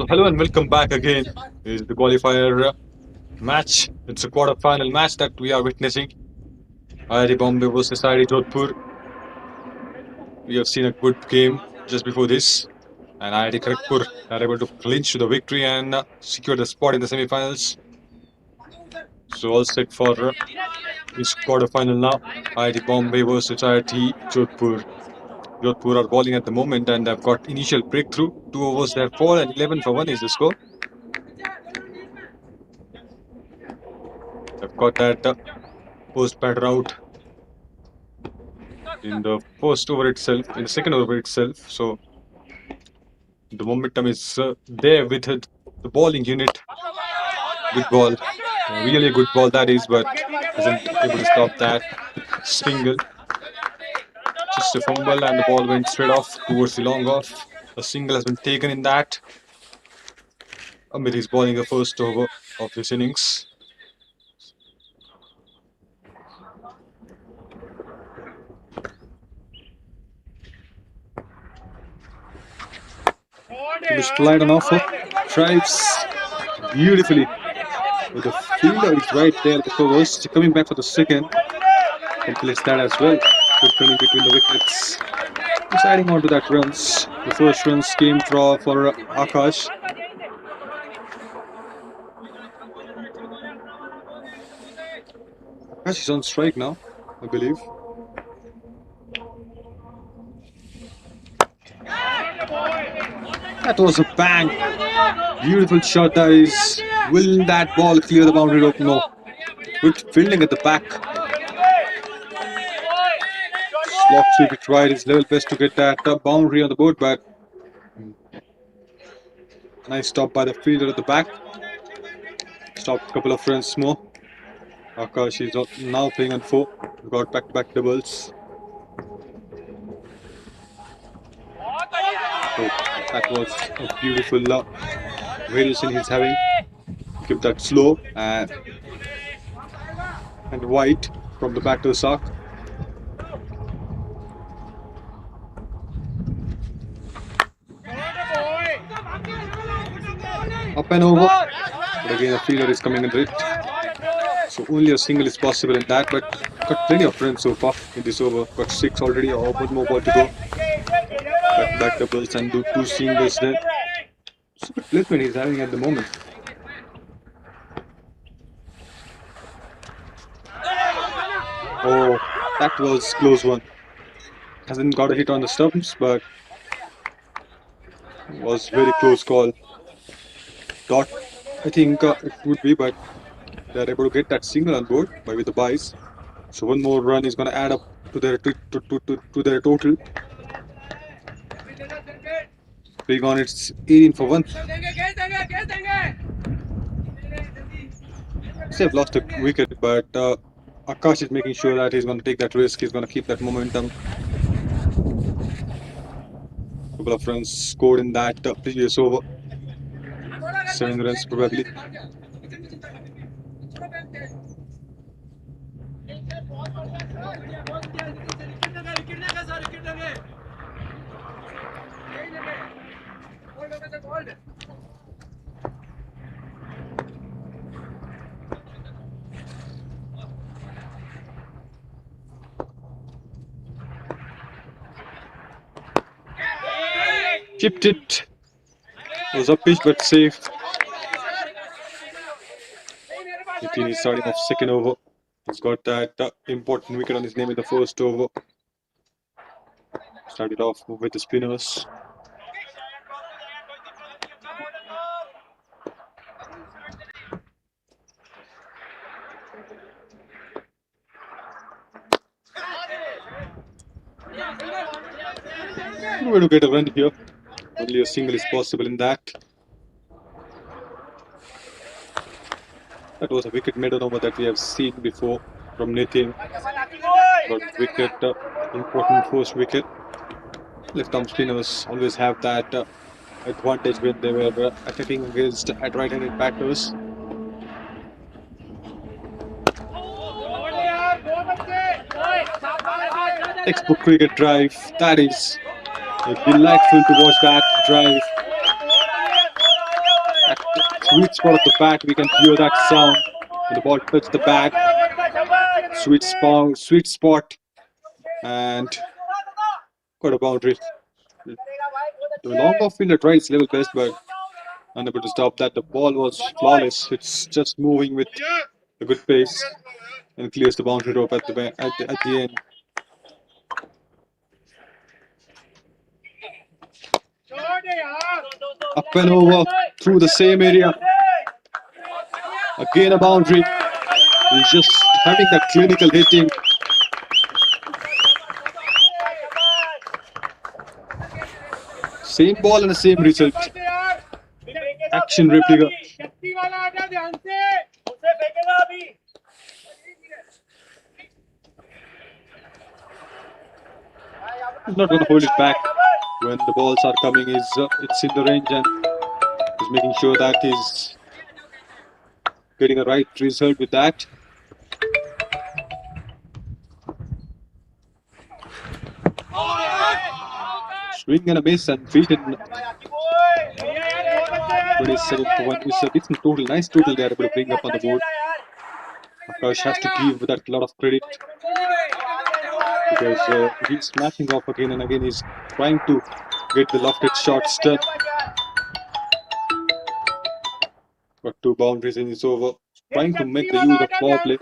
So hello and welcome back again. This is the qualifier match. It's a quarter-final match that we are witnessing. IIT Bombay versus IIT Jodhpur. We have seen a good game just before this, and IIT Kharagpur are able to clinch to the victory and secure the spot in the semi-finals. So all set for this quarter-final now. IIT Bombay versus IIT Jodhpur. Jodhpur are bowling at the moment and have got initial breakthrough. 2 overs they have 4 and 11 for 1 is the score. They've got that post batter out in the first over itself, in the second over itself. So the momentum is there with it. The bowling unit. Good ball. Really a good ball that is, but isn't able to stop that single. Just a fumble and the ball went straight off towards the long off. A single has been taken in that. Amit is bowling the first over of this innings. Missed light on offer. Drives beautifully with the fielder is right there at the covers. Coming back for the second. Completes that as well. Good running between the wickets. Just adding on to that runs. The first runs came for Akash. Akash is on strike now, I believe. That was a bang. Beautiful shot that is. Will that ball clear the boundary rope? No. Good fielding at the back. Slot sweep it right. His level best to get that boundary on the board, but nice stop by the fielder at the back. Stopped a couple of runs more. Akash is now playing on 4. We've got back-to-back doubles. Oh, that was a beautiful variation he's having. Keep that slow and wide from the back to the sock. Up and over. But again, the fielder is coming under it. So only a single is possible in that, but got plenty of runs so far in this over. Got 6 already, or one more ball to go. Back doubles and do 2 singles then. So good placement he's having at the moment. Oh, that was close one. Hasn't got a hit on the stumps, but was very close call. Thought I think it would be, but they're able to get that single on board by with the buys. So one more run is going to add up to their total. Being on it's 18 for 1. They've lost a wicket, but Akash is making sure that he's going to take that risk. He's going to keep that momentum. Couple of runs scored in that previous over. 7 runs probably. Chipped it. Was up pitch but safe. Nitin is starting off second over. He's got that important wicket on his name in the first over. Started off with the spinners. We're going to get a run here. Only a single is possible in that. That was a wicket maiden over that we have seen before from Nitin. Got wicket, important first wicket. Left arm spinners always have that advantage when they were attacking against at right-handed batters. Textbook cricket drive. That is delightful to watch that drive. At the sweet spot of the bat, we can hear that sound when the ball touches the bat. Sweet spot, and got a boundary. The long off fielder tried his level best, but unable to stop that. The ball was flawless. It's just moving with a good pace and clears the boundary rope at the end. Up and over through the same area. Again a boundary. He's just having that clinical hitting. Same ball and the same result. Action replica. He's not going to hold it back when the balls are coming. It's in the range and he's making sure that he's getting a right result with that. Swing and a miss and beaten. 27 for 1 is a decent total. Nice total they are able to bring up on the board. Akash has to give that a lot of credit because he's smashing off again and again. He's trying to get the lofted shots done. Got 2 boundaries in his over. Trying to make the use of power play.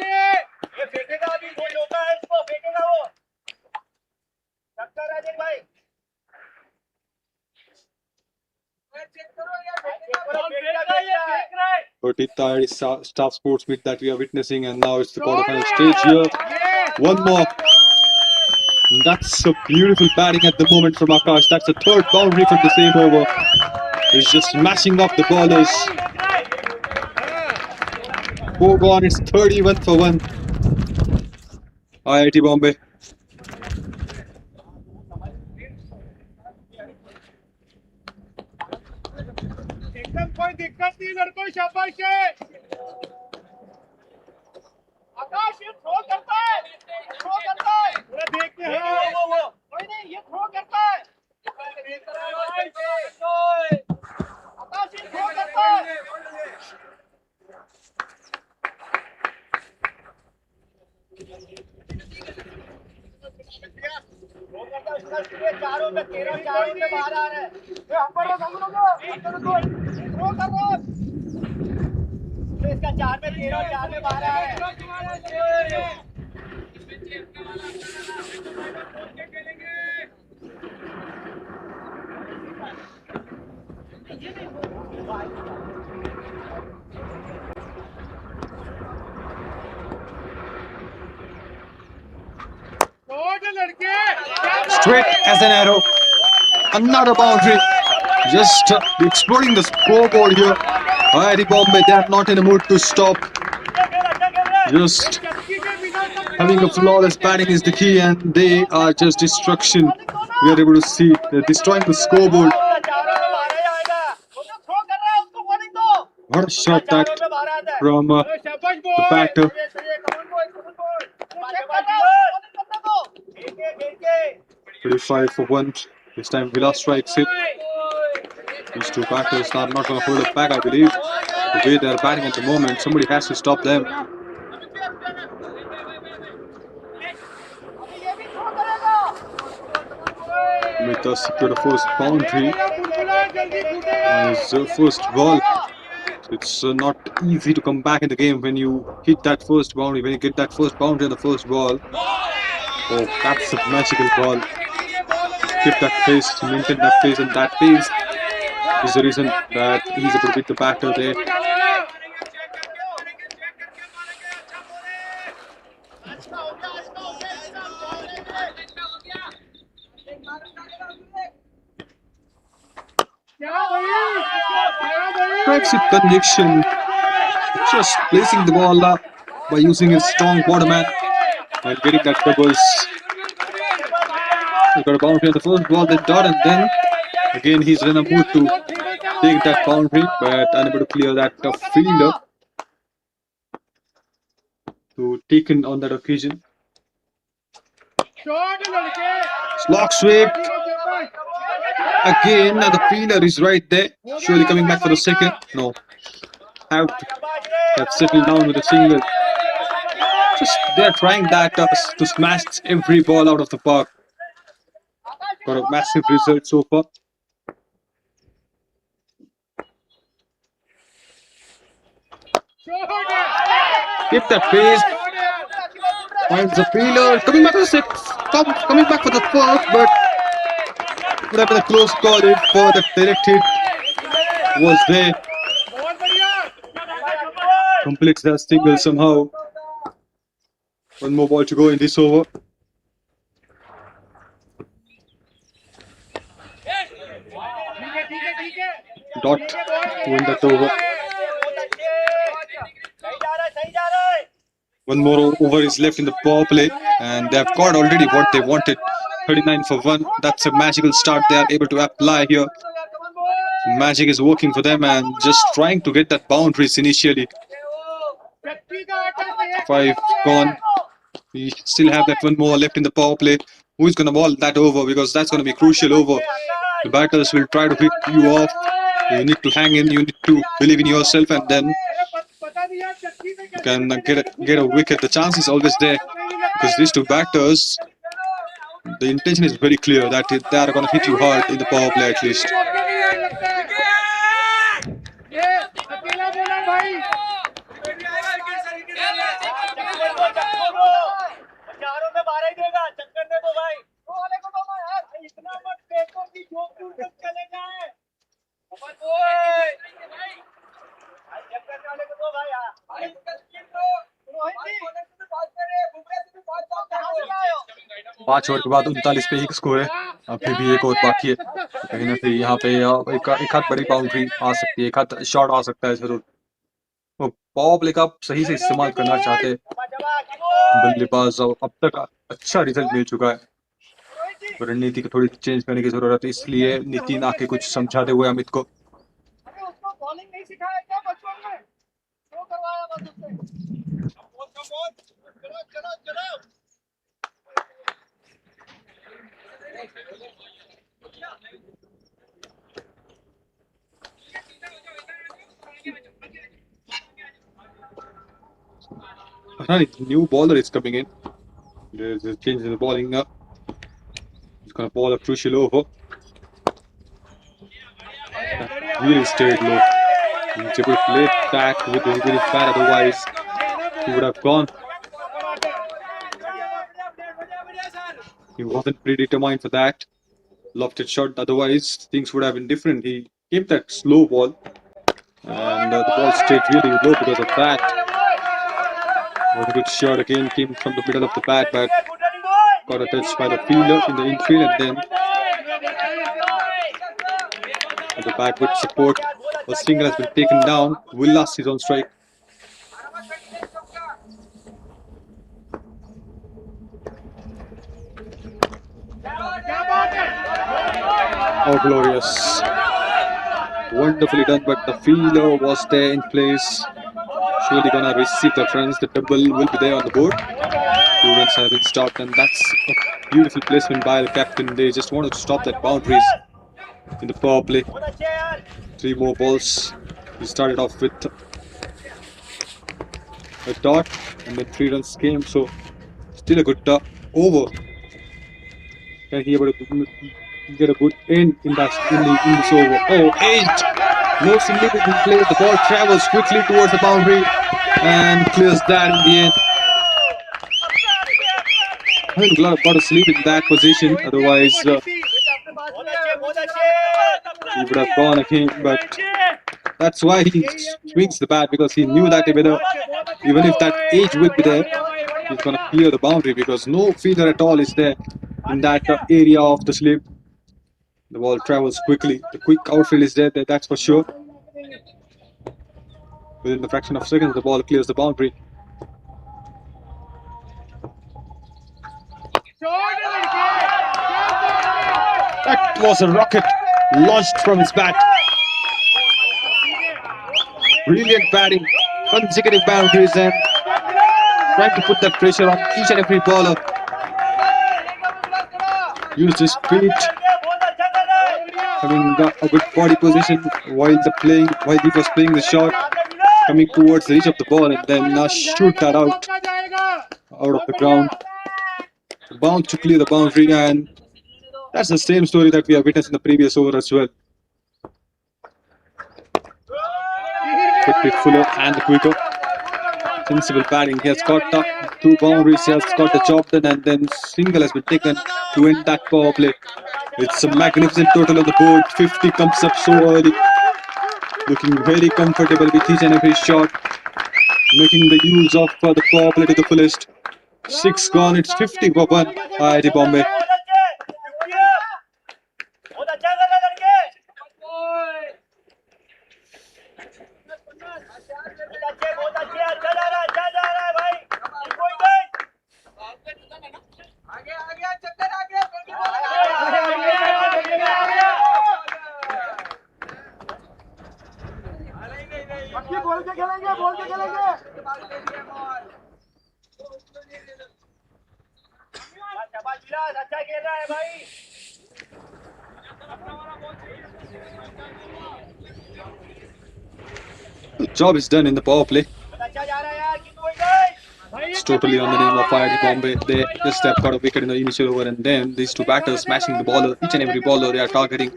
But it is staff sports meet that we are witnessing, and now it's the quarterfinal stage here. One more. And that's a beautiful batting at the moment from Akash. That's the 3rd boundary from the same over. He's just smashing up the ballers. 4 gone, it's 31 for 1. IIT Bombay. कोई दिक्कत नहीं लड़कों, शाबाश है। आकाश ये throw करता है, पूरा देखते हैं वो कोई नहीं, ये थ्रो करता है। आकाश ये थ्रो करता है। चारों में 13 चारों में बाहर आ रहे हैं। हम पर थ्रो कर रहा है। इसका 4 में 13 4 में बाहर आ रहे हैं। Straight as an arrow. Another boundary. Just exploring the scoreboard here. IIT Bombay, they are not in a mood to stop. Just having a flawless batting is the key, and they are just destruction. We are able to see they're destroying the scoreboard. What a shot that from the batter. 35 for 1. This time Villa strikes it. These 2 batters are not going to hold it back, I believe. The way they're batting at the moment, somebody has to stop them. With the secure the first boundary on his first ball. It's not easy to come back in the game when you hit that first boundary, when you get that first boundary on the first ball. Oh, that's a magical ball. Keep that pace, maintain that pace, and that pace is the reason that he's able to beat the batter there. Strikes with conviction, just placing the ball up by using his strong bottom hand and getting that doubles. He got a boundary on the first ball, then dot, and then again he's in a mood to take that boundary, but unable to clear that tough fielder to taken on that occasion. Slog sweep. Again, the fielder is right there. Surely coming back for the second. No. Have settled down with a single. Just they're trying that to smash every ball out of the park. Got a massive result so far. Keep that pace. Finds the fielder. Coming back for the sixth. Coming back for the fourth, but Would have been a close call if the direct hit was there. Completes that single somehow. One more ball to go in this over. Dot to win that over. One more over is left in the power play, and they've got already what they wanted. 39 for 1. That's a magical start they are able to apply here. Magic is working for them and just trying to get that boundaries initially. 5 gone. We still have that one more left in the power play. Who's going to ball that over? Because that's going to be crucial over. The batters will try to hit you off. You need to hang in. You need to believe in yourself, and then you can get a wicket. The chance is always there because these two batters, the intention is very clear that they are going to hit you hard in the power play at least. पांच over के बाद 39 पे एक score है. अभी भी एक और बाकी है. कहीं ना कहीं यहाँ पे एक हाथ बड़ी बाउंड्री आ सकती है, एक हाथ शॉट आ सकता है जरूर. वो पावर प्ले का सही से इस्तेमाल करना चाहते बल्लेबाज. अब तक अच्छा रिजल्ट मिल चुका है. रणनीति को थोड़ी चेंज करने की जरूरत है, इसलिए नितिन आके कुछ समझाते हुए अमित को. New bowler is coming in. There's a change in the bowling up. He's gonna bowl a crucial over. That really stayed low. He's able to play that with his bat, otherwise he would have gone. He wasn't predetermined for that. Lofted shot, otherwise things would have been different. He kept that slow ball, and the ball stayed really low because of that. Was a good shot again, came from the middle of the bat, but got a touch by the fielder in the infield, and then at the back with support. A single has been taken down. Willas is on strike. Oh, glorious. Wonderfully done, but the fielder was there in place. Surely gonna receive the runs. The double will be there on the board. 2 runs have been stopped, and that's a beautiful placement by the captain. They just wanted to stop that boundaries in the power play. 3 more balls. He started off with a dot, and then 3 runs came. So still a good over. Can he able to get a good end in this over? Oh, 8! No significant play. The ball travels quickly towards the boundary and clears that in the end. I think Glove got to sleep in that position, otherwise he would have gone again. But that's why he swings the bat, because he knew that even if that edge will be there, he's going to clear the boundary, because no fielder at all is there in that area of the slip. The ball travels quickly. The quick outfield is there, that's for sure. Within the fraction of seconds, the ball clears the boundary. That was a rocket launched from his bat. Brilliant batting, consecutive boundaries, and trying to put that pressure on each and every bowler. Used his feet, having a good body position while he was playing the shot, coming towards the edge of the ball, and then shoot that out of the ground. Bound to clear the boundary, and that's the same story that we have witnessed in the previous over as well. Bit fuller and quicker. Sensible batting. He has got 2 boundaries. He has got the job done, and then single has been taken to end that power play. It's a magnificent total on the board. 50 comes up so early. Looking very comfortable with each and every shot. Making the use of the power play to the fullest. 6 gone. It's 50 for 1. IIT Bombay. बहुत अच्छा कर रहे लड़के बहुत अच्छे अच्छा जा रहा है भाई कोई नहीं आगे आगे चक्कर आगे बोल के खेलेंगे अच्छा खेल रहा है भाई The job is done in the power play. अच्छा जा रहा है यार कि कोई नहीं It's totally on the name of IIT Bombay. They just have got a wicket in the initial over, and then these two batters smashing the baller. Each and every baller they are targeting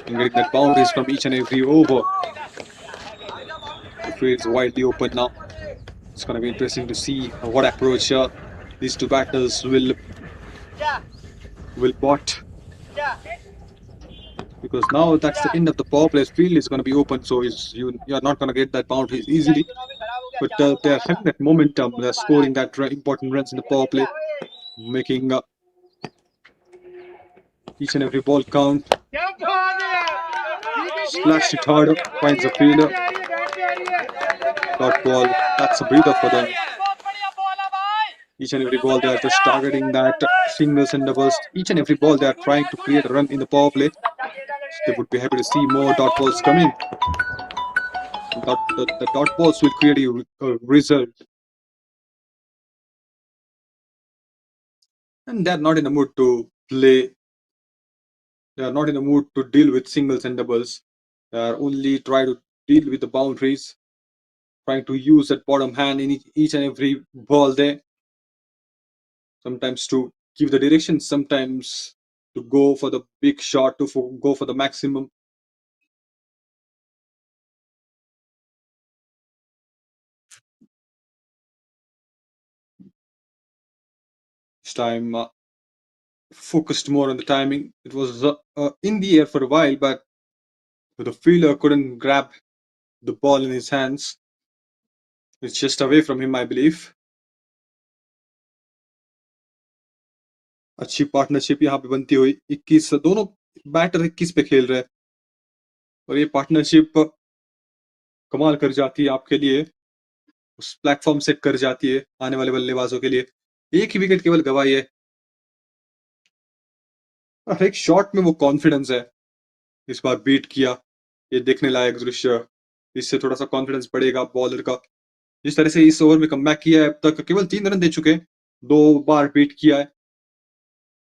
and getting that boundaries from each and every over. The field is widely open now. It's going to be interesting to see what approach these two batters will bot. Because now that's the end of the power play. Field is going to be open, so you are not going to get that boundary easily. But they are having that momentum. They are scoring that important runs in the power play, making each and every ball count. Splashed it harder, finds a fielder. Dot ball, that's a breather for them. Each and every ball they are just targeting that singles and doubles. Each and every ball they are trying to create a run in the power play. They would be happy to see more dot balls coming. The dot balls will create a result. And they are not in the mood to play. They are not in the mood to deal with singles and doubles. They are only trying to deal with the boundaries, trying to use that bottom hand in each and every ball there. Sometimes to give the direction, sometimes to go for the big shot, to go for the maximum. This time focused more on the timing. It was in the air for a while, but the fielder couldn't grab the ball in his hands. It's just away from him, I believe. अच्छी partnership यहाँ पे बनती हुई 21 दोनों batter 21 पे खेल रहे हैं और ये पार्टनरशिप कमाल कर जाती है आपके लिए उस प्लेटफॉर्म सेट कर जाती है आने वाले बल्लेबाजों के लिए एक ही विकेट केवल गवाई है और एक शॉट में वो कॉन्फिडेंस है इस बार बीट किया ये देखने लायक दृश्य इससे थोड़ा सा कॉन्फिडेंस बढ़ेगा बॉलर का जिस तरह से इस ओवर में कमबैक किया है अब तक केवल 3 रन दे चुके हैं 2 बार बीट किया है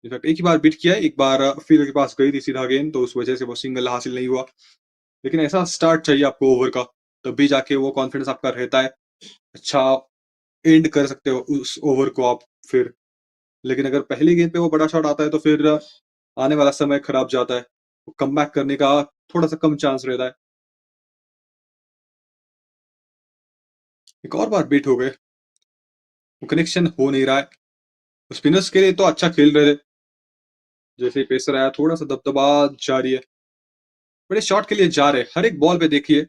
इनफैक्ट एक ही बार बीट किया है एक बार फील्डर के पास गई थी सीधा गेंद तो उस वजह से वो सिंगल हासिल नहीं हुआ लेकिन ऐसा स्टार्ट चाहिए आपको ओवर का तभी जाके वो कॉन्फिडेंस आपका रहता है अच्छा एंड कर सकते हो उस ओवर को आप फिर लेकिन अगर पहली गेंद पे वो बड़ा शॉट आता है तो फिर आने वाला समय खराब जाता है कम बैक करने का थोड़ा सा कम चांस रहता है एक और बार बीट हो गए कनेक्शन हो नहीं रहा है स्पिनर्स के लिए तो अच्छा खेल रहे थे जैसे ही पेसर आया थोड़ा सा दबदबा जारी है बड़े शॉट के लिए जा रहे हर एक बॉल पे देखिए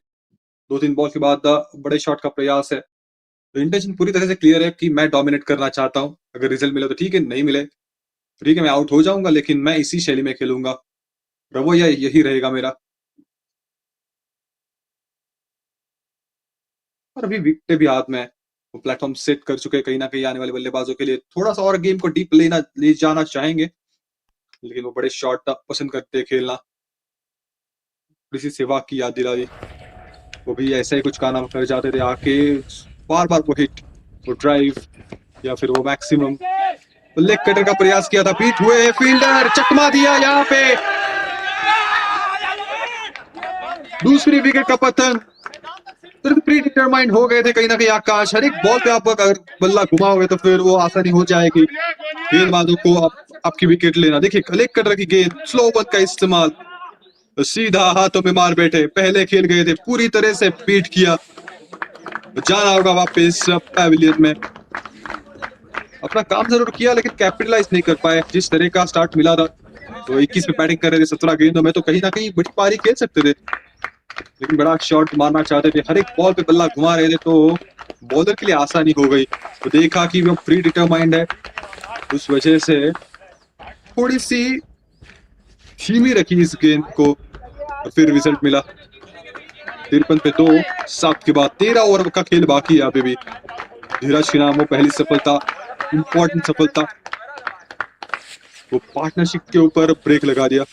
2-3 बॉल के बाद बड़े शॉट का प्रयास है तो इंटेंशन पूरी तरह से क्लियर है कि मैं डोमिनेट करना चाहता हूं अगर रिजल्ट मिले तो ठीक है नहीं मिले ठीक है मैं आउट हो जाऊंगा लेकिन मैं इसी शैली में खेलूंगा रवैया यही रहेगा मेरा और अभी विकेट भी हाथ में है वो प्लेटफॉर्म सेट कर चुके हैं कहीं ना कहीं आने वाले बल्लेबाजों के लिए थोड़ा सा और गेम को डीप ले जाना चाहेंगे लेकिन वो बड़े शॉट पसंद करते हैं खेलना किसी सेवा की याद दिला दी वो भी ऐसा ही कुछ का नाम कर जाते थे आके बार बार वो हिट वो ड्राइव या फिर वो मैक्सिमम लेग कटर का प्रयास किया था बीट हुए फील्डर चकमा दिया यहाँ पे दूसरी विकेट का पतन प्री डिटरमाइंड हो गए थे कहीं ना कहीं आकाश हर एक बॉल पे आप अगर बल्ला घुमाओगे तो फिर वो आसानी हो जाएगी गेंदबाजों को आपकी विकेट लेना देखिए लेग कटर की गेंद स्लो बंद का इस्तेमाल सीधा हाथों में मार बैठे पहले खेल गए थे पूरी तरह से बीट किया जाना होगा वापस पैविलियन में अपना काम जरूर किया लेकिन कैपिटलाइज नहीं कर पाए जिस तरह का स्टार्ट मिला था तो 21 में बैटिंग कर रहे थे 17 गेंदों में, तो कहीं ना कहीं बड़ी पारी खेल सकते थे, लेकिन बड़ा शॉट मारना चाहते थे, हर एक बॉल पे बल्ला घुमा रहे थे, तो बॉलर के लिए आसानी हो गई। तो देखा कि वो प्री डिटरमाइंड है, उस वजह से थोड़ी सी धीमी रखी इस गेंद को, और फिर रिजल्ट मिला 53 पे 2। 7 के बाद 13 ओवर का खेल बाकी है अभी भी। धीरज के नाम वो पहली सफलता, इंपॉर्टेंट सफलता, वो पार्टनरशिप के ऊपर ब्रेक लगा दिया।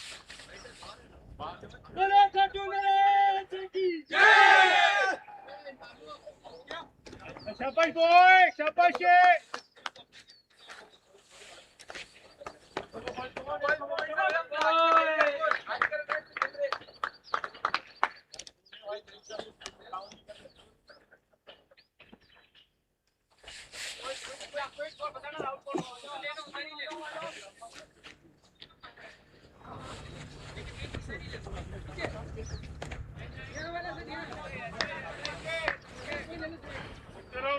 शाबाश बॉय, शाबाश।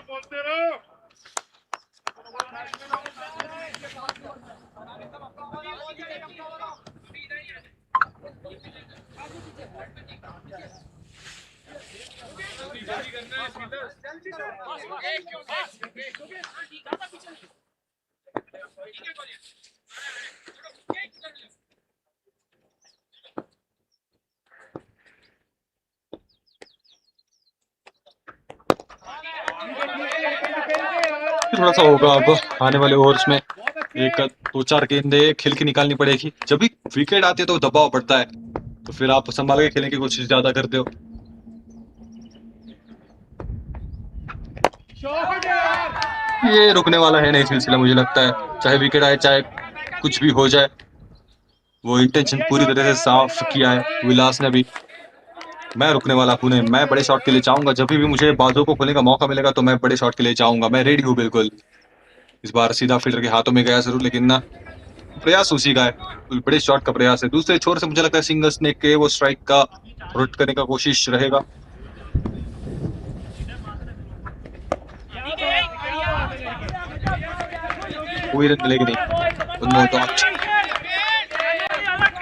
बोलते रहो। थोड़ा सा होगा अब आने वाले ओवर्स में, एक 2-4 गेंदें खेल के निकालनी पड़ेगी। जब भी विकेट आती है तो दबाव बढ़ता है, तो फिर आप संभाल के खेलने की कोशिश ज्यादा करते हो। ये रुकने वाला है नहीं सिलसिला, मुझे लगता है, चाहे विकेट आए चाहे कुछ भी हो जाए। वो इंटेंशन पूरी तरह से साफ किया है विलास ने भी। मैं रुकने वाला हूं नहीं, मैं बड़े शॉट के लिए चाहूंगा। जब भी मुझे बाजू को खोलने का मौका मिलेगा तो मैं बड़े शॉट के लिए चाहूंगा, मैं रेडी हूँ बिल्कुल। इस बार सीधा फील्डर के हाथों में गया जरूर, लेकिन ना, प्रयास उसी का है, बड़े शॉट का प्रयास है। दूसरे छोर से मुझे लगता है सिंगल्स ने के वो स्ट्राइक का रोट करने का कोशिश रहेगा। कोई रन मिलेगी नहीं, no dot.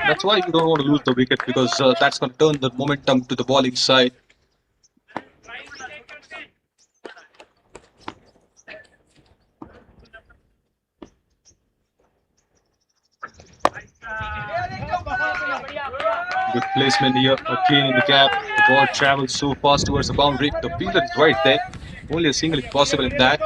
That's why you don't want to lose the wicket, because that's going to turn the momentum to the bowling side. Good placement here, again in the gap. The ball travels so fast towards the boundary. The fielder is right there. Only a single is possible in that.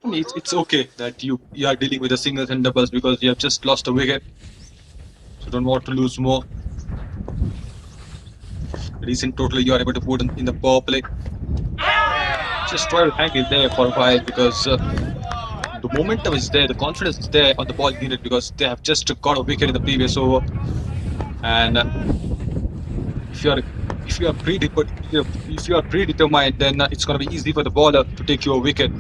It's okay that you are dealing with the singles and doubles because you have just lost a wicket. So don't want to lose more. Recent total you are able to put in the power play. Just try to hang in there for a while, because the momentum is there, the confidence is there on the ball unit, because they have just got a wicket in the previous over. And if you are predetermined, then it's going to be easy for the bowler to take your wicket.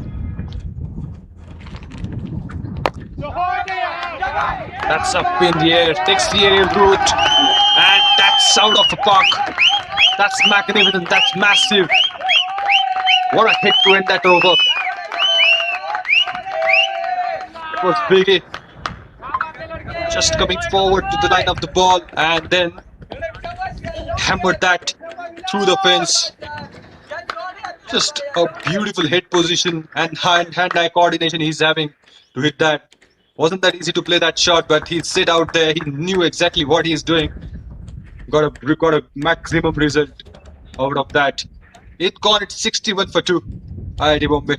That's up in the air, takes the aerial route, and that's out of the park. That's magnificent, that's massive. What a hit to end that over. It was Biggie just coming forward to the line of the ball and then hammered that through the fence. Just a beautiful head position and hand-eye coordination he's having to hit that. Wasn't that easy to play that shot, but he sit out there. He knew exactly what he's doing. Got a maximum result out of that. It gone at 61 for 2. IIT Bombay.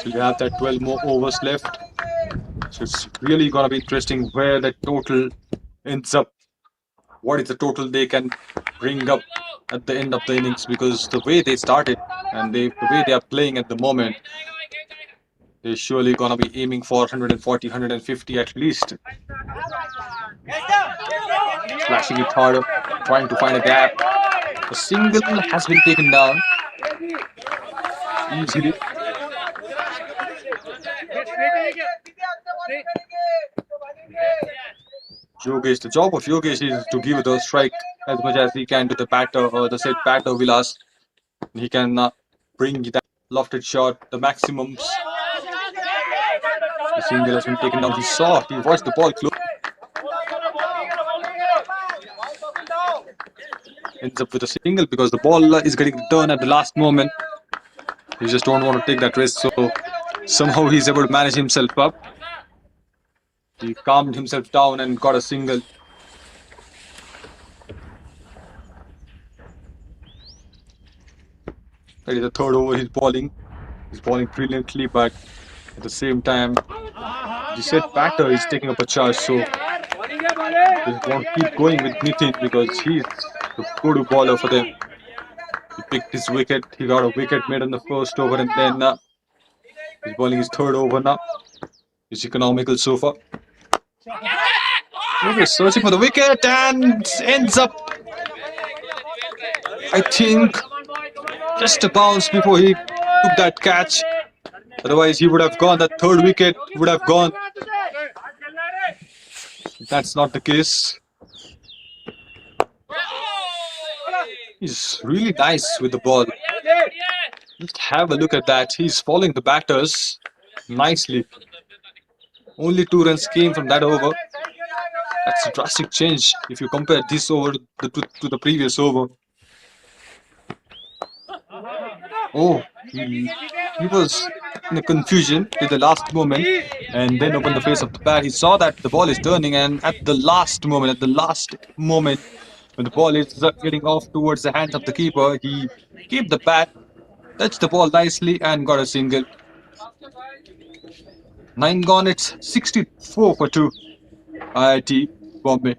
So you have that 12 more overs left. So it's really gonna be interesting where the total ends up. What is the total they can bring up at the end of the innings? Because the way they started and the way they are playing at the moment, They're surely gonna be aiming for 140, 150 at least. Slashing it harder, trying to find a gap. A single has been taken down easily. Yogesh, the job of Yogesh is to give the strike as much as he can to the batter or the set batter Vilas. He can bring that lofted shot, the maximums. The single has been taken down. He watched the ball close. Ends up with a single because the ball is getting the turn at the last moment. He just don't want to take that risk, so somehow he's able to manage himself up. He calmed himself down and got a single. That is the third over he's bowling. He's bowling brilliantly, but at the same time, the set batter is taking up a charge, so they want to keep going with Nitin because he's the good bowler for them. He picked his wicket. He got a wicket made in the first over, and then he's bowling his third over now. It's economical so far. Okay, searching for the wicket and ends up, I think, just a bounce before he took that catch. Otherwise, he would have gone. That third wicket would have gone. That's not the case. He's really nice with the ball. Just have a look at that. He's following the batters nicely. Only 2 runs came from that over. That's a drastic change if you compare this over to the previous over. Oh, he was in a confusion at the last moment and then opened the face of the bat. He saw that the ball is turning, and at the last moment, when the ball is getting off towards the hands of the keeper, he kept the bat, touched the ball nicely, and got a single. 9 gone, it's 64 for 2. IIT Bombay.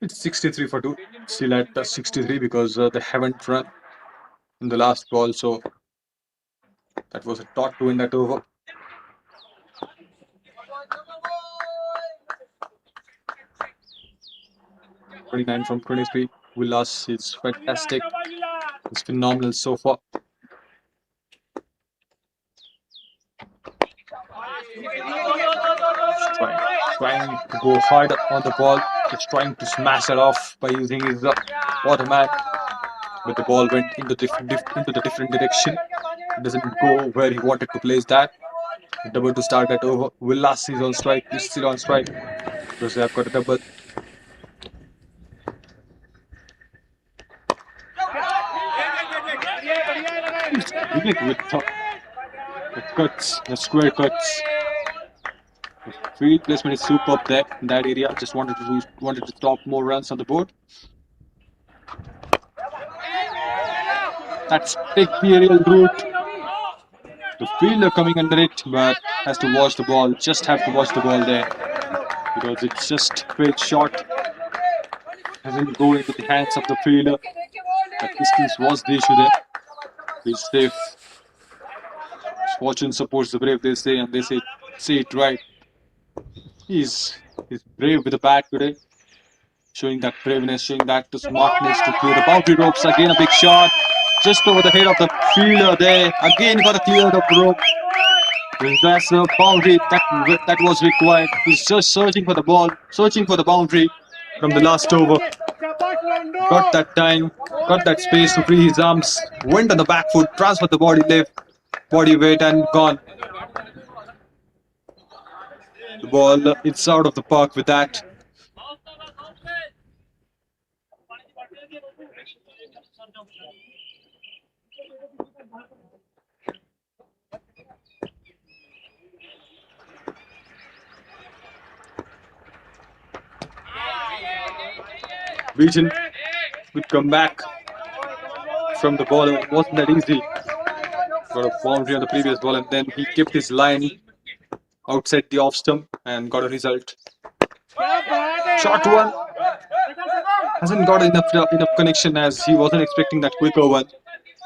It's 63 for 2. Still at 63 because they haven't run in the last ball, so that was a thought to win that over. 29 from 23. Vilas is fantastic. It's phenomenal so far. Trying to go hard on the ball, just trying to smash it off by using his waterman. But the ball went into the different direction. It doesn't go where he wanted to place that. Double to start that over. Vilas is on strike. He's still on strike because they have got a double. He's brilliant with the cuts, the square cuts. The field placement is superb there in that area. Just wanted to stop more runs on the board. That's take the aerial route. The fielder coming under it, but has to watch the ball. Just have to watch the ball there because it's just fell short. Doesn't go into the hands of the fielder. That distance was the issue there. He's safe. Fortune supports the brave, they say, and they say it right. He's brave with the bat today, showing that braveness, showing that smartness to clear the boundary ropes. Again, a big shot, just over the head of the fielder there. Again, got to clear the rope. That's a boundary that was required. He's just searching for the ball, searching for the boundary from the last over. Got that time, got that space to free his arms. Went on the back foot, transferred the body weight, and gone. The ball, it's out of the park with that. Vision, good comeback from the bowler. Wasn't that easy? Got a boundary on the previous ball, and then he kept his line outside the off stump and got a result. Short one hasn't got enough connection, as he wasn't expecting that quicker one.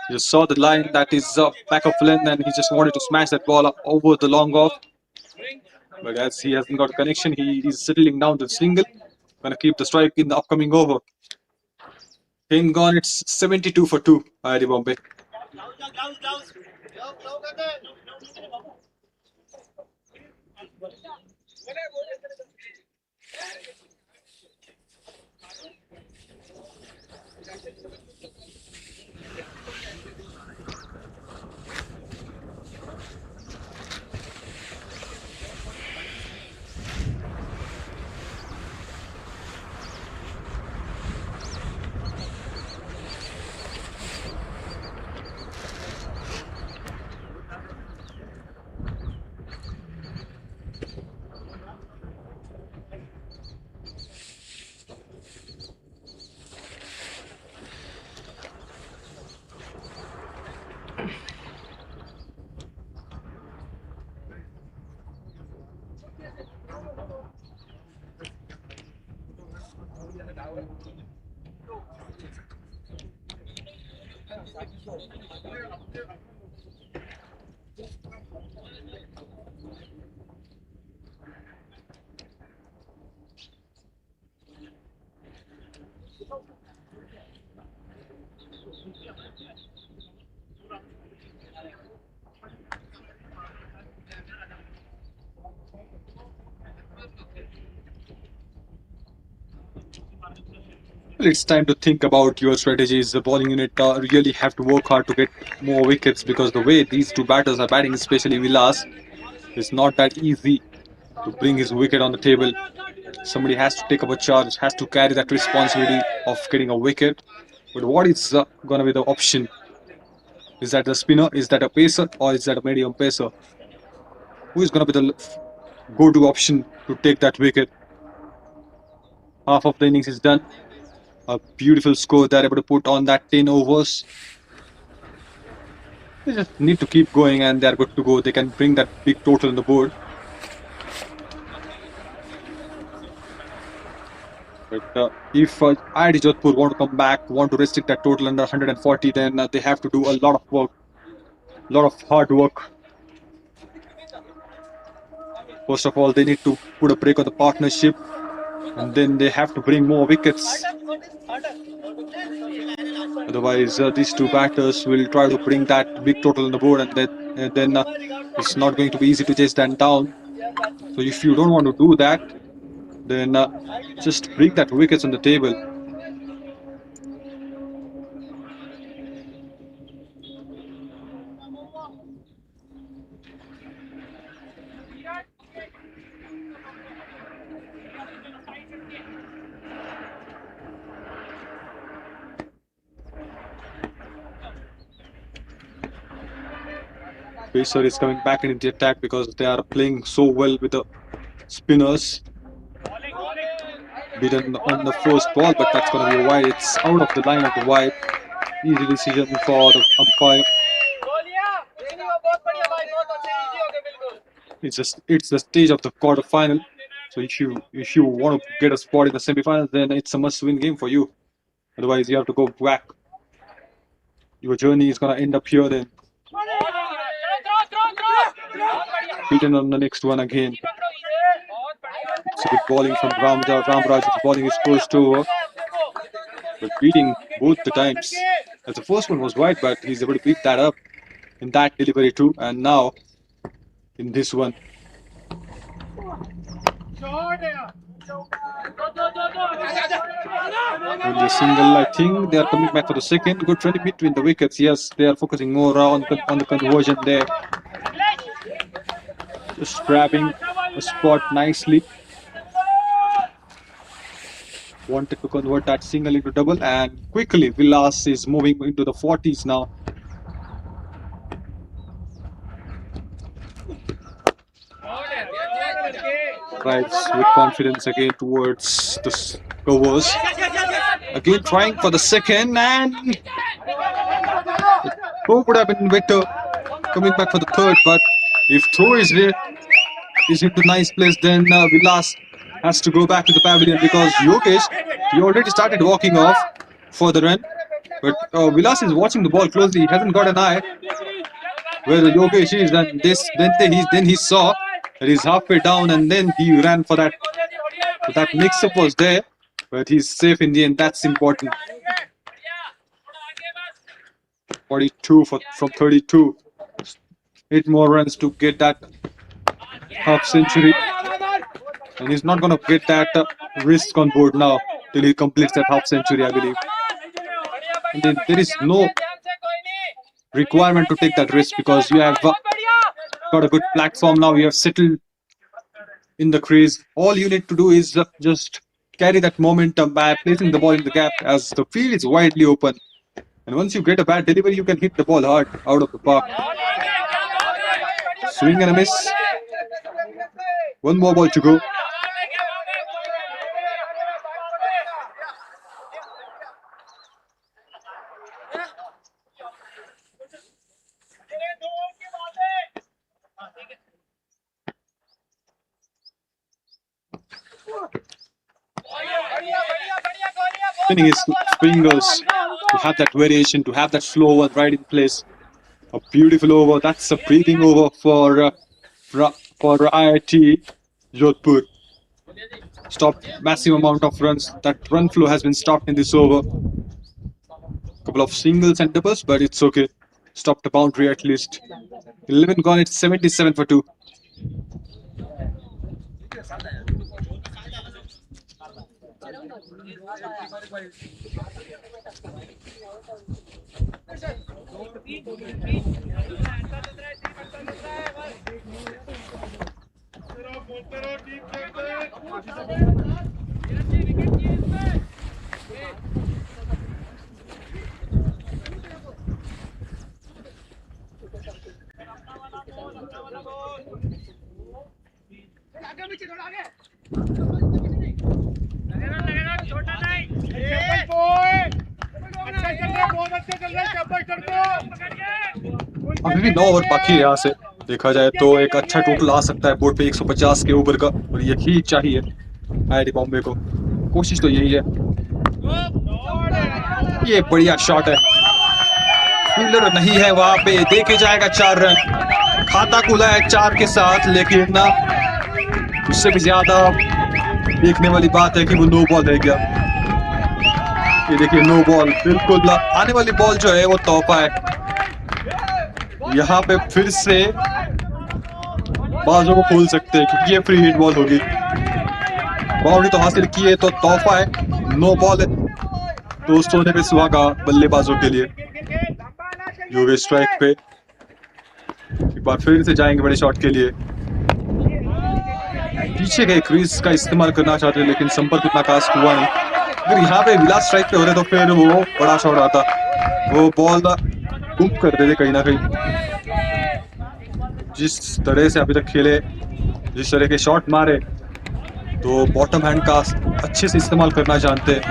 He just saw the line that is back of length, and he just wanted to smash that ball up over the long off. But as he hasn't got a connection, he is settling down to the single. Gonna keep the strike in the upcoming over. Game gone. It's 72 for 2. IIT Bombay. Well, it's time to think about your strategies. The bowling unit really have to work hard to get more wickets, because the way these two batters are batting, especially Vilas, it's not that easy to bring his wicket on the table. Somebody has to take up a charge, has to carry that responsibility of getting a wicket. But what is going to be the option? Is that a spinner? Is that a pacer? Or is that a medium pacer? Who is going to be the go-to option to take that wicket? Half of the innings is done. A beautiful score they're able to put on that 10 overs. They just need to keep going and they're good to go. They can bring that big total on the board. But if IIT Jodhpur want to come back, want to restrict that total under 140, then they have to do a lot of work, a lot of hard work. First of all, they need to put a break on the partnership, and then they have to bring more wickets. Otherwise, these two batters will try to bring that big total on the board, and then it's not going to be easy to chase that down. So if you don't want to do that, then just bring that wickets on the table. Pacer is coming back into the attack because they are playing so well with the spinners. Beaten on the first ball, but that's going to be a wide. It's out of the line of the wide. Easy decision for the umpire. It's the stage of the quarterfinal. So if you want to get a spot in the semifinals, then it's a must-win game for you. Otherwise, you have to go back. Your journey is going to end up here then. Beaten on the next one again. It's a good bowling from Ramraj. Ramraj's bowling is first over, but beating both the times. As the first one was wide, but he's able to beat that up in that delivery too. And now in this one, only a single. I think they are coming back for the second. Good running between the wickets. Yes, they are focusing more on the conversion there. Just grabbing a spot nicely. Wanted to convert that single into double, and quickly Vilas is moving into the 40s now. Drives with confidence again towards the covers. Again trying for the second, and throw would have been better coming back for the third, but if throw is into nice place, then Vilas has to go back to the pavilion because Yogesh, he already started walking off for the run, but Vilas is watching the ball closely. He hasn't got an eye where the Yogesh is, and then he saw that he's halfway down, and then he ran for that. So that mix-up was there, but he's safe in the end. That's important. 42 from 32. 8 more runs to get that half century, and he's not going to get that risk on board now till he completes that half century, I believe. And then there is no requirement to take that risk because you have got a good platform now. You have settled in the crease. All you need to do is just carry that momentum by placing the ball in the gap as the field is widely open. And once you get a bad delivery, you can hit the ball hard out of the park. Swing and a miss. One more ball to go. Spinning his fingers to have that variation, to have that slow one right in place. A beautiful over. That's a breathing over for IIT Jodhpur. Stopped massive amount of runs. That run flow has been stopped in this over. Couple of singles and doubles, but it's okay. Stopped the boundary at least. 11 gone. It's 77 for 2. अभी भी 9 over बाकी है यहाँ से देखा जाए तो एक अच्छा टोटल आ सकता है बोर्ड पे 150 के ओवर का, और यही चाहिए आईआईटी बॉम्बे को. कोशिश तो यही है. ये बढ़िया शॉट है. फील्डर नहीं है वहां पे. देखे जाएगा 4 रन. खाता खुला है 4 के साथ, लेकिन ना उससे भी ज्यादा देखने वाली बात है कि वो नो बॉल है क्या. ये देखिए नो बॉल. बिल्कुल आने वाली बॉल जो है वो तोहफा है. यहाँ पे फिर से बाजों को खोल सकते हैं क्योंकि ये फ्री हिट बॉल होगी. बाउंड्री तो हासिल की है तो तोहफा है. नो बॉल है तो सोने पे सुहागा बल्लेबाजों के लिए. योगेश स्ट्राइक पे एक बार फिर से जाएंगे बड़े शॉट के लिए. पीछे गए क्रीज का इस्तेमाल करना चाहते हैं लेकिन संपर्क इतना खास हुआ नहीं. अगर यहाँ पे विलास स्ट्राइक पे हो रहे तो फिर वो बड़ा शॉट आता. वो बॉल गुम कर देते कहीं ना कहीं. जिस तरह से अभी तक खेले, जिस तरह के शॉट मारे, तो बॉटम हैंड का अच्छे से इस्तेमाल करना जानते हैं.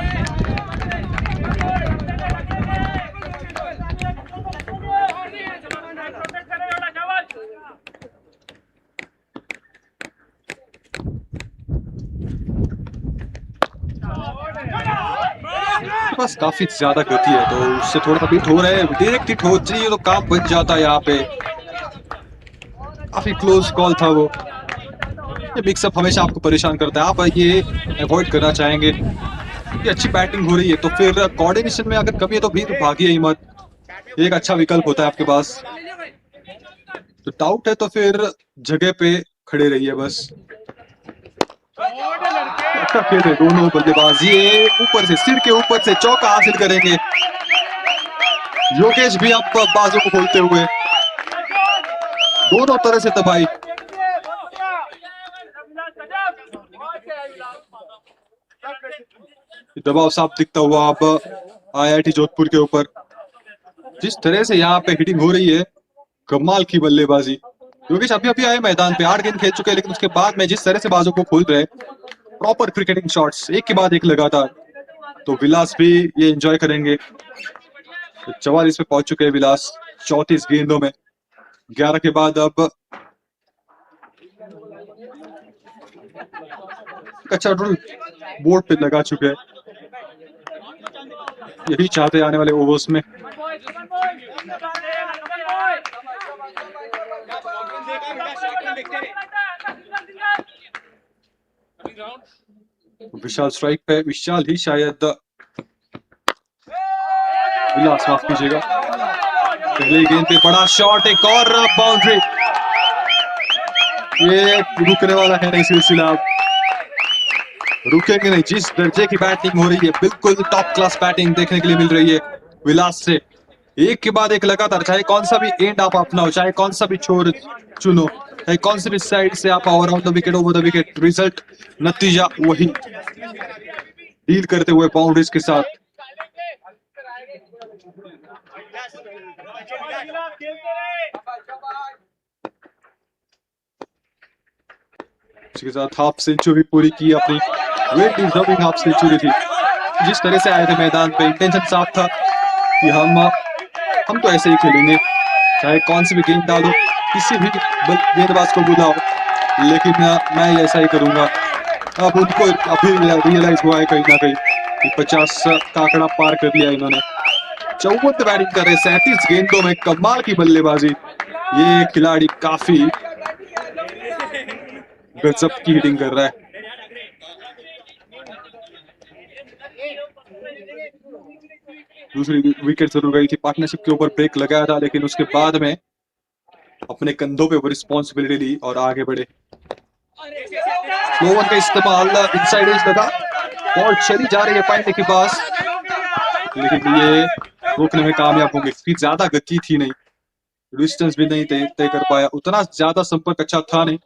बस काफी ज्यादा गति है तो उससे थोड़ा सा बीट हो रहा है. डायरेक्ट हिट हो चाहिए तो काम बच जाता है. यहाँ पे काफी क्लोज कॉल था वो. ये मिक्सअप हमेशा आपको परेशान करता है. आप ये अवॉइड करना चाहेंगे. ये अच्छी बैटिंग हो रही है तो फिर कोऑर्डिनेशन में अगर कमी है तो भी भागिए ही मत. एक अच्छा विकल्प होता है आपके पास. तो डाउट है तो फिर जगह पे खड़े रहिए बस. अच्छा खेल है दोनों बल्लेबाज. ये ऊपर से सिर के ऊपर से चौका हासिल करेंगे. योगेश भी अब बाजों को खोलते हुए. दोनों तरह से तबाही. दबाव साफ दिखता हुआ अब आईआईटी जोधपुर के ऊपर. जिस तरह से यहाँ पे हिटिंग हो रही है, कमाल की बल्लेबाजी. योगेश अभी अभी आए मैदान पे. 8 गेंद खेल चुके हैं लेकिन उसके बाद में जिस तरह से बाजों को खोल रहे, प्रॉपर क्रिकेटिंग शॉट्स एक के बाद एक लगातार. तो विलास भी ये एंजॉय करेंगे। तो 44 पे पहुंच चुके हैं विलास 34 गेंदों में। 11 के बाद अब अच्छा रूल बोर्ड पे लगा चुके हैं। यही चाहते आने वाले ओवर्स में। विशाल स्ट्राइक पे, विशाल ही शायद, विलास माफ कीजिएगा। पहले गेंद पे बड़ा शॉट, एक और बाउंड्री। ये रुकने वाला है नहीं सिलसिला, रुकेंगे नहीं। जिस दर्जे की बैटिंग हो रही है, बिल्कुल टॉप क्लास बैटिंग देखने के लिए मिल रही है विलास से। एक के बाद एक लगातार, चाहे कौन सा भी एंड आप अपनाओ, चाहे कौन सा भी छोर चुनो, चाहे कौन सी भी साइड से आप around the wicket, over the wicket, result नतीजा वही, डील करते हुए बाउंड्रीज के साथ। इसके साथ हाफ सेंचुरी पूरी की अपनी, वेल डिजर्विंग हाफ सेंचुरी थी। जिस तरह से आए थे मैदान पे, इंटेंशन साफ था कि हम तो ऐसे ही खेलेंगे, चाहे कौन सी भी गेंद डालो, किसी भी गेंदबाज को बुलाओ, लेकिन मैं ऐसा ही करूंगा। अब उनको अभी रियलाइज हुआ है कहीं ना कहीं कि 50 का आंकड़ा पार कर लिया इन्होंने। 54 बैटिंग कर रहे, 37 गेंदों में कमाल की बल्लेबाजी। ये खिलाड़ी काफी गजब की हिटिंग कर रहा है। दूसरी विकेट जरूर गई थी, पार्टनरशिप के ऊपर ब्रेक लगाया था, लेकिन उसके बाद में अपने कंधों पे वो रिस्पॉन्सिबिलिटी ली और आगे बढ़े। स्लो वन का इस्तेमाल, इनसाइड एज लगा, बॉल चली जा रही है पाइने के पास, लेकिन ये रोकने में कामयाब होंगे क्योंकि ज्यादा गति थी नहीं, डिस्टेंस भी नहीं तय कर पाया, उतना ज्यादा संपर्क अच्छा था नहीं,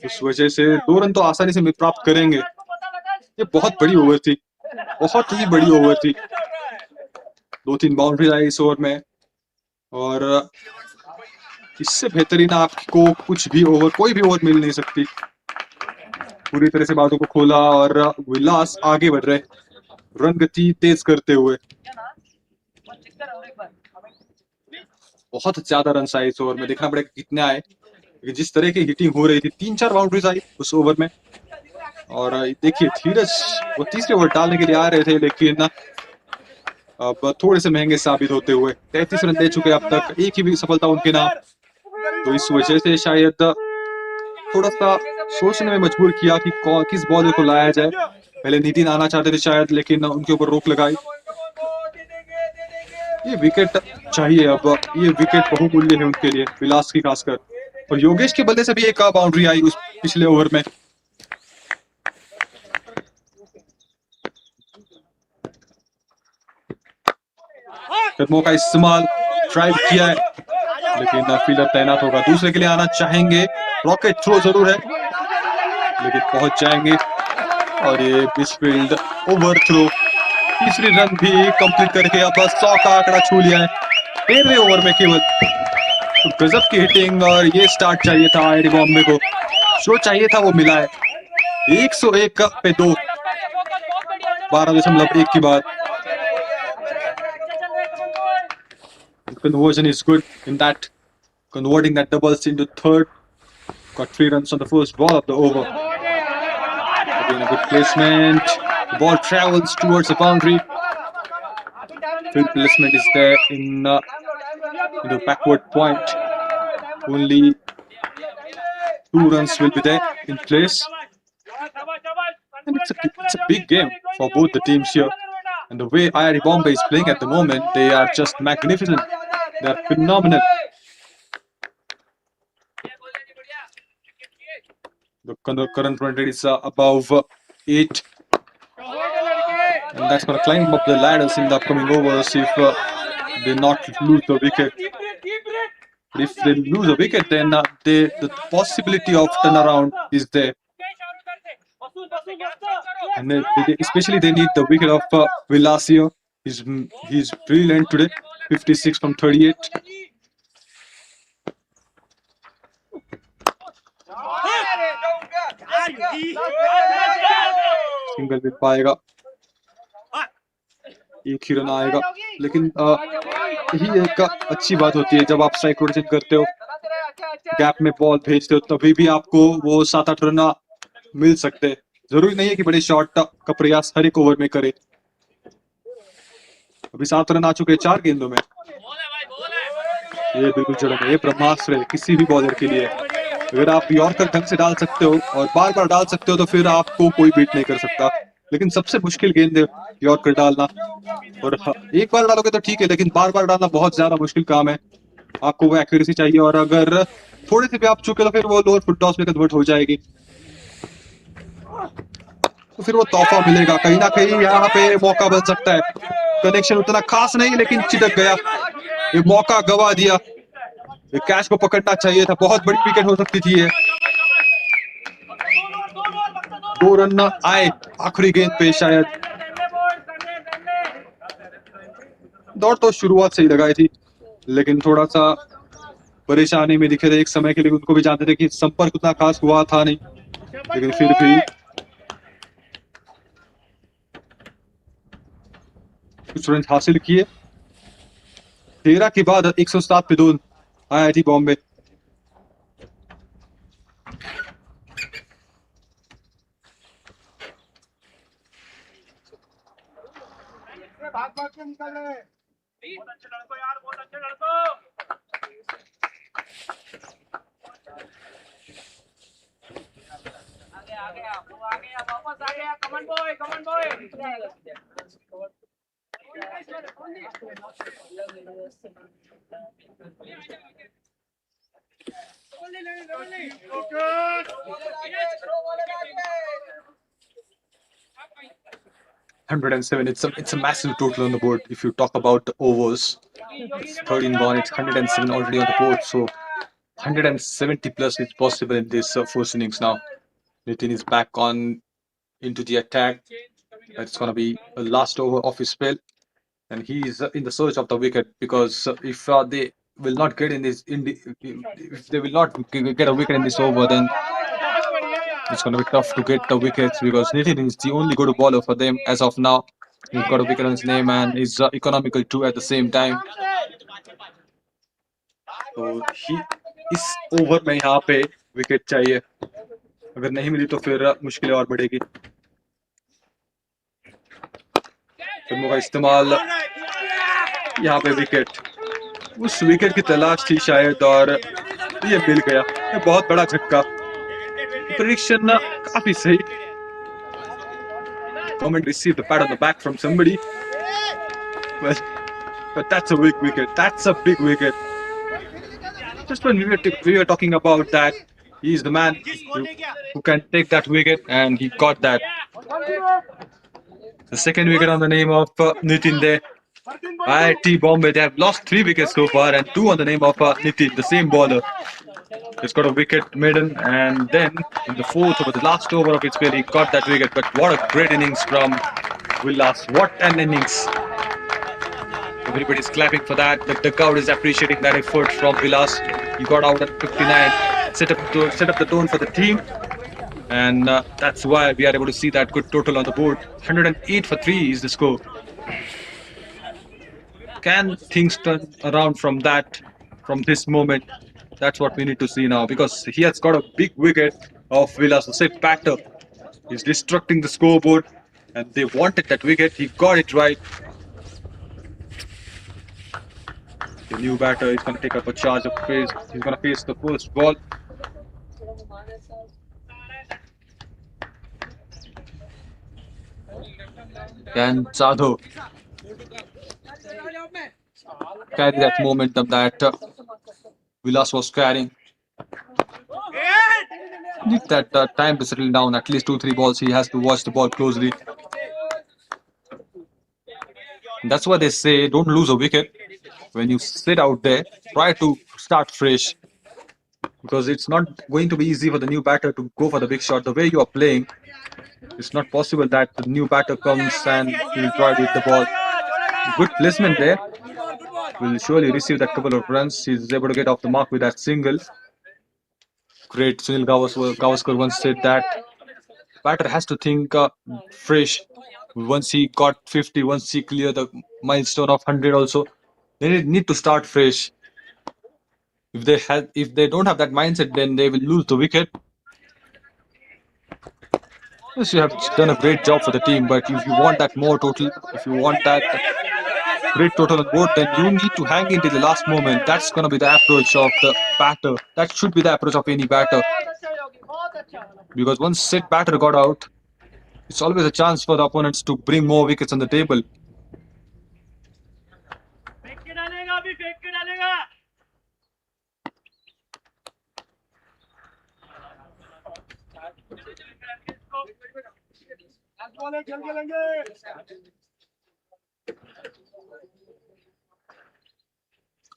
उस वजह से 2 रन तो आसानी से प्राप्त करेंगे। ये बहुत बड़ी ओवर थी, बहुत ही बड़ी ओवर थी। 2-3 बाउंड्री आई इस ओवर में, और इससे बेहतरीन आपको कुछ भी ओवर, कोई भी ओवर मिल नहीं सकती। पूरी तरह से बातों को खोला और विलास आगे बढ़ रहे, रन गति तेज करते हुए। बहुत ज्यादा रन आए इस ओवर में, देखना पड़ेगा कितने आए, लेकिन जिस तरह की हिटिंग हो रही थी, 3-4 बाउंड्रीज आई उस ओवर में। और देखिए धीरज, वो तीसरे ओवर डालने के लिए आ रहे थे, लेकिन अब थोड़े से महंगे साबित होते हुए 33 रन दे चुके अब तक, एक ही भी सफलता उनके नाम। तो इस वजह से शायद थोड़ा सा सोचने में मजबूर किया कि किस बॉलर को लाया जाए। पहले नितिन आना चाहते थे शायद, लेकिन उनके ऊपर रोक लगाई। ये विकेट चाहिए, अब ये विकेट बहुमूल्य है उनके लिए, विलास की खासकर। और योगेश के बल्ले से भी एक बाउंड्री आई उस पिछले ओवर में। कदमों का इस्तेमाल, ड्राइव किया है, लेकिन फील्डर तैनात होगा, दूसरे के लिए आना चाहेंगे। रॉकेट थ्रो जरूर है, लेकिन पहुंच जाएंगे, और ये मिसफील्ड ओवर थ्रो। तीसरी रन भी कंप्लीट करके अब 100 का आंकड़ा छू लिया है 13वें ओवर में केवल। तो गजब की हिटिंग, और ये स्टार्ट चाहिए था आईआईटी बॉम्बे को, जो चाहिए था वो मिला है। 101 पे 2, 12.1 के बाद। Conversion is good in that, converting that doubles into third. Got 3 runs on the first ball of the over. Again a good placement. The ball travels towards the boundary. Field placement is there in the backward point. Only 2 runs will be there in place. And it's a big game for both the teams here. And the way IIT Bombay is playing at the moment, they are just magnificent. They are phenomenal. The current run rate is above 8. And that's going to climb up the ladders in the upcoming overs if they not lose the wicket. But if they lose a wicket, then the possibility of turnaround is there. And especially they need the wicket of Vilas here. He's brilliant today, 56 from 38. Single भी पाएगा। एक ही run आएगा, लेकिन यही एक अच्छी बात होती है जब आप स्ट्राइक रोटेशन करते हो, गैप में बॉल भेजते हो, तभी भी आपको वो 7-8 रन मिल सकते हैं। जरूरी नहीं है कि बड़े शॉट का प्रयास हर एक ओवर में करे। अभी 7 रन आ चुके हैं 4 गेंदों में। ये बिल्कुल जड़म है, ये ब्रह्मास्त्र है किसी भी बॉलर के लिए। अगर आप यॉर्कर ढंग से डाल सकते हो और बार बार डाल सकते हो तो फिर आपको कोई बीट नहीं कर सकता, लेकिन सबसे मुश्किल गेंद है यॉर्कर डालना। और एक बार डालोगे तो ठीक है, लेकिन बार बार डालना बहुत ज्यादा मुश्किल काम है। आपको वो एक्यूरेसी चाहिए, और अगर थोड़े से भी आप चुके तो फिर वो लोअर फुट टॉस में कन्वर्ट हो जाएगी, तो फिर वो तोहफा मिलेगा। कहीं ना कहीं यहाँ पे मौका बन सकता है। कनेक्शन उतना खास नहीं, लेकिन चिटक गया, ये मौका गवा दिया। ये कैच को पकड़ना चाहिए था, बहुत बड़ी विकेट हो सकती थी ये। 2 रन न आए आखिरी गेंद पे शायद। दौड़ तो शुरुआत से ही लगाई थी, लेकिन थोड़ा सा परेशानी में दिखे थे एक समय के लिए। उनको भी जानते थे कि संपर्क उतना खास हुआ था नहीं, लेकिन फिर भी कुछ रन हासिल किए। 13 के बाद 107 पे 2 IIT बॉम्बे। भाग भाग के निकल रहे हैं। बहुत अच्छे लड़को यार, बहुत अच्छे लड़को। आगे आगे आप लोग आगे, आप वापस आ गया। Come on boy, come on boy. Hundred and seven. It's a massive total on the board. If you talk about the overs, it's 13 gone. It's 107 already on the board. So 170 plus is possible in this first innings now. Nitin is back on into the attack. It's gonna be a last over of his spell, and he's in the search of the wicket, because if they will not get in this if they will not get a wicket in this over, then it's going to be tough to get the wickets, because Nitin is the only good bowler for them as of now. He's got a wicket on his name and is economical too at the same time. तो इस over में यहाँ पे wicket चाहिए, अगर नहीं मिली तो फिर मुश्किलें और बढ़ेगी। फिल्मों का इस्तेमाल, यहाँ पे विकेट, उस विकेट की तलाश थी शायद, और ये मिल गया। ये बहुत बड़ा झटका, प्रेडिक्शन काफी सही। Comment received the pat on the back from somebody, but that's a big wicket. That's a big wicket. Just when we were talking about that, he's the man who can take that wicket, and he got that. The second wicket on the name of Nitin there. IIT Bombay, they have lost 3 wickets so far, and 2 on the name of Nitin, the same bowler. He's got a wicket maiden, and then in the 4th over, the last over of his spell, he got that wicket. But what a great innings from Villas. What an innings. Everybody's clapping for that. The dugout is appreciating that effort from Villas. He got out at 59, set up the tone for the team, and that's why we are able to see that good total on the board. 108 for 3 is the score. Can things turn around from this moment? That's what we need to see now, because he has got a big wicket of Villas. The set batter is destructing the scoreboard, and they wanted that wicket. He got it right. The new batter is going to take up a charge of pace. He's going to face the first ball. Can Sadhu carry that momentum that Villas was carrying? Need that time to settle down. At least 2-3 balls. He has to watch the ball closely. And that's why they say don't lose a wicket. When you sit out there, try to start fresh, because it's not going to be easy for the new batter to go for the big shot. The way you are playing, it's not possible that the new batter comes and he will try to hit the ball. Good placement there. Will surely receive that couple of runs. He's able to get off the mark with that single. Great. Sunil Gavaskar once said that batter has to think fresh. Once he got 50, once he cleared the milestone of 100 also, they need to start fresh. If they don't have that mindset, then they will lose the wicket. Yes, you have done a great job for the team, but if you want that more total, if you want that great total on board, then you need to hang in till the last moment. That's going to be the approach of the batter. That should be the approach of any batter. Because once set batter got out, it's always a chance for the opponents to bring more wickets on the table.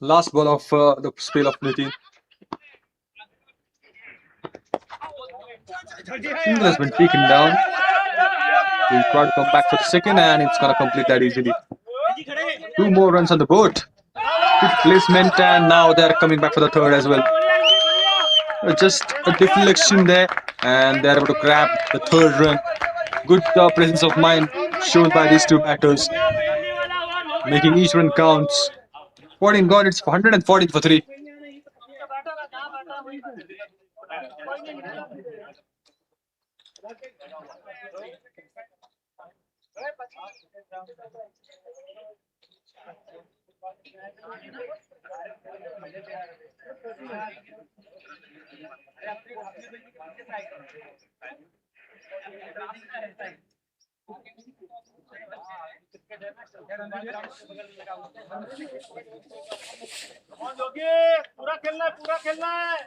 Last ball of the spell of Nitin. Single has been taken down. We'll try to come back for the second, and it's gonna complete that easily. 2 more runs on the board. Good placement, and now they're coming back for the third as well. Just a deflection there, and they're able to grab the third run. Good presence of mind shown by these two batters, making each run counts. 14 gone, it's 114 for 3. पूरा खेलना है, पूरा खेलना है।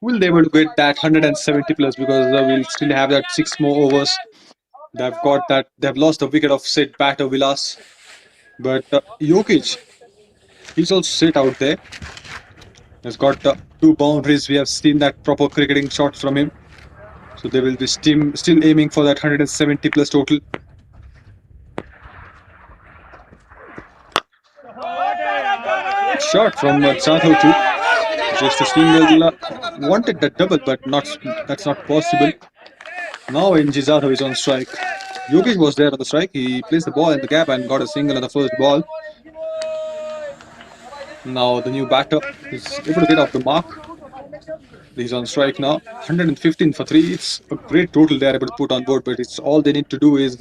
Will they able to get that 170 plus, because we'll still have that 6 more overs. They've got that. They've lost the wicket of Sid batter Vilas, but Jokic, he's also sit out there. Has got 2 boundaries. We have seen that proper cricketing shots from him. So they will be still aiming for that 170 plus total. Shot from Jadhav too. Just a single. Wanted that double, but that's not possible. Now NG Jadhav is on strike. Yogesh was there on the strike. He placed the ball in the gap and got a single on the first ball. Now the new batter is able to get off the mark. He's on strike now. 115 for 3. It's a great total they're able to put on board, but it's all they need to do is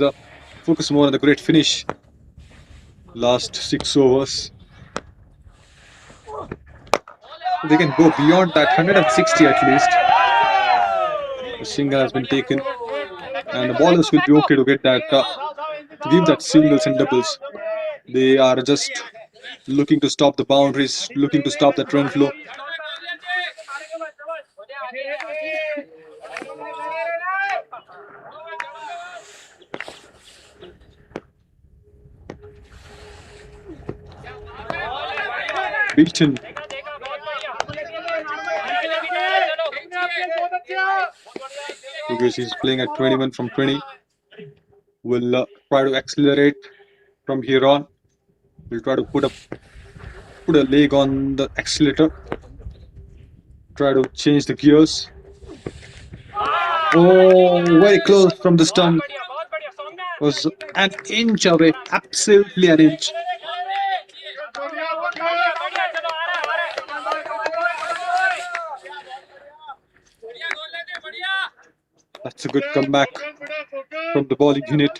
focus more on the great finish. Last 6 overs. They can go beyond that 160 at least. The single has been taken, and the ballers will be okay to get that, to give that singles and doubles. They are just looking to stop the boundaries, looking to stop that run flow. Beaten. Yogesh is playing at 21 from 20. Will try to accelerate from here on. We'll try to put a leg on the accelerator. Try to change the gears. Oh, very close from the stump. Was an inch away, absolutely an inch. That's a good comeback from the bowling unit.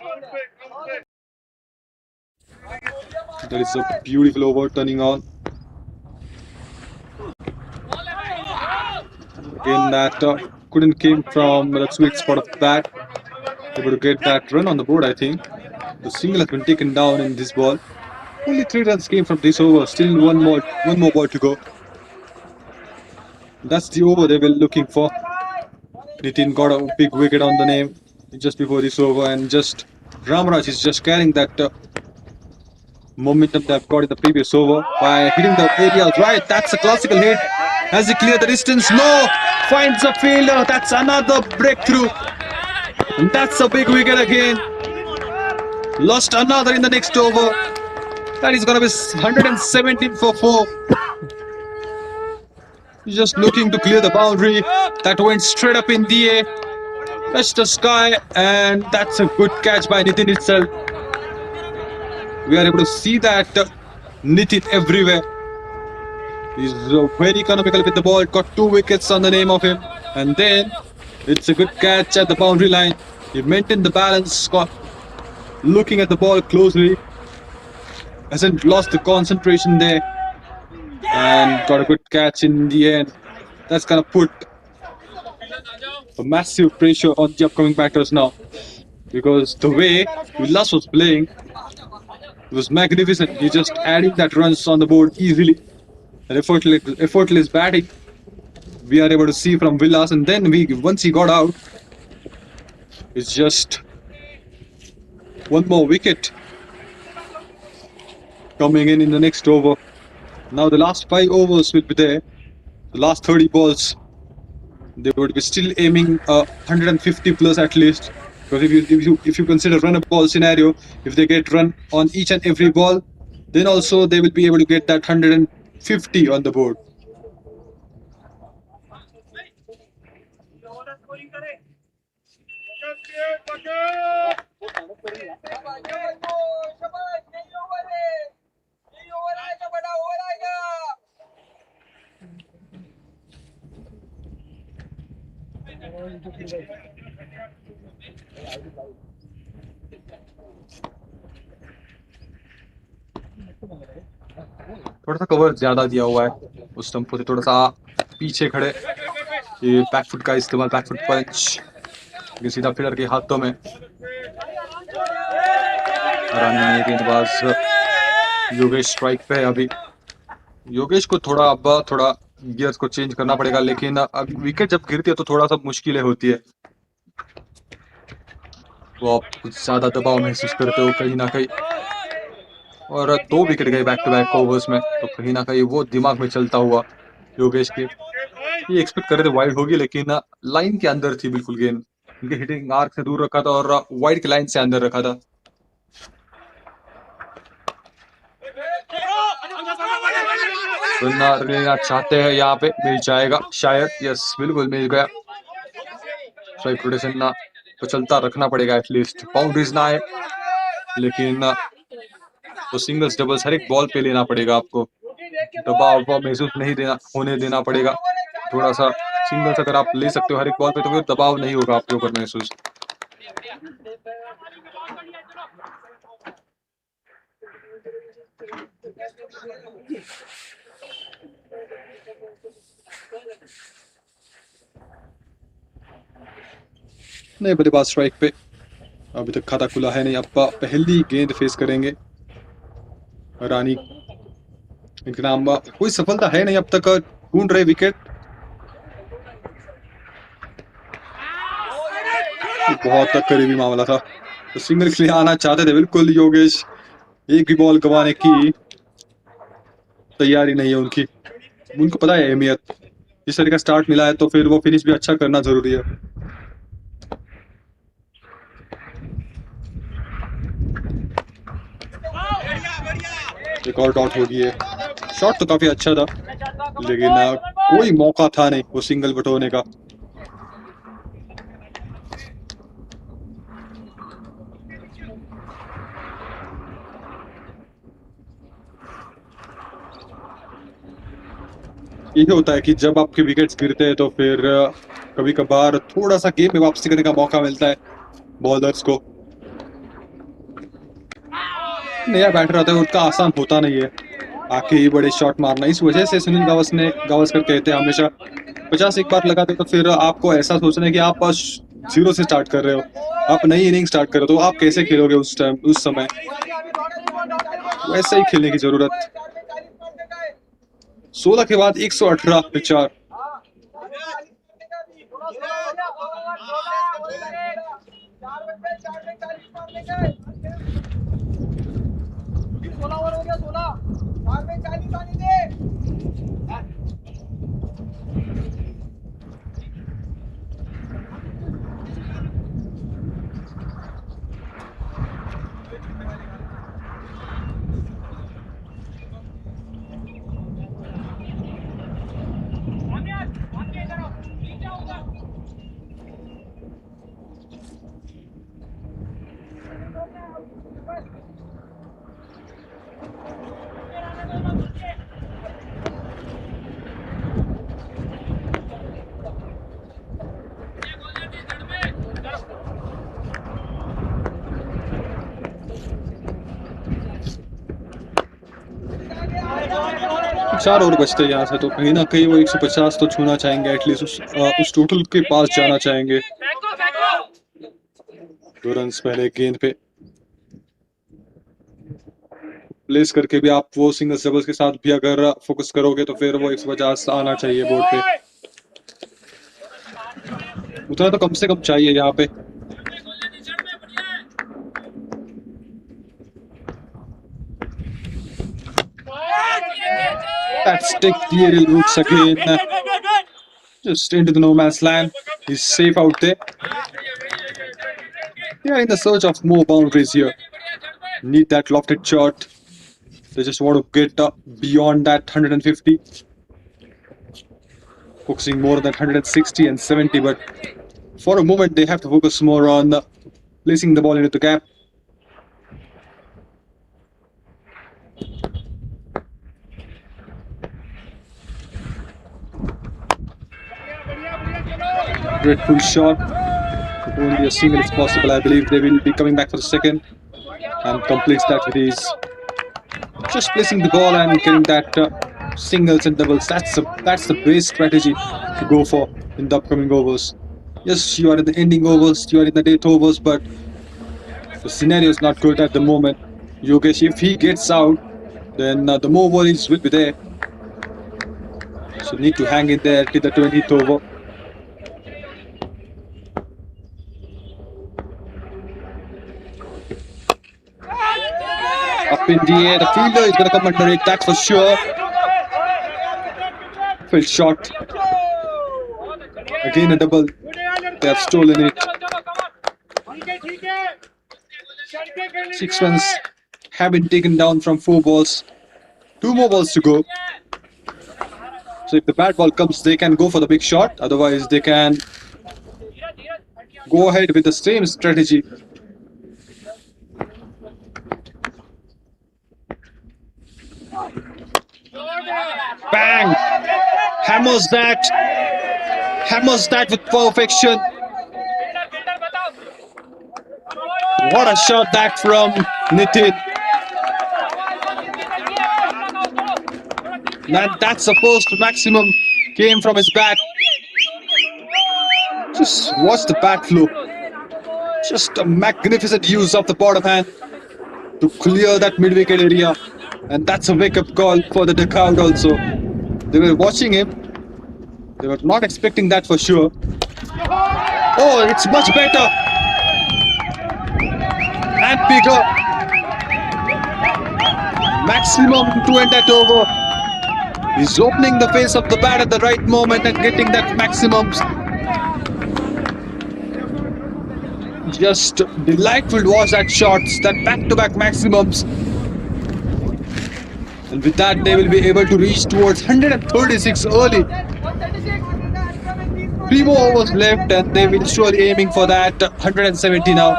That is a beautiful over turning on. Again, that couldn't came from the sweet spot of the bat. Able to get that run on the board, I think. The single has been taken down in this ball. Only 3 runs came from this over. Still one more ball to go. That's the over they were looking for. Nitin got a big wicket on the name just before this over, and just Ramraj is just carrying that momentum they've got in the previous over by hitting the area right. That's a classical hit. Has he cleared the distance? No! Finds a fielder. That's another breakthrough. And that's a big wicket again. Lost another in the next over. That is going to be 117 for 4. just looking to clear the boundary. That went straight up in the air, touched the sky, and that's a good catch by Nitin itself. We are able to see that Nitin everywhere. He's very economical with the ball. Got 2 wickets on the name of him, and then it's a good catch at the boundary line. He maintained the balance, looking at the ball closely. Hasn't lost the concentration there, and got a good catch in the end. That's gonna put a massive pressure on the upcoming batters now, because the way Villas was playing, it was magnificent. He just adding that runs on the board easily. And effortless batting we are able to see from Villas, and then once he got out, it's just one more wicket coming in the next over. Now the last 5 overs will be there. The last 30 balls, they would be still aiming 150 plus at least. Because if you consider run a ball scenario, if they get run on each and every ball, then also they will be able to get that 150 on the board. थोड़ा सा cover ज्यादा दिया हुआ है उस tempo से, थोड़ा सा पीछे खड़े, ये बैकफुट का इस्तेमाल, बैकफुट पंच सीधा फील्डर के हाथों में। रानी गेंदबाज योगेश स्ट्राइक पे है अभी। योगेश को थोड़ा गियर्स को चेंज करना पड़ेगा, लेकिन विकेट जब गिरती है तो थोड़ा सा मुश्किलें होती है। वो आप कुछ ज्यादा दबाव महसूस करते हो कहीं ना कहीं, और 2 विकेट गए बैक टू बैक ओवर्स में, तो कहीं ना कहीं वो दिमाग में चलता हुआ योगेश के। ये एक्सपेक्ट कर रहे थे वाइड होगी, लेकिन लाइन के अंदर थी बिल्कुल गेंद। उनके हिटिंग आर्क से दूर रखा था और वाइड की लाइन से अंदर रखा था। रन लेना चाहते हैं यहाँ पे, मिल जाएगा शायद। यस, बिल्कुल मिल गया। स्ट्राइक रोटेशन ना तो चलता रखना पड़ेगा एटलीस्ट, बाउंड्रीज ना आए, लेकिन तो सिंगल्स डबल्स हर एक बॉल पे लेना पड़ेगा आपको। दबाव महसूस नहीं होने देना पड़ेगा। थोड़ा सा सिंगल्स अगर आप ले सकते हो हर एक बॉल पे, तो फिर दबाव नहीं होगा आपके ऊपर महसूस। नहीं, बल्लेबाज स्ट्राइक पे, अभी तक खाता खुला है नहीं। अब पहली गेंद फेस करेंगे रानी। इनके नाम कोई सफलता है नहीं अब तक, ढूंढ रहे विकेट। बहुत तक करीबी मामला था, तो सिंगल के लिए आना चाहते थे बिल्कुल योगेश। एक भी बॉल गंवाने की तैयारी नहीं है उनकी। उनको पता है अहमियत, जिस तरह का स्टार्ट मिला है तो फिर वो फिनिश भी अच्छा करना जरूरी है। एक और डॉट हो गई है। शॉट तो काफी अच्छा था, लेकिन कोई मौका था नहीं वो सिंगल बटोरने का। यही होता है कि जब आपके विकेट्स गिरते हैं तो फिर कभी कभार थोड़ा सा गेम में वापसी करने का मौका मिलता है बॉलर्स को। नया बैटर आता है, उनका आसान होता नहीं है आके ही बड़े शॉट मारना। इस वजह से सुनील गावस्कर कहते हैं हमेशा 50 एक बार लगाते तो फिर आपको ऐसा सोचना है कि आप जीरो से स्टार्ट कर रहे हो, आप नई इनिंग स्टार्ट कर रहे हो, तो आप कैसे खेलोगे उस टाइम, उस समय वैसे ही खेलने की जरूरत। 16 के बाद 118 पे 4। 4 ओवर बचते हैं यहाँ से, तो कहीं ना कहीं वो 150 तो छूना चाहेंगे एटलीस्ट, उस टोटल के पास जाना चाहेंगे। 2 रन पहले गेंद पे प्लेस करके भी आप वो सिंगल्स डबल्स के साथ भी अगर फोकस करोगे तो फिर वो 150 आना चाहिए बोर्ड पे, उतना तो कम से कम चाहिए यहाँ पे। That's take the aerial routes again. Just into the no man's land. He's safe out there. They are in the search of more boundaries here. Need that lofted shot. They just want to get beyond that 150. Focusing more on that 160 and 70, but for a moment they have to focus more on placing the ball into the gap. Dreadful shot. If only a single is possible, I believe they will be coming back for the second and completes that with ease. Just placing the ball and getting that singles and doubles. That's the base strategy to go for in the upcoming overs. Yes, you are in the ending overs, you are in the death overs, but the scenario is not good at the moment. Yogesh, if he gets out, then the more worries will be there. So need to hang in there till the 20th over. Up in the air, the fielder is going to come under it, that's for sure. Fell short. Again a double. They have stolen it. 6 runs have been taken down from 4 balls. 2 more balls to go. So if the bad ball comes, they can go for the big shot. Otherwise, they can go ahead with the same strategy. Bang! Hammers that with perfection. What a shot that from Nitin. And that's the first maximum came from his bat. Just watch the bat flow. Just a magnificent use of the bottom hand to clear that mid-wicket area. And that's a wake-up call for the dugout also. They were watching him. They were not expecting that for sure. Oh, it's much better. And bigger. Maximum to end that over. He's opening the face of the bat at the right moment and getting that maximum. Just delightful to watch that shots, that back-to-back maximums. And with that, they will be able to reach towards 136 early. 3 more overs left and they will surely aiming for that 170 now.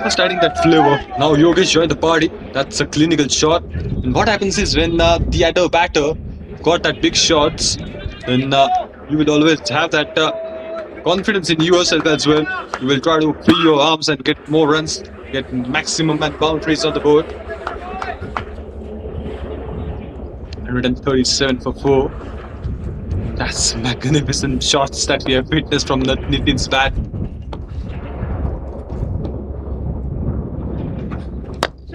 Just adding that flavor. Now Yogesh joined the party. That's a clinical shot. And what happens is when the other batter got that big shots, then you will always have that confidence in yourself as well. You will try to free your arms and get more runs. get maximum and boundaries on the board. 137 for 4. That's magnificent shots that we have witnessed from Nitin's bat.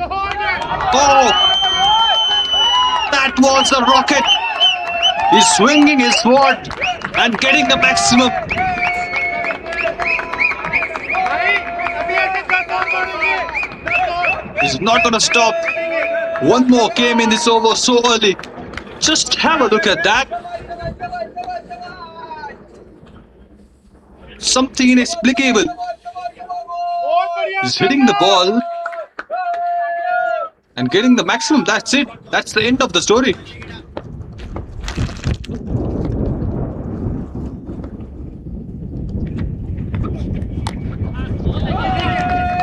Oh! That was a rocket! He's swinging his sword and getting the maximum. He's not gonna stop. One more came in this over so early. Just have a look at that. Something inexplicable. He's hitting the ball and getting the maximum. That's it. That's the end of the story.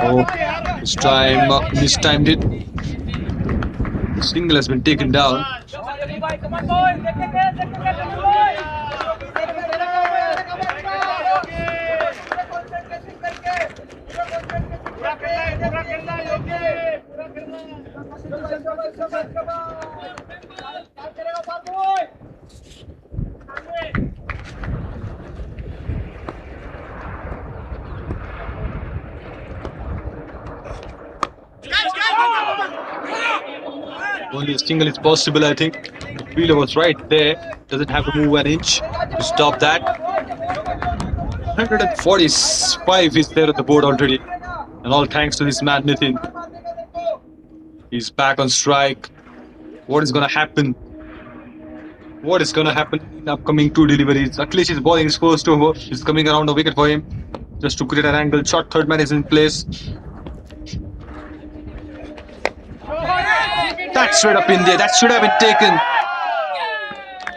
Oh, this time mistimed it. Single has been taken down. Only a single is possible, I think. The fielder was right there. Doesn't have to move an inch to stop that. 145 is there at the board already. And all thanks to this man, Nitin. He's back on strike. What is going to happen? What is going to happen in upcoming 2 deliveries? Akhilesh is bowling his first over. He's coming around a wicket for him. Just to create an angle. Short third man is in place. That's straight up in there. That should have been taken.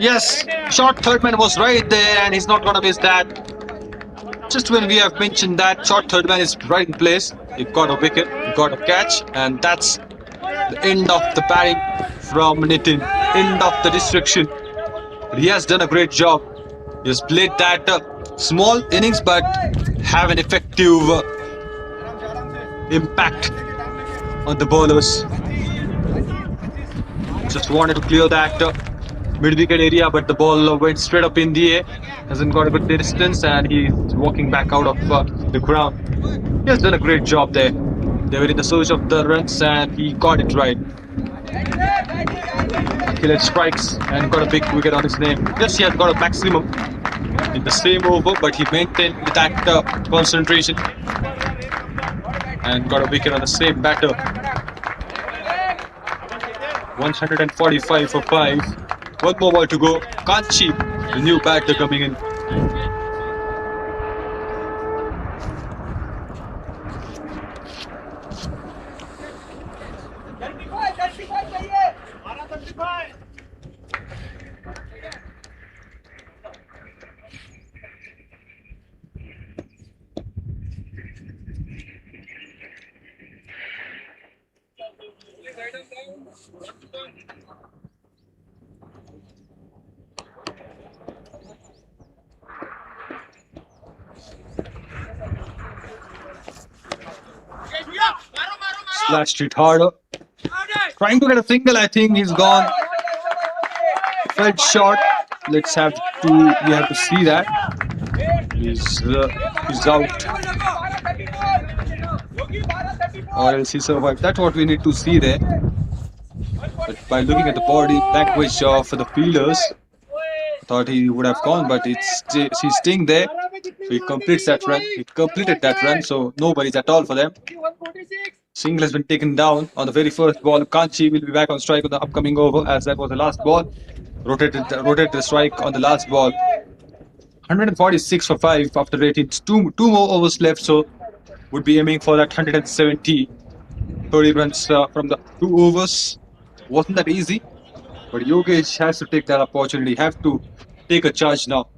Yes, short third man was right there and he's not going to miss that. Just when we have mentioned that, short third man is right in place. He got a wicket, he got a catch, and that's the end of the batting from Nitin. End of the distraction. He has done a great job. He has played that small innings but have an effective impact on the bowlers. Just wanted to clear that mid-wicket area, but the ball went straight up in the air. Hasn't got a good distance and he's walking back out of the ground. He has done a great job there. They were in the search of the runs and he got it right. He strikes and got a big wicket on his name. Yes, he has got a maximum in the same over, but he maintained that concentration and got a wicket on the same batter. 145 for 5. One more ball to go. Kanchi, the new batter coming in. Slashed it harder. Trying to get a single, I think he's gone. Felt short. Let's have to. We have to see that. He's out. Or else he survived. That's what we need to see there. But by looking at the body language of the fielders, thought he would have gone, but he's staying there. So he completes that run. He completed that run, so no worries at all for them. Single has been taken down on the very first ball. Kanchi will be back on strike on the upcoming over, as that was the last ball. Rotated the strike on the last ball. 146 for 5 after 18. Two more overs left, so would be aiming for that 170. 30 runs from the 2 overs. Wasn't that easy? But Yogesh has to take that opportunity. Have to take a charge now.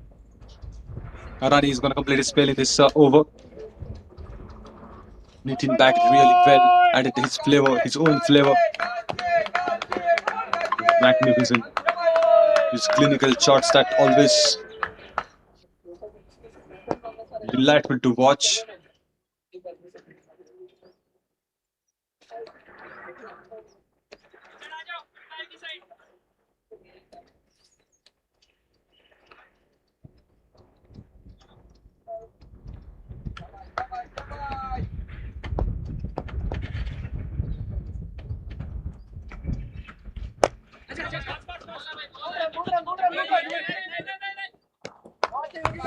Arani is going to complete his spell in this over. Nitin backed really well, added his flavor, his own flavor. Magnificent. His clinical shots that always delightful to watch.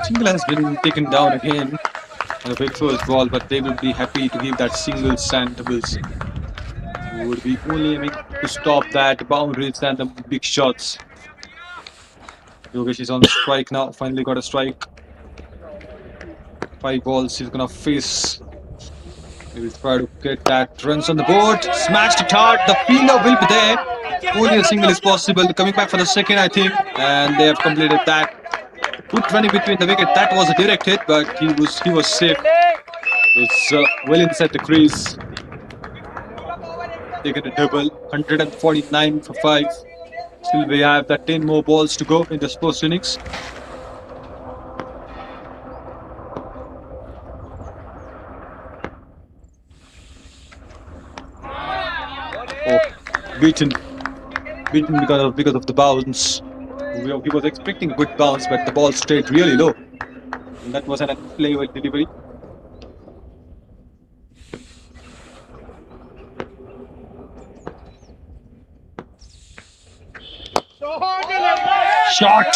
Single has been taken down again on a big first ball, but they would be happy to give that singles and doubles. Would be only aiming to stop that boundaries and the big shots. Yogesh is on the strike now. Finally got a strike. 5 balls he's gonna face. He will try to get that runs on the board. Smashed it hard. The fielder will be there. Only a single is possible. Coming back for the second, I think, and they have completed that. Good running between the wicket. That was a direct hit, but he was safe. It was well inside the crease. They get a double. 149 for 5. Still, we have that 10 more balls to go in this first innings. Oh, beaten because of the bounce. He was expecting a good bounce, but the ball stayed really low. And that was an unplayable delivery. Shot!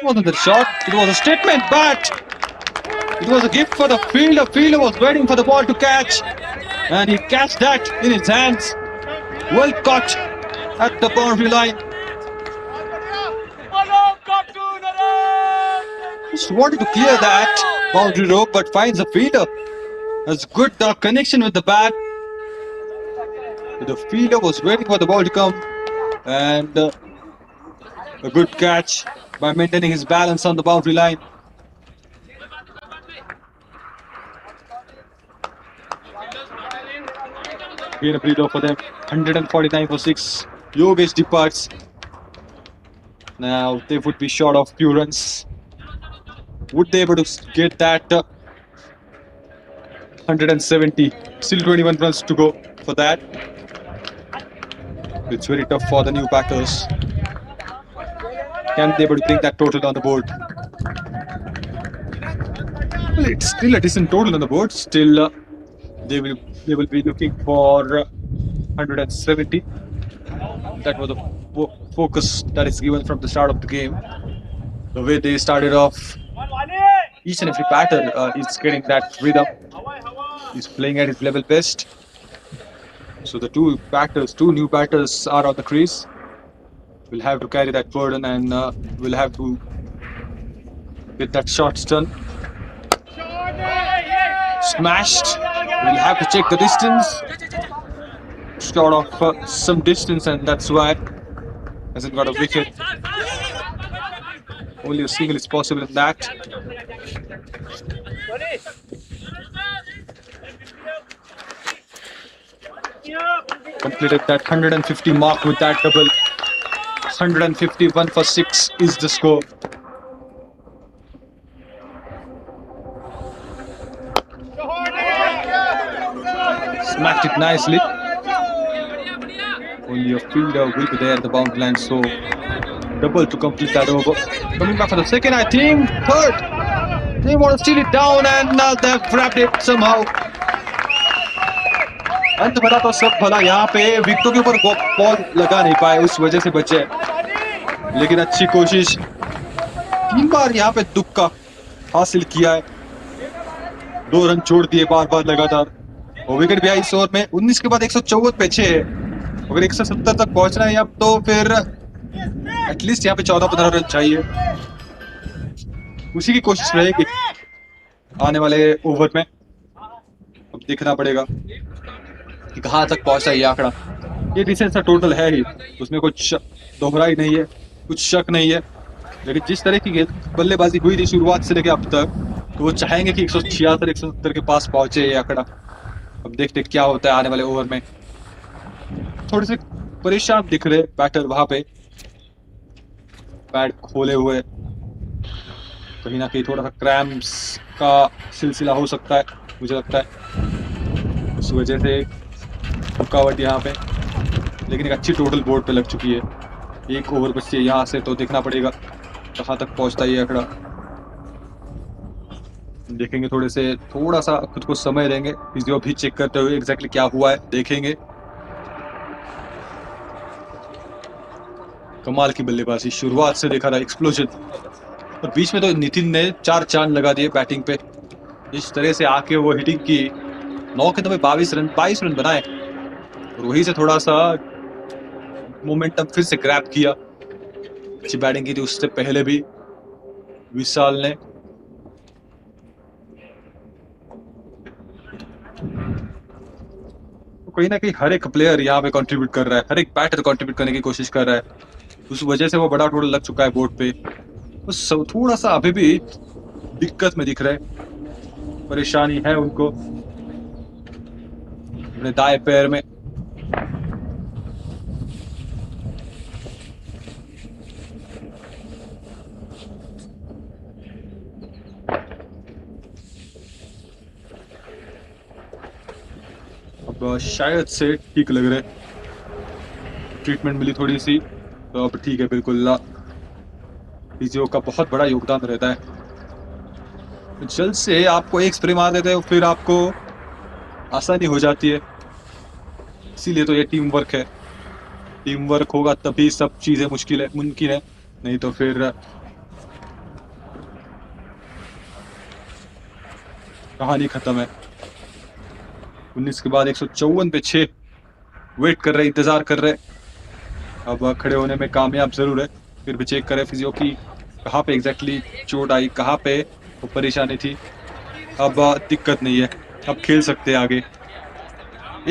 It wasn't a shot, it was a statement bat! It was a gift for the fielder. Fielder was waiting for the ball to catch, and he catched that in his hands. Well caught at the boundary line. Just wanted to clear that boundary rope, but finds a fielder. Has good connection with the bat. The fielder was waiting for the ball to come, and a good catch by maintaining his balance on the boundary line. Again a breather for them. 149 for 6. Yogesh departs. Now they would be short of few runs. Would they able to get that 170? Still 21 runs to go for that. It's very tough for the new batters. Can they able to bring that total on the board? Well, it's still a decent total on the board. Still, they will be looking for 170. That was the focus that is given from the start of the game. The way they started off, each and every batter is getting that rhythm. He's playing at his level best. So the two new batters are on the crease. Will have to carry that burden, and will have to get that shots done. Smashed. We'll have to check the distance. Short of some distance, and that's why hasn't got a wicket. Only a single is possible in that. Completed that 150 mark with that double. 151 for 6 is the score. Smacked it nicely. Only a fielder will be there at the boundary line, so double to complete that over. Coming back for the second, I think. Third. They want to steal it down, and they've grabbed it somehow. अंत भला तो सब भला. यहाँ पे विकेटों के ऊपर ball लगा नहीं पाए, उस वजह से बचे. लेकिन अच्छी कोशिश. 3 बार यहाँ पे तुक्का हासिल किया है. 2 रन छोड़ दिए बार बार लगातार. और विकेट भी आई इस ओवर में. 19 के बाद 154 पे 6 है. अगर 170 तक पहुंचना है अब, तो फिर एटलीस्ट यहाँ पे 14-15 रन चाहिए. उसी की कोशिश रहेगी आने वाले ओवर में. अब देखना पड़ेगा कि कहाँ तक पहुंचा ये आंकड़ा. ये डिसेंट सा टोटल है ही, उसमें कुछ दोहराई नहीं है, कुछ शक नहीं है. लेकिन जिस तरह की बल्लेबाजी हुई थी शुरुआत से लेकर अब तक, तो वो चाहेंगे कि 176-170 के पास पहुंचे ये आंकड़ा. अब देखते क्या होता है आने वाले ओवर में. थोड़े से परेशान दिख रहे बैटर वहां पे, बैट खोले हुए. कहीं ना कहीं थोड़ा सा क्रैम्प्स का सिलसिला हो सकता है, मुझे लगता है. उस वजह से रुकावट यहाँ पे, लेकिन एक अच्छी टोटल बोर्ड पे लग चुकी है। एक ओवर बची है यहाँ से, तो देखना पड़ेगा कहाँ तक पहुँचता है ये आंकड़ा। देखेंगे थोड़ा सा खुद को समय देंगे, फिजियो भी चेक करते हुए एग्जैक्टली क्या हुआ है देखेंगे। कमाल की बल्लेबाजी, शुरुआत से देखा था एक्सप्लोजन, और बीच में तो नितिन ने 4 चांद लगा दिए बैटिंग पे। इस तरह से आके वो हिटिंग की, 9 गेंदों में 22 रन बनाए, और वहीं से थोड़ा सा मोमेंटम फिर से ग्रैब किया। अच्छी बैटिंग की थी उससे पहले भी विशाल ने। तो कहीं ना कहीं हर एक प्लेयर यहाँ पे कंट्रीब्यूट कर रहा है, हर एक बैटर कंट्रीब्यूट करने की कोशिश कर रहा है, उस वजह से वो बड़ा टोटल लग चुका है बोर्ड पे। तो थोड़ा सा अभी भी दिक्कत में दिख रहा है, परेशानी है उनको अपने दाएं पैर में। अब शायद से ठीक लग रहा है, ट्रीटमेंट मिली थोड़ी सी, तो अब ठीक है बिल्कुल। फिजियो का बहुत बड़ा योगदान रहता है। जल्द से आपको एक स्प्रे मार देते हैं, फिर आपको आसानी हो जाती है। इसीलिए तो ये टीम वर्क है, टीम वर्क होगा तभी सब चीजें मुमकिन है, नहीं तो फिर कहानी खत्म है। 19 के बाद 154 पे 6 वेट कर रहे, इंतजार कर रहे। अब खड़े होने में कामयाब जरूर है, फिर भी चेक करें फिजियो की कहाँ पे एग्जैक्टली चोट आई, कहाँ पे वो परेशानी थी। अब दिक्कत नहीं है, अब खेल सकते हैं आगे।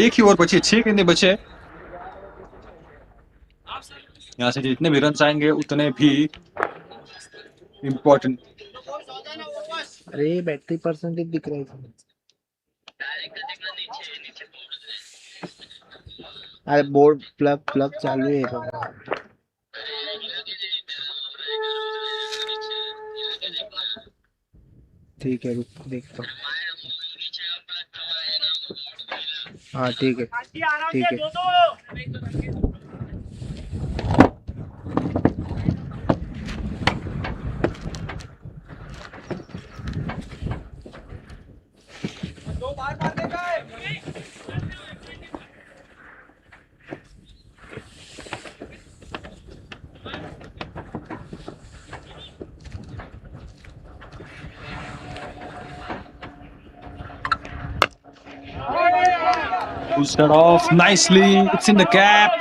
एक ही ओवर बची है, 6 गेंदें बचे हैं। यहाँ से जितने भी रन आएंगे उतने भी इम्पोर्टेंट। अरे बैटरी परसेंटेज दिख रहा है। अरे बोर्ड प्लग प्लग चालू है बाबा। ठीक है रुक देखता हूँ। हाँ ठीक है ठीक है। Pushed that off nicely. It's in the gap.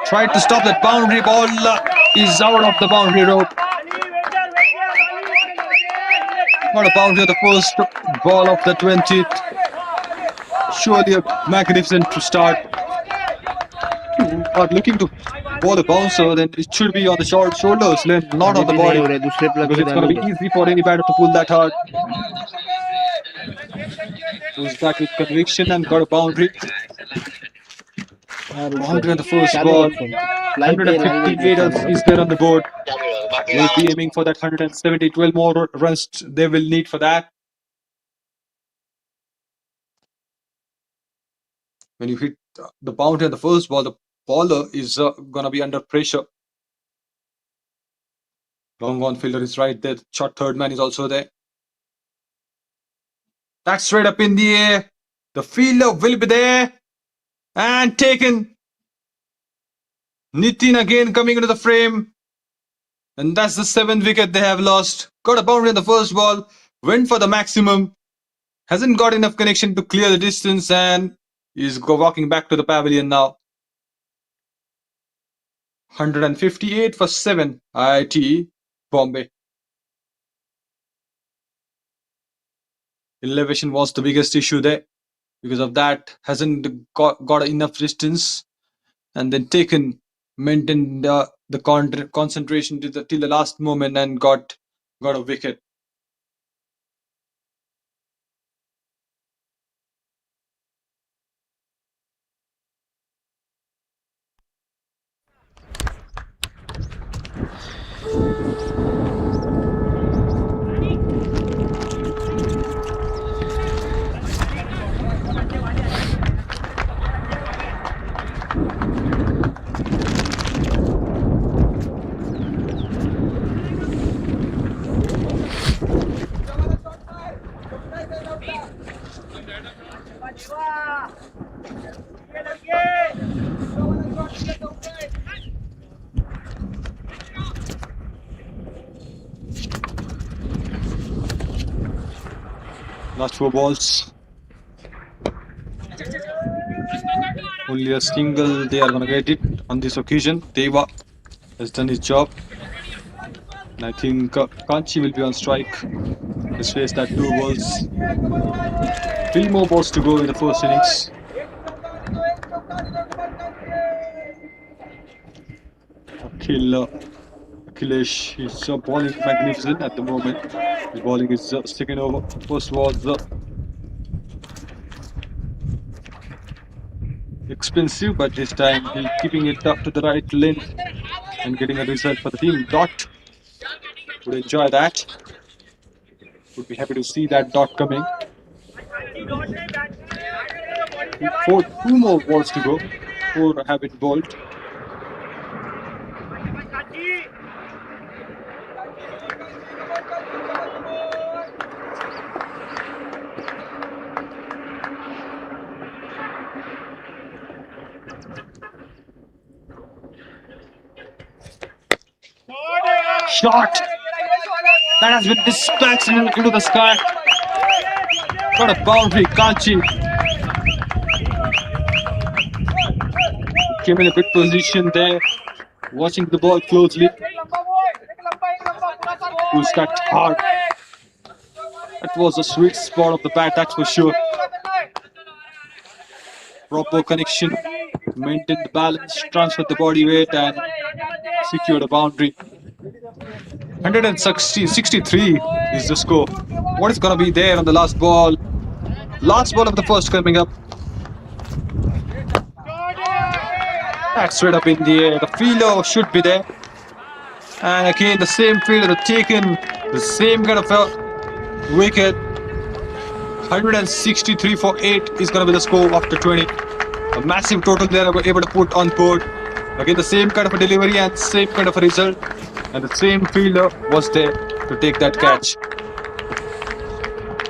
Tried to stop that boundary ball. Is out of the boundary rope. Not a boundary of the first ball of the 20th. Surely a magnificent start. Are looking to ball a bouncer, then it should be on the shoulders, then not on the body. Because it's going to be easy for any batter to pull that hard. Goes back with conviction and got a boundary. Boundary on the first ball. 158 is there on the board. They'll be aiming for that 170. 12 more runs they will need for that. When you hit the boundary on the first ball, the bowler is going to be under pressure. Long on fielder is right there. Short third man is also there. That's straight up in the air. The fielder will be there. And taken. Nitin again coming into the frame. And that's the 7th wicket they have lost. Got a boundary on the first ball. Went for the maximum. Hasn't got enough connection to clear the distance and is walking back to the pavilion now. 158 for 7. IIT Bombay. Elevation was the biggest issue there. Because of that, hasn't got enough distance. And then maintained the concentration till the last moment and got a wicket. Last 4 balls. Only a single they are going to get it on this occasion. Deva has done his job. And I think Kanchi will be on strike. Let's face that 2 balls. 3 more balls to go in the first innings. Akhilesh is bowling magnificent at the moment. His bowling is second over. First was expensive, but this time he's keeping it up to the right length and getting a result for the team. Dot would enjoy that. Would be happy to see that dot coming. 2 more balls to go. 4 have been bowled. Shot! That has been dispatched into the sky. Got a boundary, Kanchi. Came in a good position there, watching the ball closely. Who's that hard? That was a sweet spot of the bat, that's for sure. Proper connection, maintained the balance, transferred the body weight, and secured a boundary. 163 is the score. What is going to be there on the last ball? Last ball of the first coming up. That's straight up in the air. The fielder should be there. And again, the same fielder taken the same kind of a wicket. 163 for 8 is going to be the score after 20. A massive total they are able to put on board. Again, the same kind of a delivery and same kind of a result. And the same fielder was there to take that catch.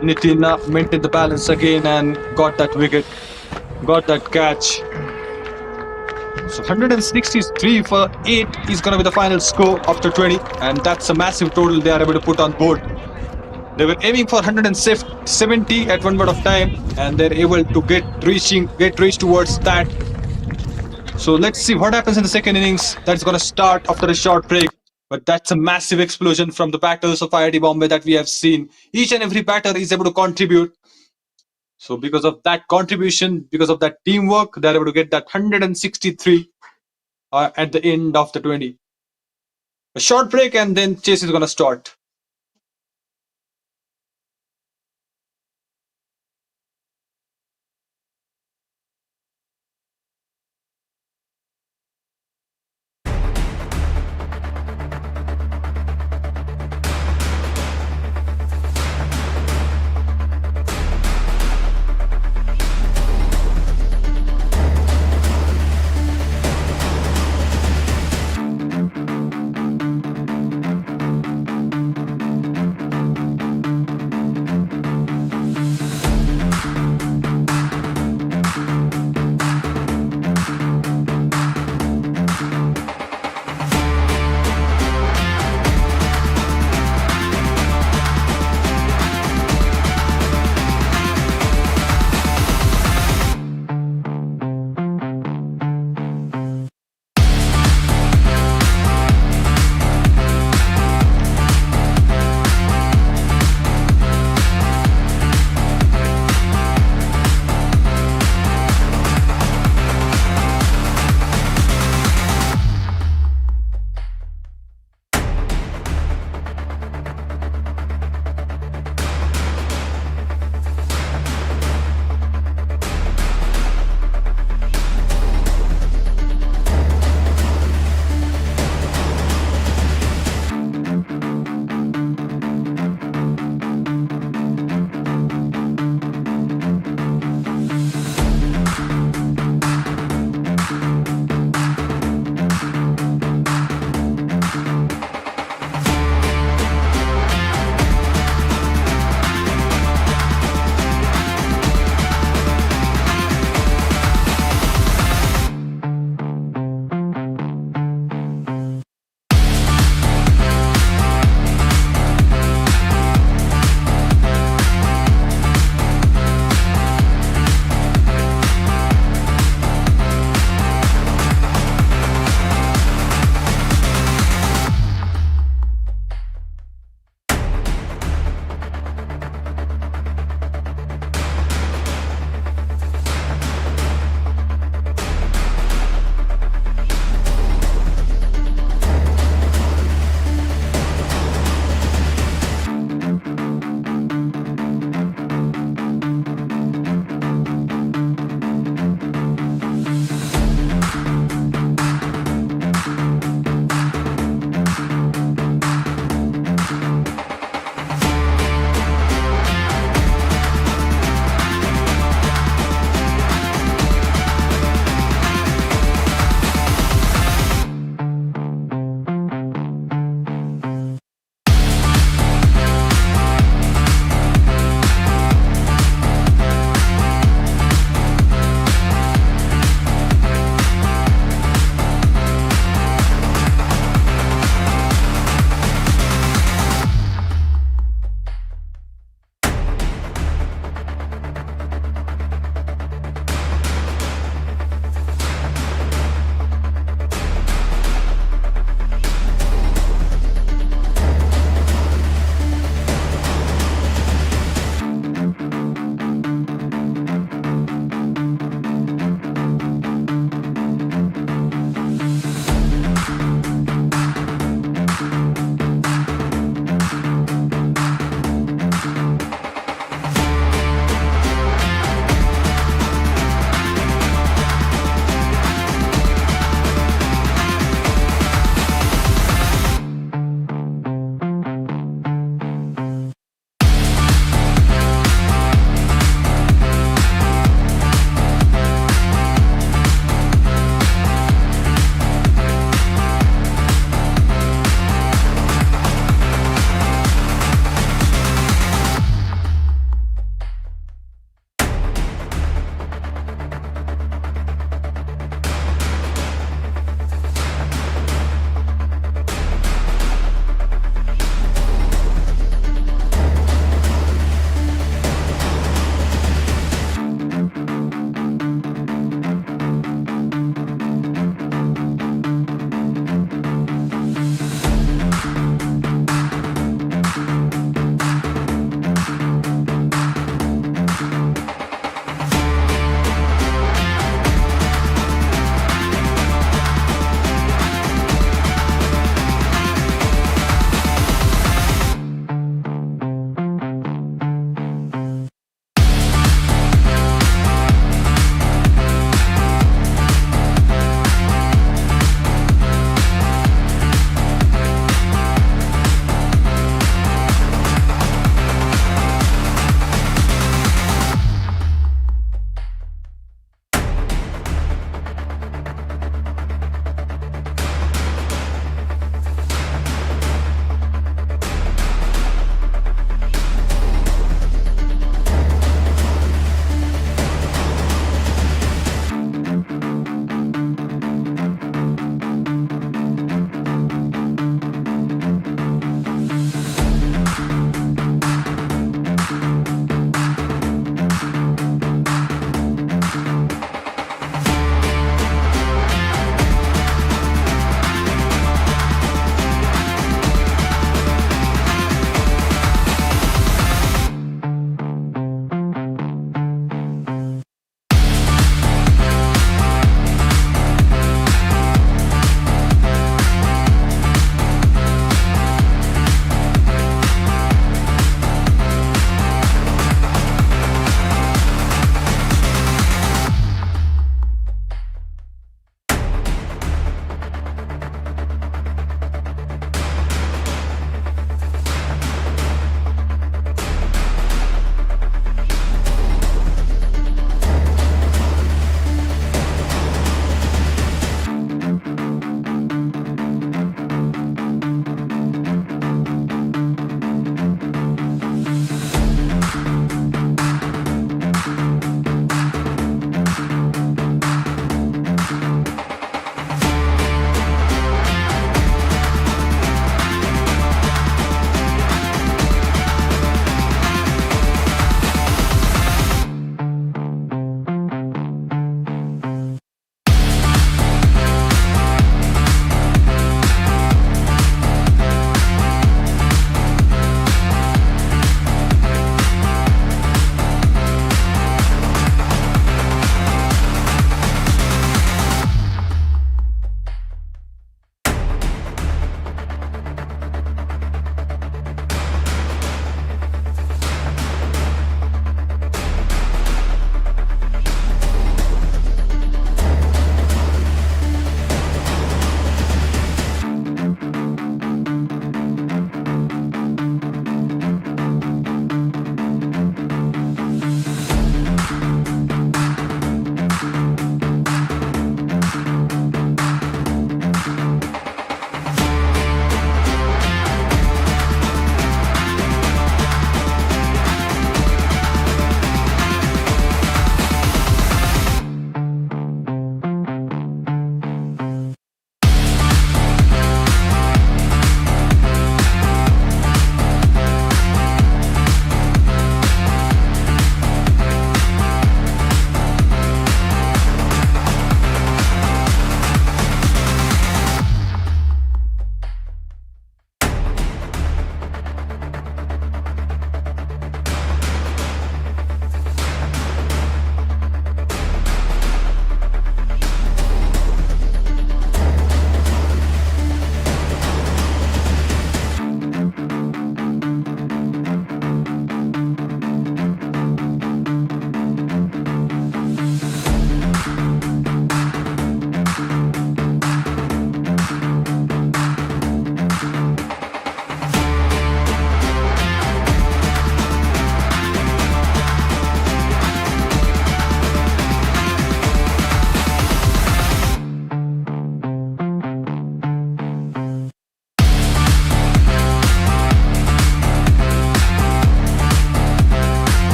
Nitin maintained the balance again and got that wicket. Got that catch. So 163 for 8 is going to be the final score after 20. And that's a massive total they are able to put on board. They were aiming for 170 at one point of time, and they're able to get reach towards that. So let's see what happens in the second innings. That's going to start after a short break. But that's a massive explosion from the batters of IIT Bombay that we have seen. Each and every batter is able to contribute. So because of that contribution, because of that teamwork, they're able to get that 163 at the end of the 20. A short break and then chase is going to start.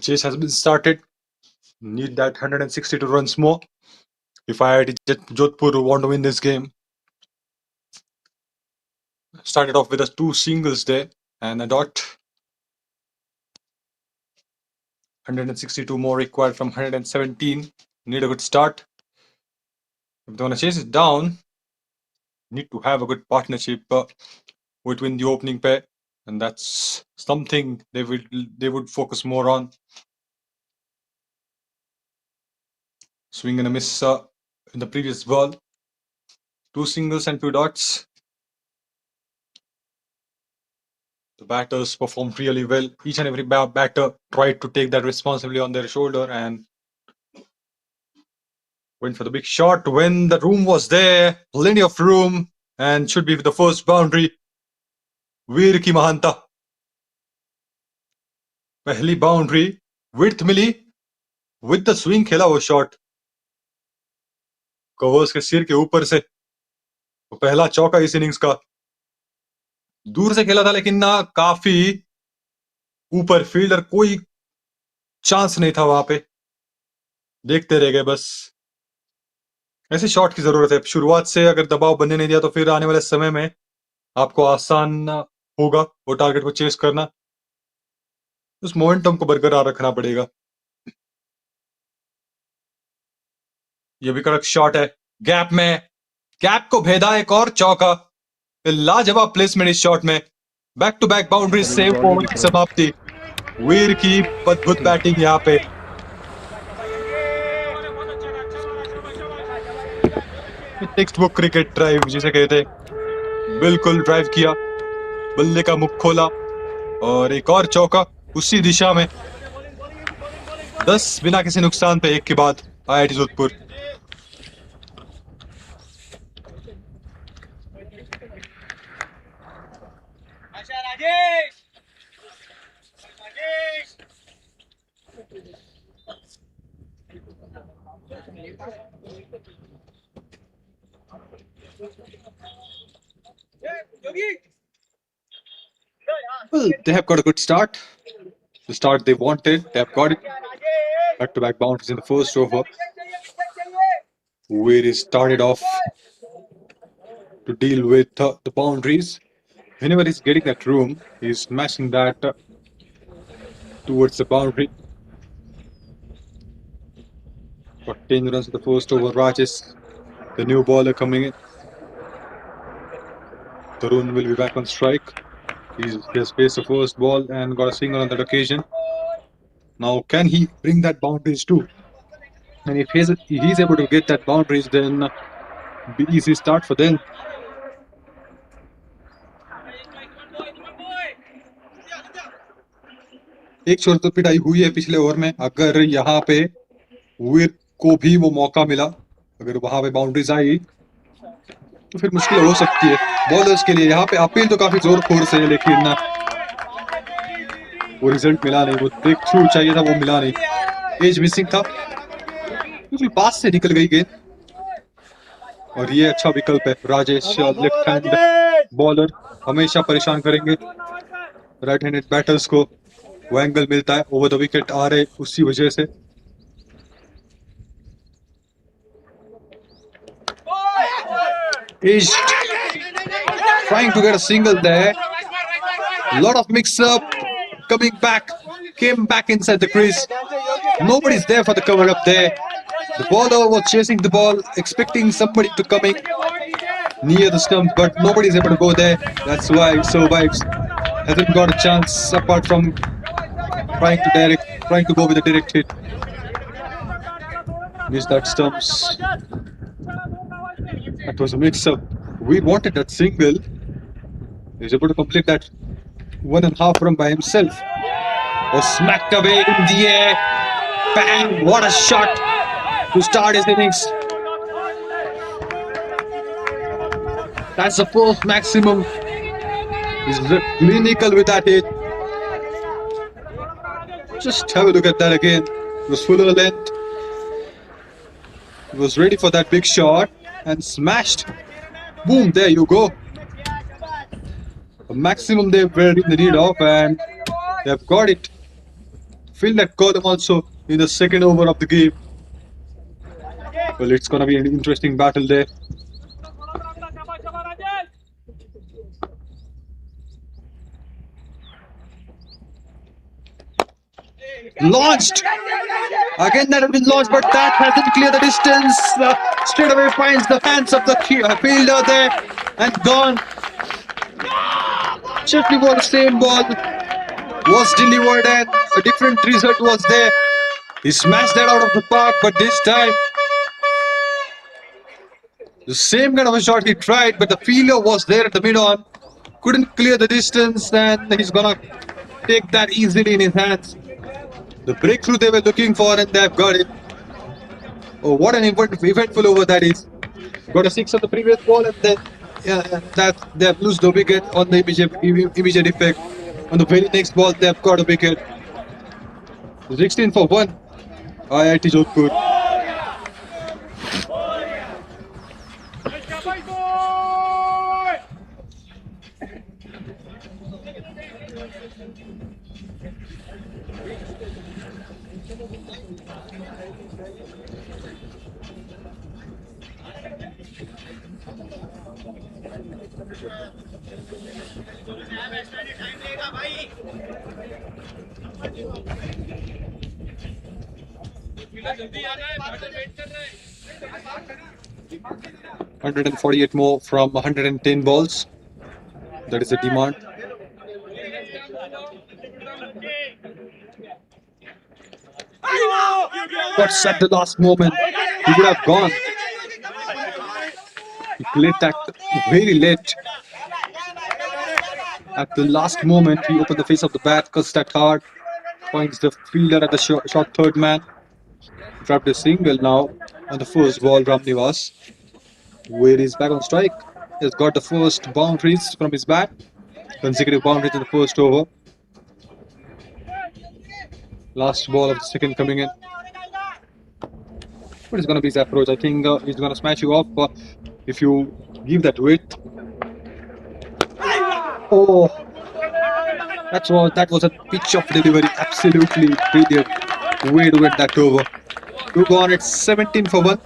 The chase has been started. Need that 162 runs more if IIT Jodhpur want to win this game. Started off with 2 singles there and a dot. 162 more required from 117. Need a good start. If they want to chase it down, need to have a good partnership between the opening pair, and that's something they would focus more on. Swing and a miss in the previous ball. 2 singles and 2 dots. The batters performed really well. Each and every batter tried to take that responsibility on their shoulder and went for the big shot when the room was there. Plenty of room and should be the first boundary. वीर की महानता. पहली boundary width मिली with the swing खेला वो shot covers के सिर के ऊपर से. वो पहला चौका इस इनिंग्स का. दूर से खेला था लेकिन ना काफी ऊपर. फील्डर कोई चांस नहीं था वहां पे. देखते रह गए बस. ऐसे शॉट की जरूरत है. शुरुआत से अगर दबाव बनने नहीं दिया तो फिर आने वाले समय में आपको आसान होगा वो टारगेट को चेस करना. उस मोमेंटम को बरकरार रखना पड़ेगा. ये भी कड़क शॉट है. गैप में गैप को भेदा एक और चौका. लाजवाब प्लेसमेंट इस शॉट में. Back to back boundary save over की समाप्ति. वीर की अद्भुत बैटिंग यहाँ पे. टेक्स्ट बुक क्रिकेट ड्राइव जिसे कहते हैं. बिल्कुल ड्राइव किया. बल्ले का मुख खोला और एक और चौका उसी दिशा में. 10 बिना किसी नुकसान पे एक के बाद IIT Jodhpur. Well, they have got a good start. The start they wanted, they have got it. Back-to-back boundaries in the first over. Where he started off to deal with the boundaries. Whenever he's getting that room, he's smashing that towards the boundary. Got 10 runs in the first over. Rajesh, the new bowler coming in. Tarun will be back on strike. He has faced the first ball and got a single on that occasion. Now, can he bring that boundaries too? And if he's able to get that boundaries, then be easy start for them. एक छोर तो पिटाई हुई है पिछले over में. अगर यहाँ पे वीर को भी वो मौका मिला, अगर वहां पे बाउंड्रीज आई तो फिर मुश्किल हो सकती है बॉलर्स के लिए. यहाँ पे अपील तो काफी जोर शोर से है लेकिन वो रिजल्ट मिला नहीं. वो ब्रेक थ्रू चाहिए था, वो मिला नहीं. एज मिसिंग था. बिल्कुल पास से निकल गई गेंद. और ये अच्छा विकल्प है. राजेश लेफ्ट हैंड बॉलर हमेशा परेशान करेंगे राइट हैंडेड बैटर्स को. वो एंगल मिलता है. ओवर द विकेट आ रहे उसी वजह से. He's trying to get a single there. Lot of mix-up. Coming back. Came back inside the crease. Nobody's there for the cover up there. The bowler was chasing the ball, expecting somebody to come in near the stump, but nobody's able to go there. That's why he survives. Hasn't got a chance apart from trying to go with a direct hit. Missed that stumps. That was a mix-up. We wanted that single. He's able to complete that 1.5 run by himself. Was smacked away in the air. Bang! What a shot to start his innings. That's the first maximum. He's clinical with that hit. Just have a look at that again. It was fuller length. He was ready for that big shot and smashed. Boom, there you go. The maximum they were in the need of and they've got it. fill that column also in the second over of the game. Well, it's gonna be an interesting battle there. Launched! Again, that has been launched, but that hasn't cleared the distance. Straight away finds the hands of the fielder there and gone. Just before the same ball was delivered and a different result was there. He smashed that out of the park, but this time the same kind of a shot he tried, but the fielder was there at the mid-on, couldn't clear the distance, and he's gonna take that easily in his hands. The breakthrough they were looking for, and they've got it. Oh, what an eventful over that is. Got a six on the previous ball, and then that they've lost the wicket on the immediate effect. On the very next ball, they've got a wicket. 16 for 1. IIT Jodhpur. 148 more from 110 balls. That is the demand. But at the last moment, he would have gone. He played that very late. At the last moment, he opened the face of the bat, cuts that hard, finds the fielder at the short third man. Dropped a single now on the first ball, Ramnivas, where he's back on strike. He's got the first boundaries from his bat, consecutive boundaries in the first over. Last ball of the second coming in. What is going to be his approach? I think he's going to smash you off if you give that width. Oh, that was a pitch of delivery. Absolutely brilliant way to get that over. To go on, it's 17 for 1.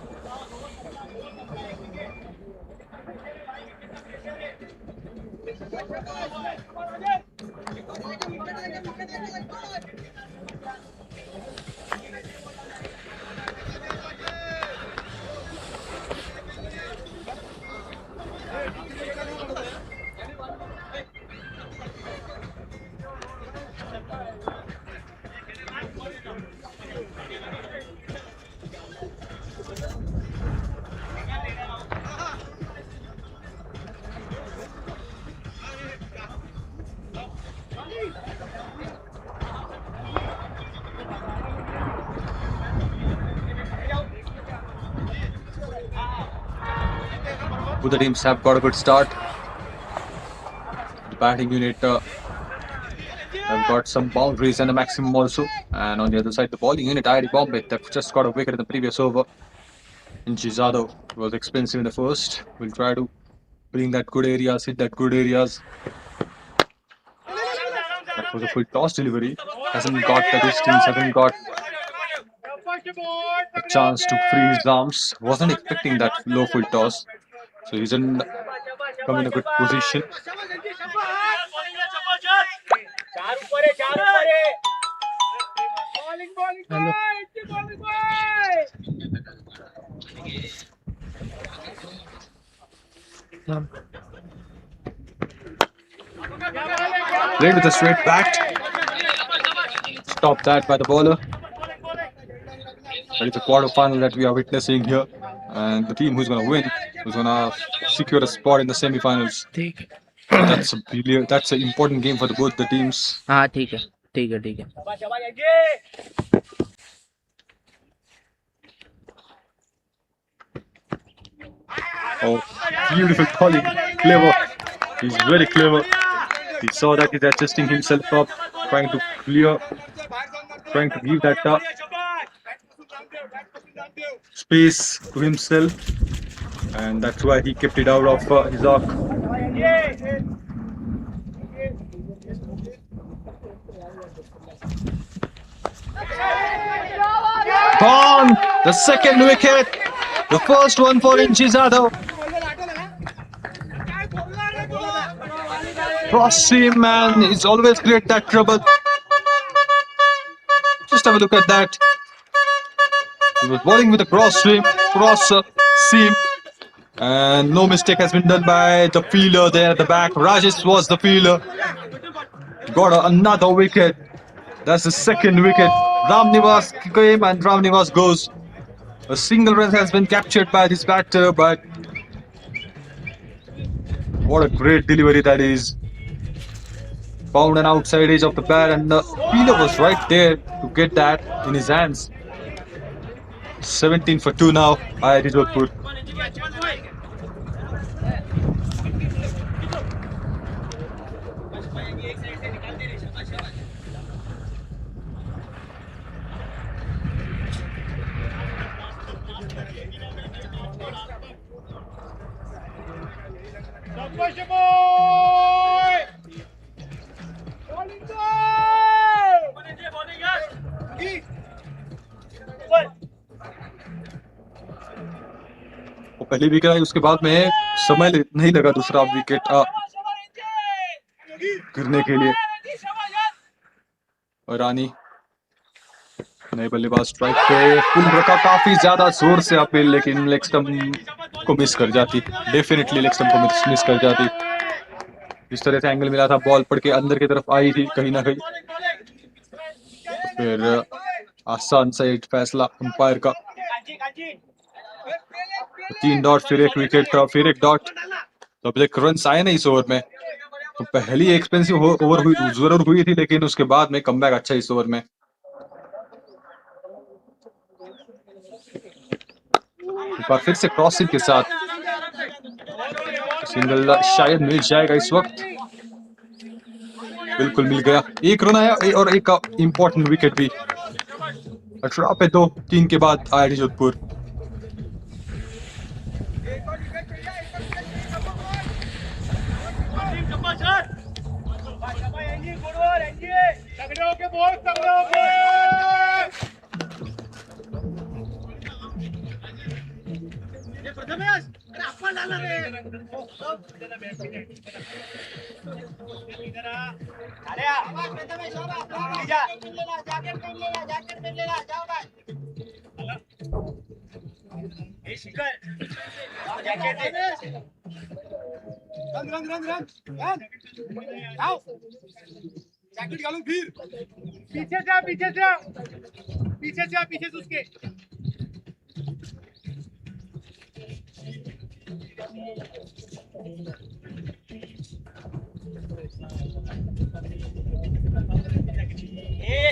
Both the teams have got a good start. The batting unit have got some boundaries and a maximum also. And on the other side, the bowling unit, IIT Bombay, they've just got a wicket in the previous over. And Jizado was expensive in the first. We'll try to bring that good areas, hit that good areas. That was a full toss delivery. Hasn't got the distance, hasn't got a chance to free his arms. Wasn't expecting that low full toss. So he didn't come in a good position. Played with a straight bat. Stopped that by the bowler. But it's a quarter-final that we are witnessing here. And the team who's going to win, who's going to secure a spot in the semi-finals. That's an important game for both the teams. हाँ ठीक है ठीक है ठीक है Oh, beautiful bowling. Clever. He's very clever. He saw that he's adjusting himself up, trying to clear, trying to give that space to himself. And that's why he kept it out of his arc. The second wicket. The first one for Inchizado. Cross seam, man. It's always create that trouble. Just have a look at that. He was bowling with a cross seam, and no mistake has been done by the fielder there at the back. Rajesh was the fielder. Got another wicket. That's the second wicket. Ramnivas came and Ramnivas goes. A single run has been captured by this batter, but what a great delivery that is. Found an outside edge of the bat, and the fielder was right there to get that in his hands. 17 for 2 now, IIT Jodhpur. वो पहली wicket आई, उसके बाद में समय नहीं लगा दूसरा wicket गिरने के लिए। और रानी नए बल्लेबाज स्ट्राइक पे पुल रखा काफी ज्यादा जोर से अपील, लेकिन लेग स्टंप को मिस कर जाती। डेफिनेटली लेग स्टंप को मिस कर जाती। जिस तरह से एंगल मिला था, बॉल पड़ के अंदर की तरफ आई थी कहीं ना कहीं। फिर आसान सा एक फैसला अंपायर का। 3 डॉट, फिर एक विकेट, फिर एक डॉट। तो अभी तक रन आए नहीं इस ओवर में। तो पहली एक्सपेंसिव ओवर जरूर हुई थी, लेकिन उसके बाद में कमबैक अच्छा इस ओवर में। एक बार फिर से क्रॉसिंग के साथ सिंगल शायद मिल जाएगा इस वक्त। बिल्कुल मिल गया। एक रन आया और एक इंपॉर्टेंट विकेट भी। 18 पे 2, 3 के बाद IIT जोधपुर। जैकेट डालो फिर। पीछे से पीछे से पीछे से पीछे से उसके।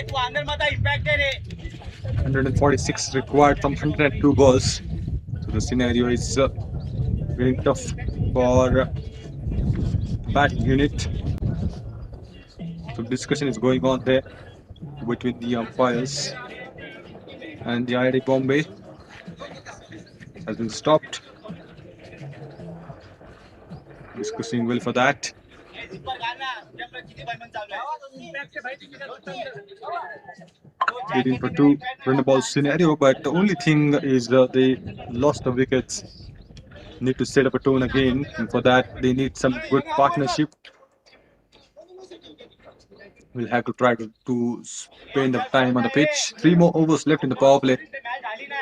तू अंदर मत आ, इम्पैक्ट है रे। 146 required from 102 balls. So the scenario is getting tough for batting unit. So discussion is going on there between the umpires, and the IIT Bombay has been stopped. Discussing well for that. 18 for 2 run the ball scenario, but the only thing is they lost the wickets. Need to set up a tone again, and for that they need some good partnership. We'll have to try to spend the time on the pitch. 3 more overs left in the power play,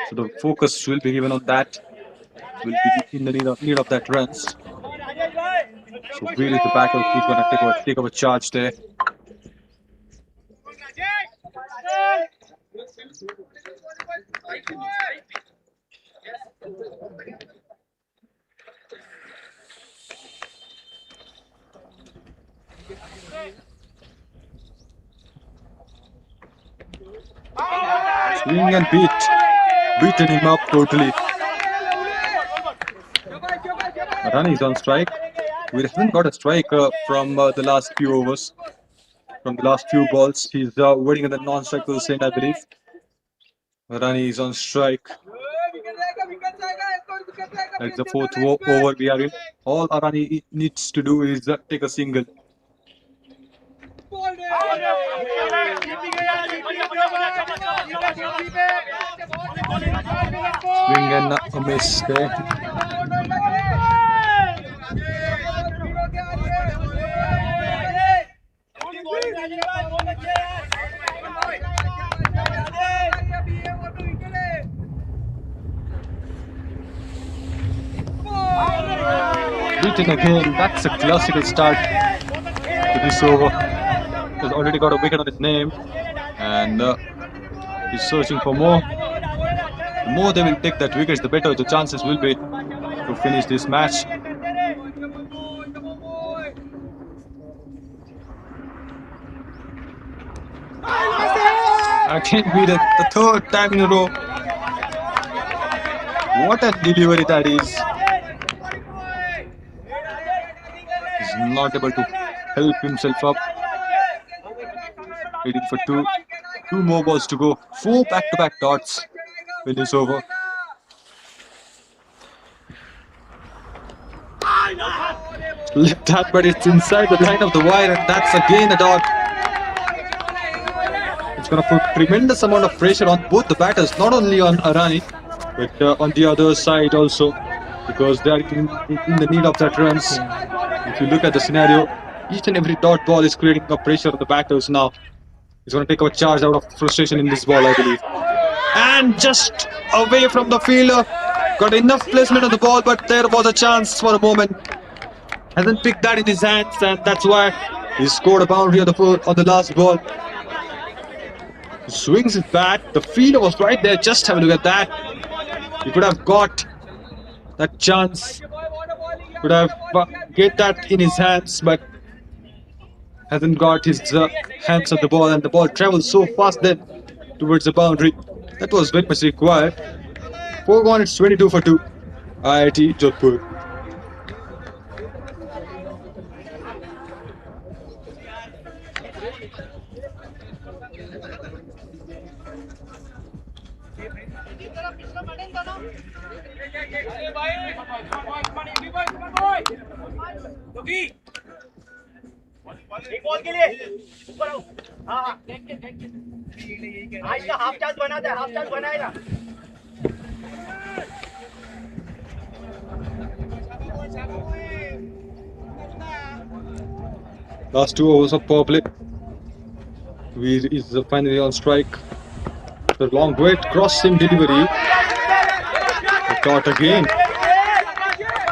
so the focus will be given on that. Will be in the need of that runs. So where is the batter who's going to take over charge there? Swing and beaten him up totally. Rani is on strike. We haven't got a strike from the last few overs. From the last few balls, he's waiting at the non-strike position, I believe. Rani is on strike. That's the 4th over we are in. All Rani needs to do is take a single. Swing and a miss there. Beaten again. That's a classical start to this over. He's already got a wicket on his name, and he's searching for more. The more they will take that wickets, the better the chances will be to finish this match. Again, be the third time in a row. What a delivery that is. He's not able to help himself up. Waiting for two more balls to go. 4 back-to-back dots in this over. Left hand, but it's inside the line of the wire, and that's again a dot. It's going to put tremendous amount of pressure on both the batters, not only on Arani, but on the other side also, because they are in the need of that runs. If you look at the scenario, each and every dot ball is creating a pressure on the batters now. He's going to take a charge out of frustration in this ball, I believe. And just away from the fielder. Got enough placement on the ball, but there was a chance for a moment. Hasn't picked that in his hands, and that's why he scored a boundary on the last ball. He swings his bat. The fielder was right there. Just have a look at that. He could have got that chance. Could have get that in his hands, but hasn't got his hands on the ball, and the ball travels so fast then towards the boundary. That was very much required. 4 gone, it's 22 for 2. IIT Jodhpur. एक ball के लिए ऊपर आओ हाँ हाँ आज का half chance बनाता है हाफ चांस बनाएगा Last 2 overs of power play. Veer is finally on strike. The long wait, crossing delivery. The dot again.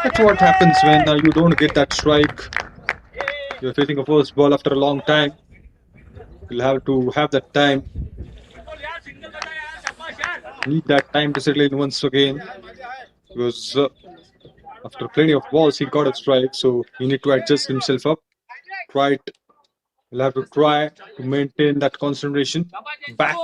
That's what happens when you don't get that strike. You're facing a first ball after a long time. You'll have to have that time. Need that time to settle in once again. Because after plenty of balls, he got a strike. So he need to adjust himself up. You'll have to try to maintain that concentration. Back.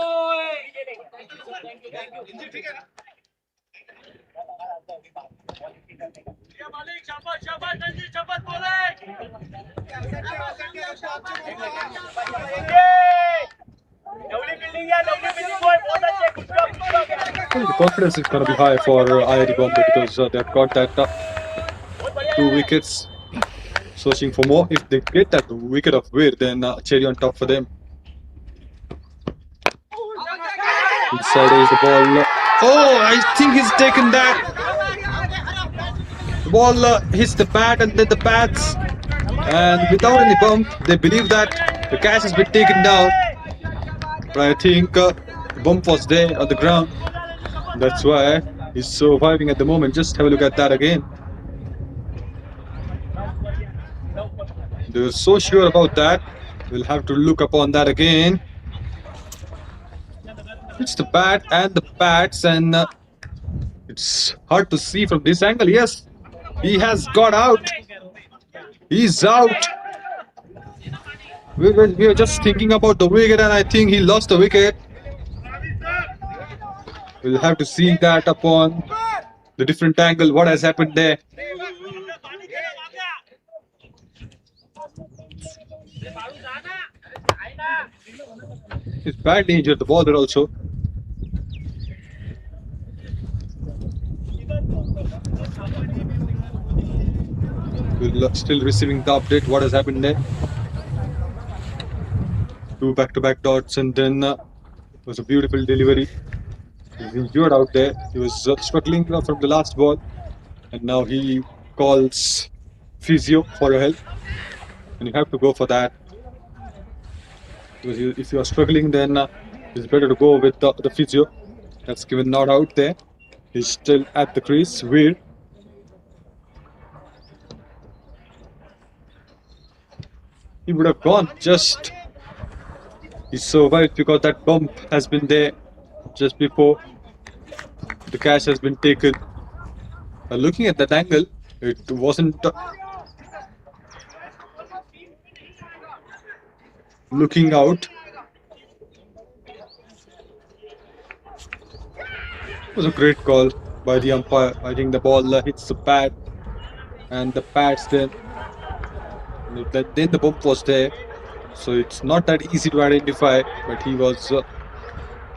The confidence is going to be high for IIT Bombay because they've got that 2 wickets. Searching for more. If they get that wicket of Veer, then cherry on top for them. Inside is the ball. Oh, I think he's taken that. The ball hits the bat and then the pads. And without any bump, they believe that the catch has been taken down. But I think the bump was there on the ground. That's why he's surviving at the moment. Just have a look at that again. They're so sure about that. We'll have to look upon that again. It's the bat and the pads, and it's hard to see from this angle. Yes, he has got out. He's out. We were just thinking about the wicket, and I think he lost the wicket. We'll have to see that upon the different angle. What has happened there? It's badly injured, the bowler also. We're still receiving the update. What has happened there? 2 back-to-back dots, and then it was a beautiful delivery. injured out there. He was struggling from the last ball, and now he calls physio for help, and you have to go for that because if you are struggling, then it's better to go with the physio. That's given not out there. He's still at the crease. Weird. He would have gone just. He survived because that bump has been there just before the catch has been taken. Looking at that angle, it wasn't looking out. It was a great call by the umpire. I think the ball hits the pad, and the pads then the bump was there. So it's not that easy to identify, but he was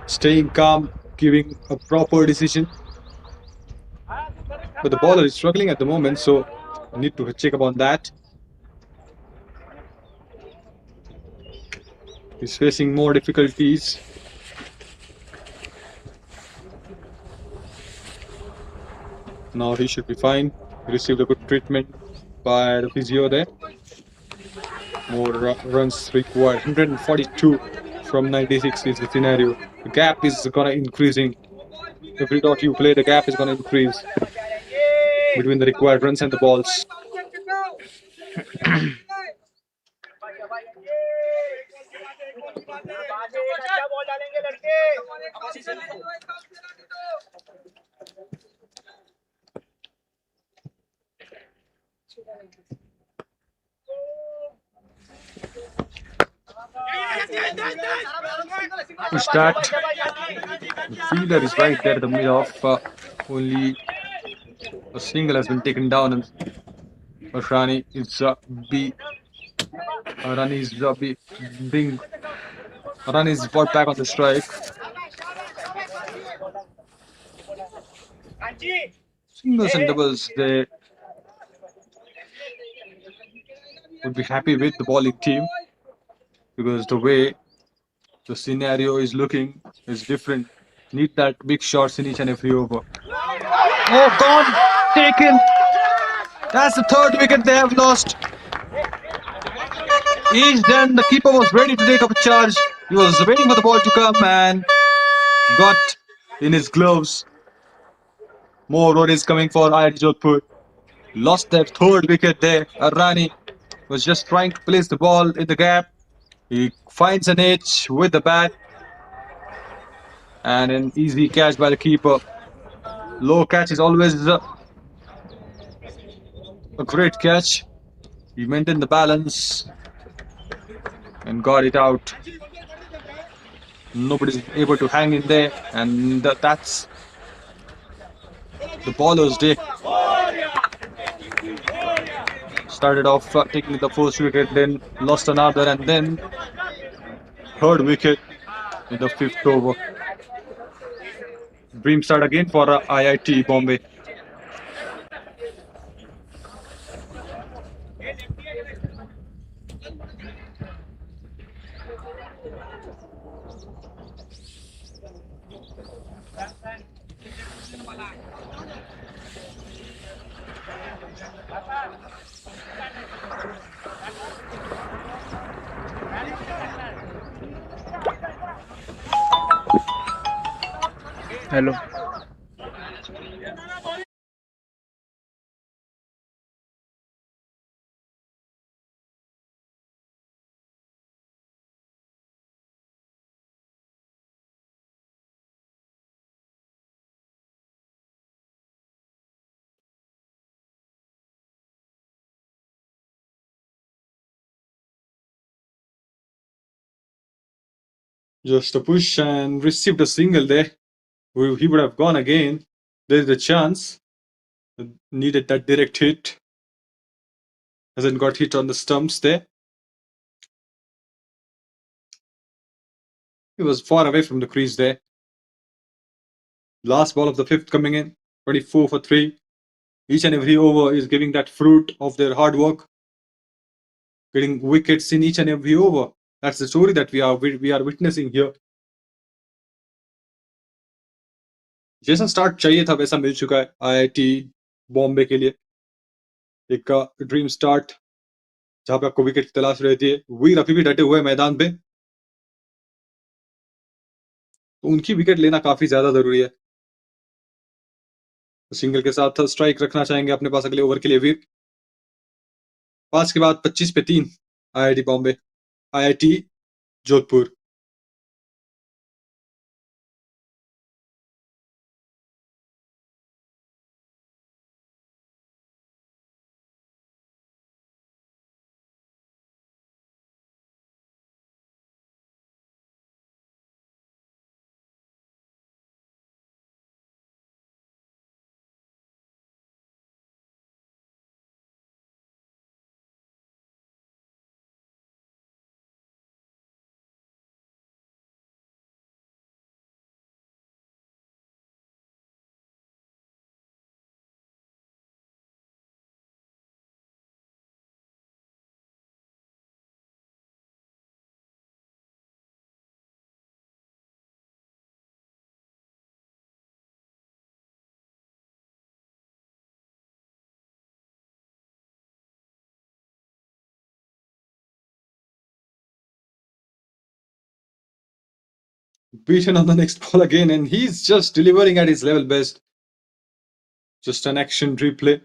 staying calm, giving a proper decision. But the bowler is struggling at the moment, so I need to check up on that. He's facing more difficulties. Now he should be fine. He received a good treatment by the physio there. More runs required. 142 from 96 is the scenario. The gap is gonna increasing. Every dot you play, the gap is gonna increase between the required runs and the balls. अच्छा ball डालेंगे लड़के Push that. The fielder is right there in the middle of only a single has been taken down, and Rani is Rani is being Rani is brought back on the strike. Singles and doubles, they would be happy with the bowling team because the way the scenario is looking is different. Need that big shots in each and every over. Oh, gone! Taken! That's the third wicket they have lost. Each then the keeper was ready to take up a charge. He was waiting for the ball to come and got in his gloves. More worries coming for IIT Jodhpur. Lost their third wicket there. Arani was just trying to place the ball in the gap. He finds an edge with the bat. And an easy catch by the keeper. Low catch is always a great catch. He maintained the balance and got it out. Nobody's able to hang in there, and that's the bowler's day. Started off taking the first wicket, then lost another, and then third wicket in the fifth over. Dream start again for IIT Bombay. Hello. Just a push and received a single there. He would have gone again. There's a chance. Needed that direct hit. Hasn't got hit on the stumps there. He was far away from the crease there. Last ball of the fifth coming in. 24 for 3. Each and every over is giving that fruit of their hard work. Getting wickets in each and every over. That's the story that we are witnessing here. जैसा start चाहिए था वैसा मिल चुका है IIT Bombay के लिए। एक dream start जहां पे आपको विकेट की तलाश रहती है। वीर अभी भी डटे हुए हैं मैदान पे, तो उनकी विकेट लेना काफी ज्यादा जरूरी है। सिंगल के साथ स्ट्राइक रखना चाहेंगे अपने पास अगले ओवर के लिए वीर। 5 के बाद 25 पे 3 IIT Bombay, IIT Jodhpur. Beaten on the next ball again, and he's just delivering at his level best. Just an action replay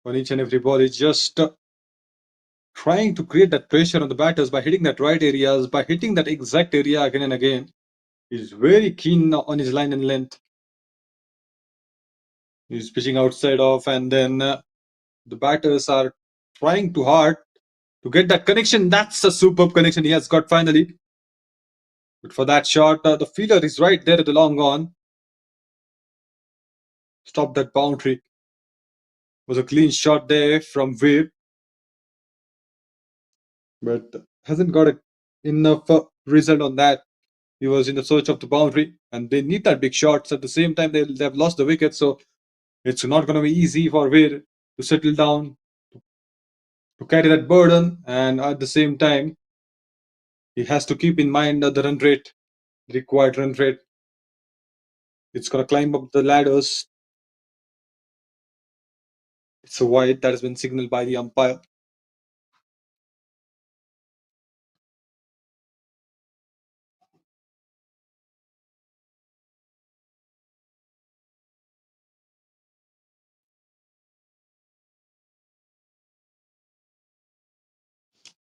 on each and every ball. He's just trying to create that pressure on the batters by hitting that right areas, by hitting that exact area again and again. He's very keen on his line and length. He's pitching outside off, and then the batters are trying too hard to get that connection. That's a superb connection he has got finally. But for that shot, the fielder is right there at the long on. Stop that boundary. Was a clean shot there from Veer, but hasn't got enough result on that. He was in the search of the boundary, and they need that big shots. At the same time, they've lost the wicket, so it's not going to be easy for Veer to settle down, to carry that burden, and at the same time, he has to keep in mind the run rate, required run rate. It's going to climb up the ladders. It's a wide that has been signaled by the umpire.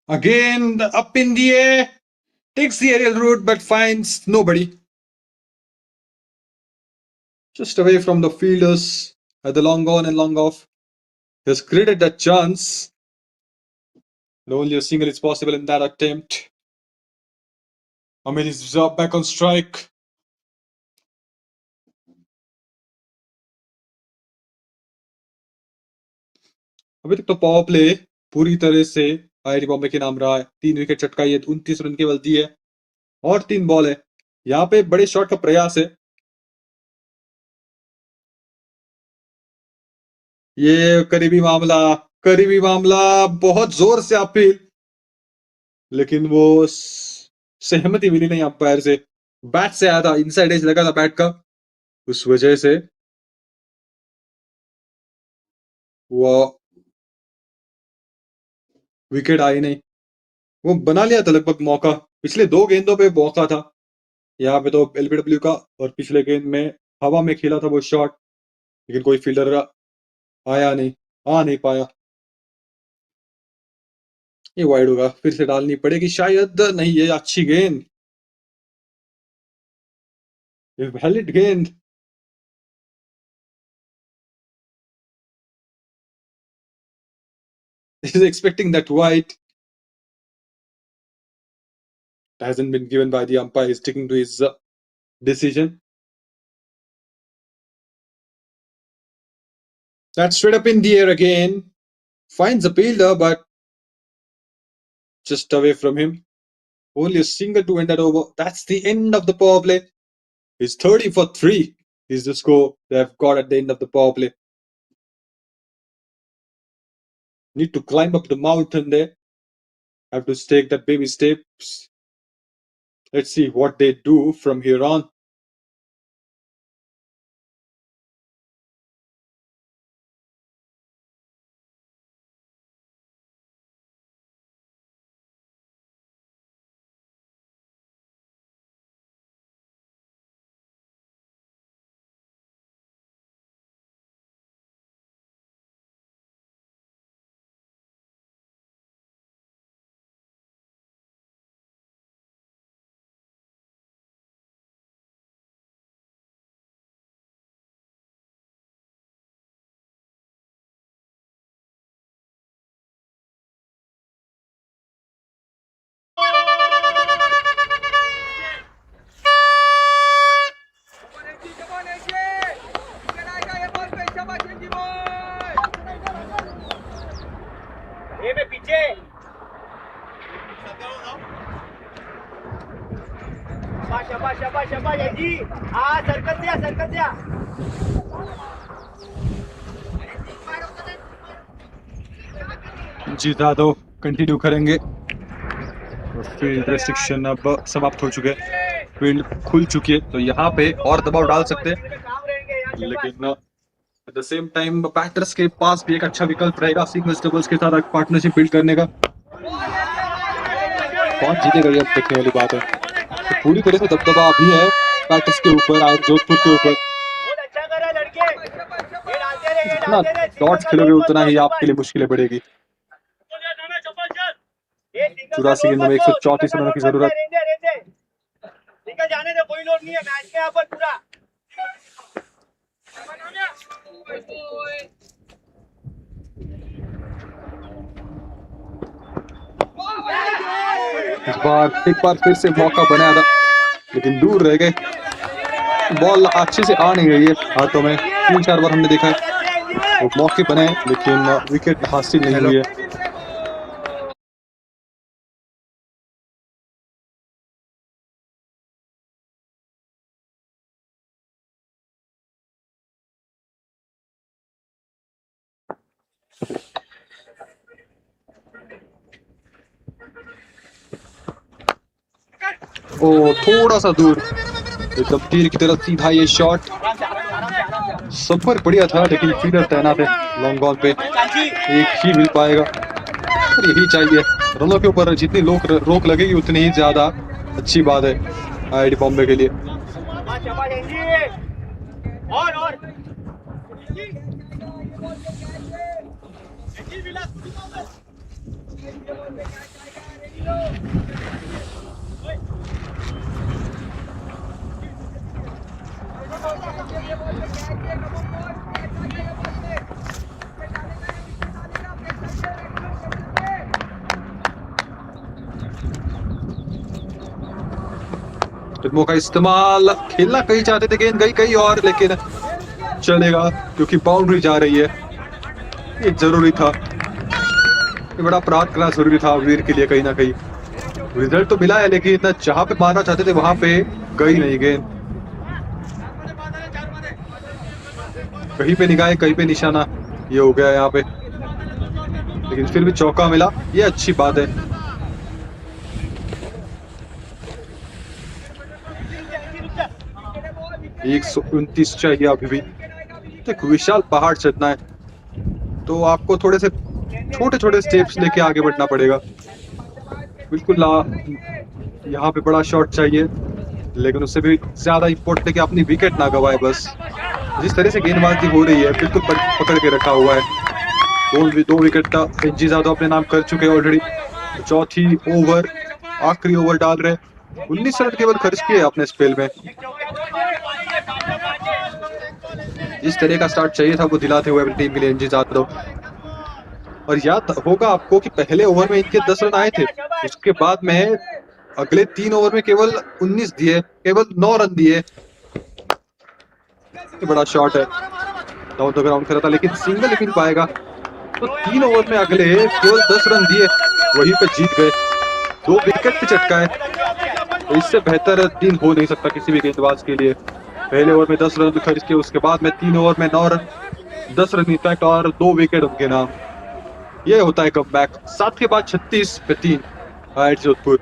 Again, up in the air, takes the aerial route but finds nobody. Just away from the fielders at the long on and long off. He has created that chance. And only a single is possible in that attempt. Amit is back on strike. अभी तक तो power play पूरी तरह से IIT Bombay के नाम रहा है। 3 विकेट चटकाई है, 29 रन केवल दिए और 3 बॉल है। यहाँ पे बड़े शॉट का प्रयास है। ये करीबी मामला, बहुत जोर से अपील, लेकिन वो सहमति मिली नहीं अंपायर से। बैट से आया था, इनसाइड एज लगा था बैट का, उस वजह से वो विकेट आई नहीं। वो बना लिया था लगभग मौका, पिछले 2 गेंदों पे मौका था यहाँ पे तो एलबीडब्ल्यू का, और पिछले गेंद में हवा में खेला था वो शॉट, लेकिन कोई फील्डर आया नहीं, आ नहीं पाया। ये वाइड होगा, फिर से डालनी पड़ेगी शायद। नहीं, ये अच्छी गेंद, वैलिड गेंद। Is expecting that wide. Hasn't been given by the umpire. He's sticking to his decision. That's straight up in the air again. Finds a fielder, but just away from him. Only a single to end that over. That's the end of the power play. It's 30 for 3 is the score they've got at the end of the power play. Need to climb up the mountain there. Have to take that baby steps. Let's see what they do from here on. शाबाश शाबाश जी हाँ circle दिया जी Jadav continue करेंगे और field restriction अब समाप्त हो चुके हैं, फील्ड खुल चुकी है, तो यहाँ पे और दबाव डाल सकते हैं, लेकिन at the same time batters के पास भी एक अच्छा विकल्प रहेगा सिंगल्स डबल्स के साथ पार्टनरशिप बिल्ड करने का। कौन जीतेगा ये अब देखने वाली बात है। तो पूरी तरह से दबदबा अभी है बैटर्स के ऊपर, IIT जोधपुर के ऊपर। जितना डॉट्स खेलोगे उतना ही आपके लिए मुश्किलें बढ़ेगी। 84 गेंदों में 134 रनों की जरूरत। निकल जाने दे, कोई लोड नहीं है मैच में यहाँ पर पूरा। इस बार एक बार फिर से मौका बनाया था लेकिन दूर रह गए, बॉल अच्छे से आ नहीं रही है हाथों में। 3-4 बार हमने देखा है वो मौके बने लेकिन विकेट हासिल नहीं हुई है। ओ थोड़ा सा दूर, एकदम तीर की तरफ सीधा ये शॉट। सफर बढ़िया था लेकिन फील्डर तैनात है लॉन्ग बॉल पे, एक ही मिल पाएगा और यही चाहिए। रनों के ऊपर जितनी रोक लगेगी उतनी ही ज्यादा अच्छी बात है IIT बॉम्बे के लिए। रिदमों का इस्तेमाल, खेलना कहीं चाहते थे, गेंद गई कहीं और, लेकिन चलेगा क्योंकि बाउंड्री जा रही है। ये जरूरी था, ये बड़ा अपराध करना जरूरी था वीर के लिए कहीं ना कहीं। रिजल्ट तो मिला है लेकिन जहां पे मारना चाहते थे वहां पे गई नहीं गेंद, कहीं पे निगाह कहीं पे निशाना, ये हो गया यहाँ पे। लेकिन फिर भी चौका मिला, ये अच्छी बात है। 129 चाहिए अभी भी। एक विशाल पहाड़ चढ़ना है तो आपको थोड़े से छोटे छोटे स्टेप्स लेके आगे बढ़ना पड़ेगा। बिल्कुल यहाँ पे बड़ा शॉट चाहिए लेकिन उससे भी ज्यादा इंपॉर्टेंट है कि अपनी विकेट ना गवाए। बस जिस तरह से गेंदबाजी हो रही है बिल्कुल पकड़ के रखा हुआ है। दो विकेट का एनजी यादव अपने नाम कर चुके हैं ऑलरेडी। चौथी ओवर, आखिरी ओवर डाल रहे, 19 रन केवल खर्च किए अपने स्पेल में। जिस तरह का स्टार्ट चाहिए था वो दिलाते हुए अपनी टीम के लिए एनजी यादव। और याद होगा आपको कि पहले ओवर में इनके 10 रन आए थे, उसके बाद में अगले 3 ओवर में केवल 19 दिए, केवल 9 रन दिए। बड़ा शॉट है, डाउन द ग्राउंड करा था लेकिन सिंगल ही मिल पाएगा। तो 3 ओवर में अगले केवल 10 रन दिए, वहीं पे जीत गए, 2 विकेट पे चटकाए। तो इससे बेहतर दिन हो नहीं सकता किसी भी गेंदबाज के लिए। पहले ओवर में 10 रन खर्च किए, उसके बाद में 3 ओवर में 9 रन, 10 रन इनफैक्ट, और 2 विकेट उनके नाम। ये होता है कमबैक। 7 के बाद 36 पे 3 IIT जोधपुर।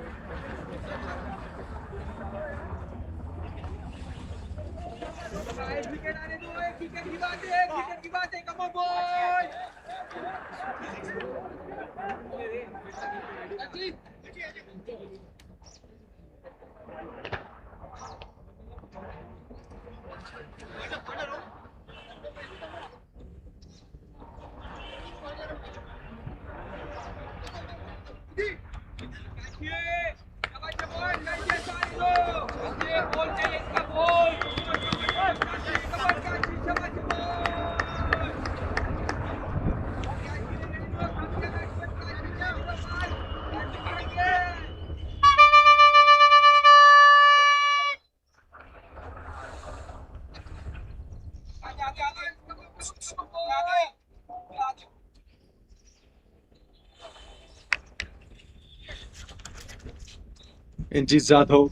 एनजी Yadav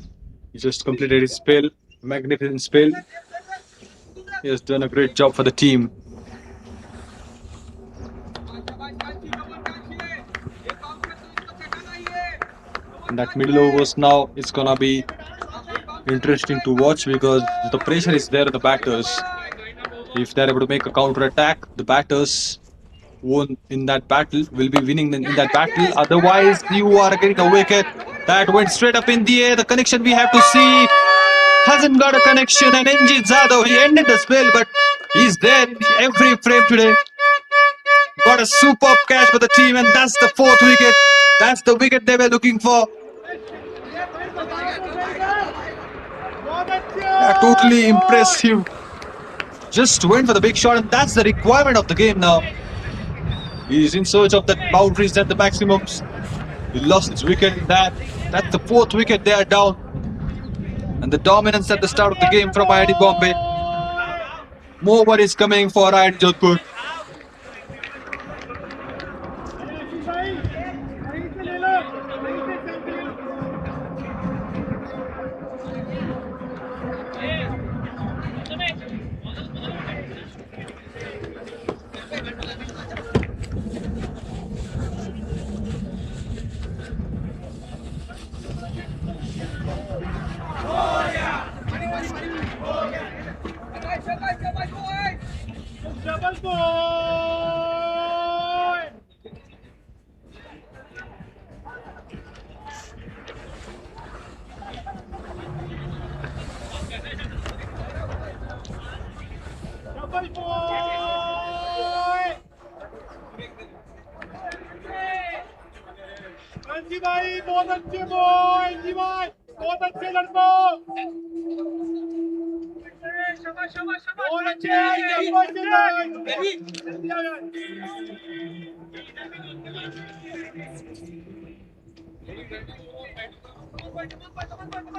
He just completed his spell, magnificent spell. He has done a great job for the team. And that middle overs now, it's gonna be interesting to watch because the pressure is there on the batters. If they're able to make a counter attack, the batters won in that battle will be winning in that battle. Otherwise, you are getting a wicket that went straight up in the air. The connection we have to see hasn't got a connection, and NG Jadhav, he ended the spell, but he's there in every frame today. Got a superb catch for the team, and that's the fourth wicket. That's the wicket they were looking for. Yeah, totally impressive. Just went for the big shot, and that's the requirement of the game now. He's in search of the boundaries and the maximums. He lost his wicket in that. That's the fourth wicket they are down. And the dominance at the start of the game from IIT Bombay. More worries coming for IIT Jodhpur. भाई बहुत अच्छे boy जी भाई बहुत अच्छे लड़कों बहुत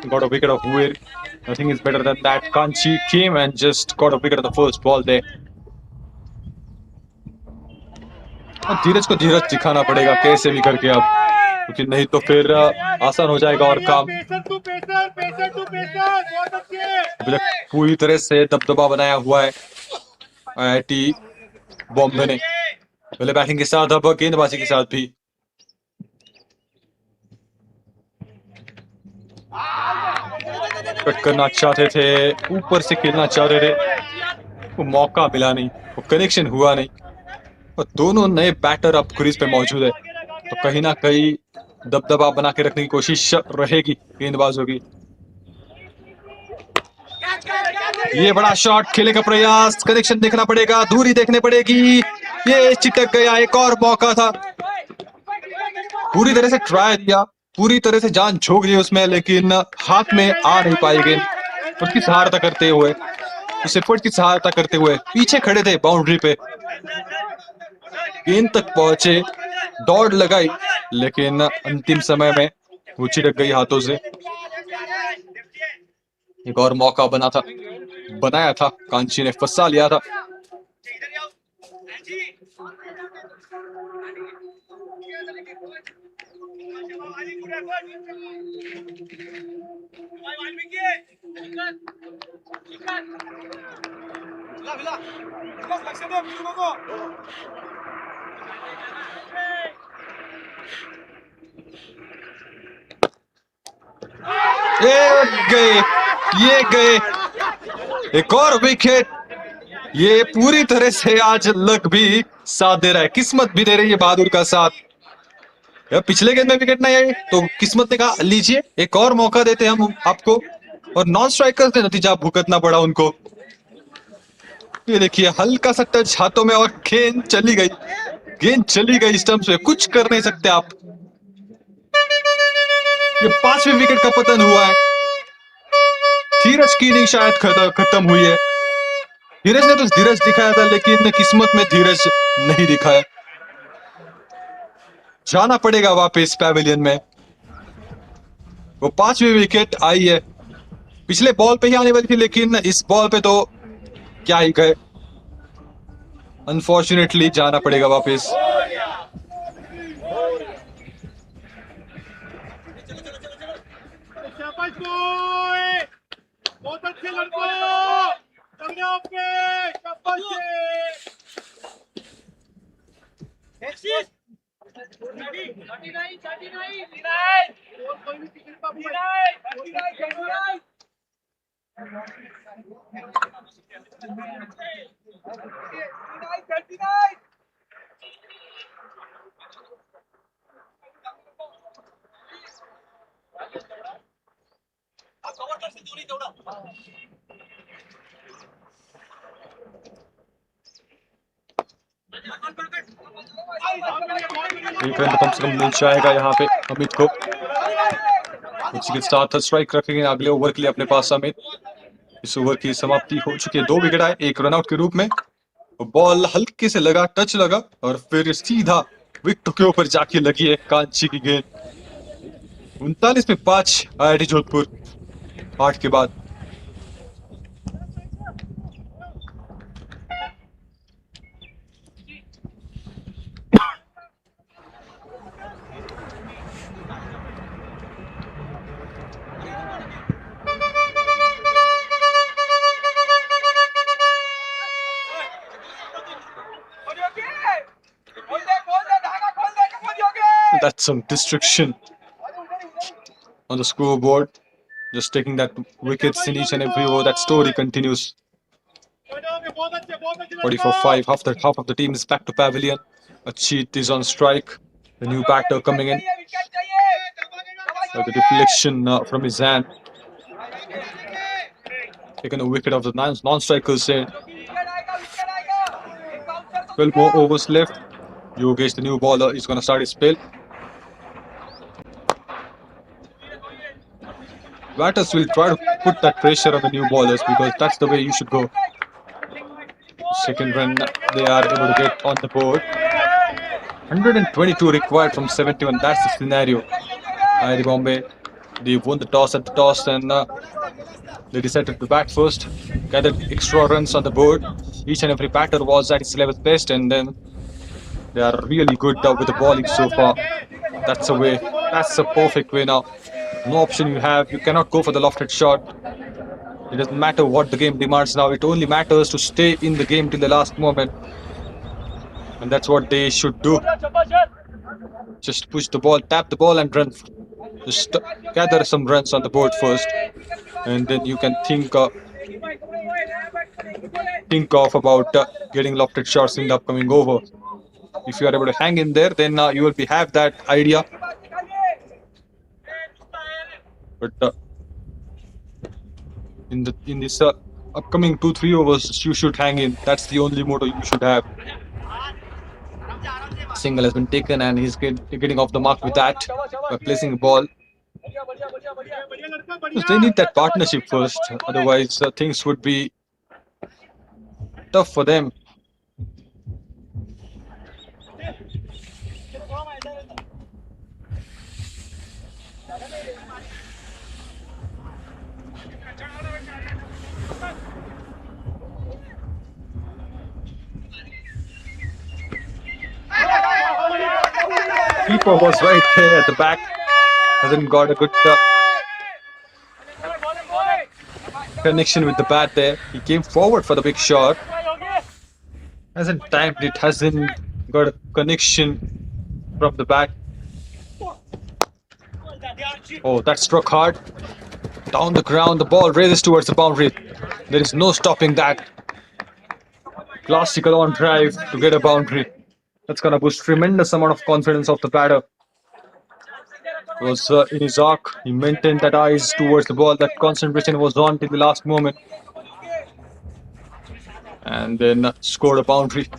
Got a wicket of Weir. Nothing is better than that. Kanchi came and just got a wicket on the first ball there. और धीरज को धीरज दिखाना पड़ेगा कैसे भी करके अब, क्योंकि नहीं तो फिर आसान हो जाएगा और काम। अभी तक पूरी तरह से दबदबा बनाया हुआ है IIT बॉम्बे ने, पहले बैटिंग के साथ अब गेंदबाजी के साथ भी। कट करना चाहते थे, ऊपर से खेलना चाहते थे, वो मौका मिला नहीं, वो कनेक्शन हुआ नहीं, और दोनों नए बैटर अब क्रीज पे मौजूद है, तो कहीं ना कहीं दबदबा बना के रखने की कोशिश रहेगी गेंदबाजों की। ये बड़ा शॉट, खेले का प्रयास, कनेक्शन देखना पड़ेगा, दूरी देखने पड़ेगी, ये चिटक गया, एक और मौका था, पूरी तरह से ट्राई दिया, पूरी तरह से जान झोंक दी उसमें, लेकिन हाथ में आ नहीं पाई गेंद। उसकी सहायता करते हुए, उस एफर्ट की सहायता करते हुए पीछे खड़े थे बाउंड्री पे, गेंद तक पहुंचे, दौड़ लगाई, लेकिन अंतिम समय में वो छिटक गई हाथों से। एक और मौका बनाया था, कांची ने फंसा लिया था। ये गए एक और विकेट। ये पूरी तरह से आज लक भी साथ दे रहा है, किस्मत भी दे रही है बहादुर का साथ। पिछले गेंद में विकेट नहीं आई तो किस्मत ने कहा लीजिए एक और मौका देते हम आपको, और नॉन स्ट्राइकर्स ने नतीजा भुगतना पड़ा उनको। ये देखिए हल्का सा टच हाथों में और गेंद चली गई स्टंप्स पे, कुछ कर नहीं सकते आप। ये 5वें विकेट का पतन हुआ है, धीरज की इनिंग शायद खत्म हुई है। धीरज ने तो धीरज दिखाया था, लेकिन किस्मत में धीरज नहीं दिखाया। जाना पड़ेगा वापस पैवेलियन में। वो 5वीं विकेट आई है, पिछले बॉल पे ही आने वाली थी, लेकिन इस बॉल पे तो क्या ही गए, अनफॉर्चुनेटली जाना पड़ेगा वापस। एक रन कम से कम मिल जाएगा यहाँ पे अमित को। उसी के साथ स्ट्राइक रखेंगे अगले ओवर के लिए अपने पास अमित। इस ओवर की समाप्ति हो चुकी है, 2 विकेट आए 1 रन आउट के रूप में। बॉल हल्के से लगा, टच लगा और फिर सीधा विकेट के ऊपर जाके लगी है कांची की गेंद। 39 में 5 IIT जोधपुर 8 के बाद। That's some destruction on the scoreboard. Just taking that wickets in each and every over. That story continues. 44-5. Half of the team is back to pavilion. Achit is on strike. The new batter coming in. The deflection from his hand. Taking a wicket of the non-strikers in. 12 more overs left. Yogesh, the new bowler, is going to start his spell. Batters will try to put that pressure on the new bowlers because that's the way you should go. Second run they are able to get on the board. 122 required from 71. That's the scenario. IIT Bombay, they won the toss at the toss and they decided to bat first. Gathered extra runs on the board. Each and every batter was at his level best, and then they are really good with the bowling so far. That's a way. That's a perfect way now. No option you have. You cannot go for the lofted shot. It doesn't matter what the game demands now. It only matters to stay in the game till the last moment. And that's what they should do. Just push the ball, tap the ball and run. Just gather some runs on the board first. And then you can think of about getting lofted shots in the upcoming over. If you are able to hang in there, then you will have that idea. But in this upcoming 2-3 overs, you should hang in. That's the only motto you should have. Single has been taken and he's getting off the mark with that by placing the ball. They need that partnership first, otherwise things would be tough for them. Keeper was right there at the back. Hasn't got a good connection with the bat there. He came forward for the big shot. Hasn't timed it. Hasn't got a connection from the bat. Oh, that struck hard. Down the ground, the ball raises towards the boundary. There is no stopping that. Classical on drive to get a boundary. That's gonna boost tremendous amount of confidence of the batter. It was in his arc. He maintained that eyes towards the ball. That concentration was on till the last moment. And then scored a boundary.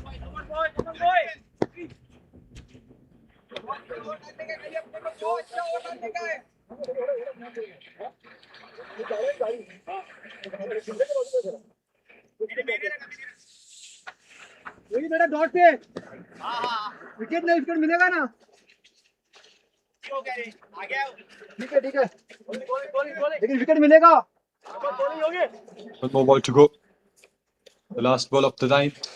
वही बेटा dot पे wicket नहीं wicket मिलेगा ना ठीक है लेकिन wicket मिलेगा One more ball to go. The last ball of the ninth.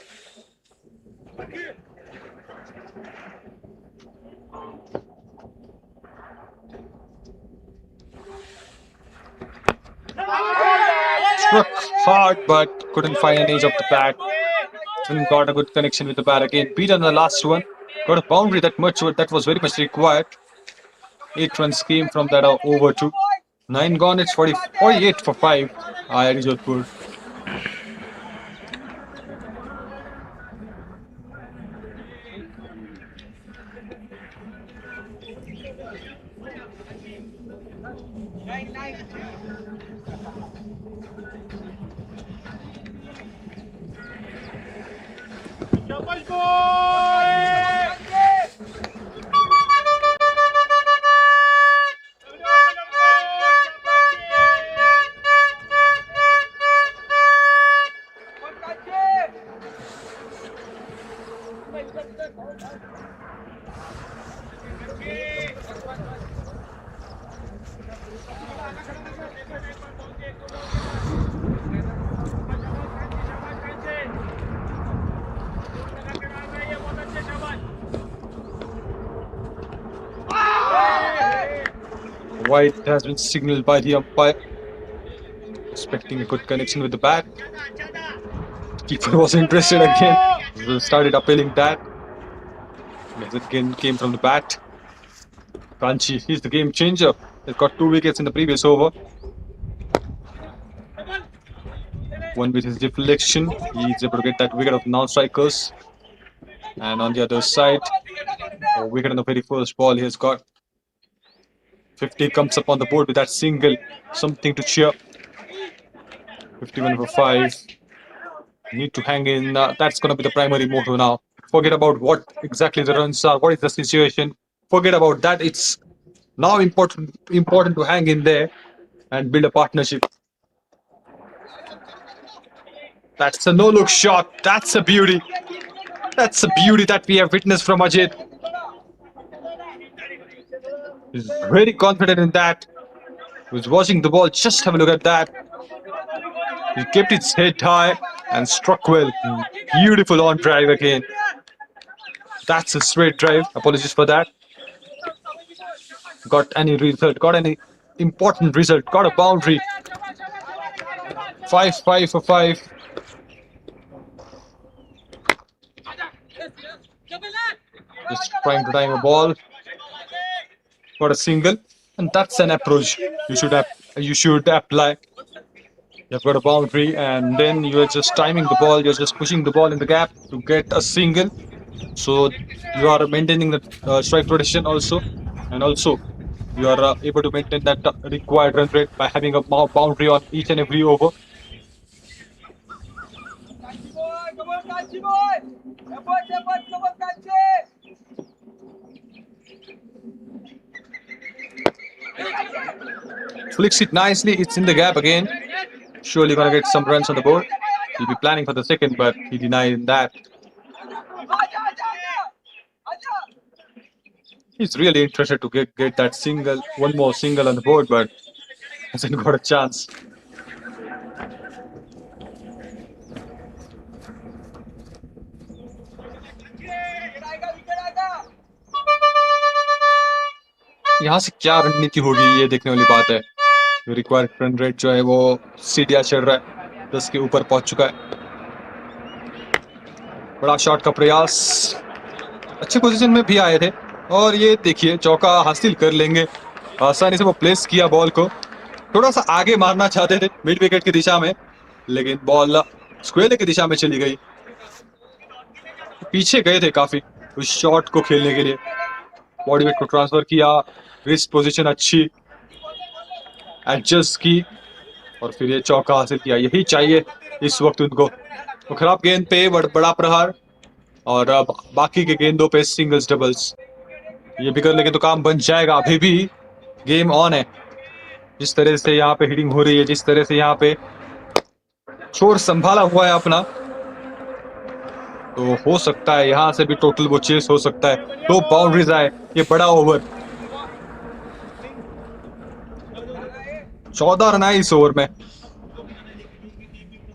Struck hard, but couldn't find an edge of the bat. And got a good connection with the bat again. Beat on the last one. Got a boundary that was very much required. 8 runs came from that over two. 9 gone. It's 48 for 5. IIT Jodhpur. White has been signaled by the umpire. Expecting a good connection with the bat. Keeper was interested again. Started appealing that. As it again came from the bat. Kanchi, he's the game changer. He's got 2 wickets in the previous over. One with his deflection. He's able to get that wicket of non-strikers. And on the other side, a wicket on the very first ball he has got. 50 comes up on the board with that single. Something to cheer. 51 for 5. Need to hang in. That's going to be the primary motto now. Forget about what exactly the runs are. What is the situation? Forget about that. It's now important to hang in there and build a partnership. That's a no-look shot. That's a beauty. That's a beauty that we have witnessed from Ajit. He's very confident in that. He's watching the ball. Just have a look at that. He kept his head high and struck well. Beautiful on drive again. That's a straight drive. Apologies for that. Got any result? Got any important result? Got a boundary. 5 for 5. Just trying to time a ball. Got a single, and that's an approach you should apply. You've got a boundary, and then you're just timing the ball. You're just pushing the ball in the gap to get a single. So you are maintaining the strike rotation also, and also you are able to maintain that required run rate by having a boundary on each and every over. Flicks it nicely. It's in the gap again. Surely gonna get some runs on the board. He'll be planning for the second, but he denied that. He's really interested to get that single, one more single on the board, but hasn't got a chance. यहाँ से क्या रणनीति होगी ये देखने वाली बात है. रिक्वायर्ड रन रेट जो है वो सीढ़ियां चढ़ रहा है, 10 के ऊपर पहुंच चुका है. बड़ा शॉट का प्रयास. अच्छे पोजीशन में भी आए थे और ये देखिए चौका हासिल कर लेंगे. आसानी से वो प्लेस किया बॉल को. थोड़ा सा आगे मारना चाहते थे मिड विकेट की दिशा में, लेकिन बॉल स्क्वेयर की दिशा में चली गई. पीछे गए थे काफी उस शॉट को खेलने के लिए. बॉडी वेट को ट्रांसफर किया, रिस्ट पोजीशन अच्छी एडजस्ट की और फिर ये चौका हासिल किया. यही चाहिए इस वक्त उनको. तो खराब गेंद पे बड़ा प्रहार और अब बाकी के गेंदों पे सिंगल्स डबल्स. ये भी कर लेंगे तो काम बन जाएगा. अभी भी गेम ऑन है. जिस तरह से यहाँ पे हिटिंग हो रही है, जिस तरह से यहाँ पे छोर संभाला हुआ है अपना, तो हो सकता है यहाँ से भी टोटल वो चेस हो सकता है. 2 बाउंड्रीज आए. ये बड़ा ओवर. 14 रन आए इस ओवर में.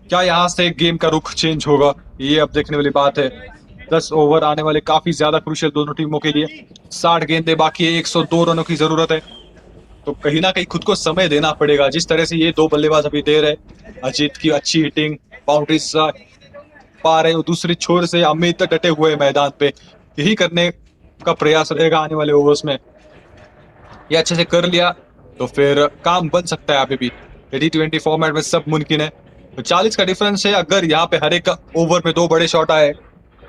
क्या यहाँ से गेम का रुख चेंज होगा, ये अब देखने वाली बात है. 10 ओवर आने वाले काफी ज्यादा क्रूशियल दोनों टीमों के लिए. 60 गेंदें बाकी है. 102 रनों की जरूरत है. तो कहीं ना कहीं खुद को समय देना पड़ेगा। जिस तरह से ये दो बल्लेबाज अभी दे रहे, अजीत की अच्छी हिटिंग, बाउंड्रीज पा रहे हो, दूसरी छोर से अमित डटे हुए मैदान पे, यही करने का प्रयास रहेगा आने वाले ओवर्स में। ये अच्छे से कर लिया तो फिर काम बन सकता है। अभी भी T20 फॉर्मेट में सब मुमकिन है। तो 40 का डिफरेंस है। अगर यहाँ पे हर एक ओवर में दो बड़े शॉट आए,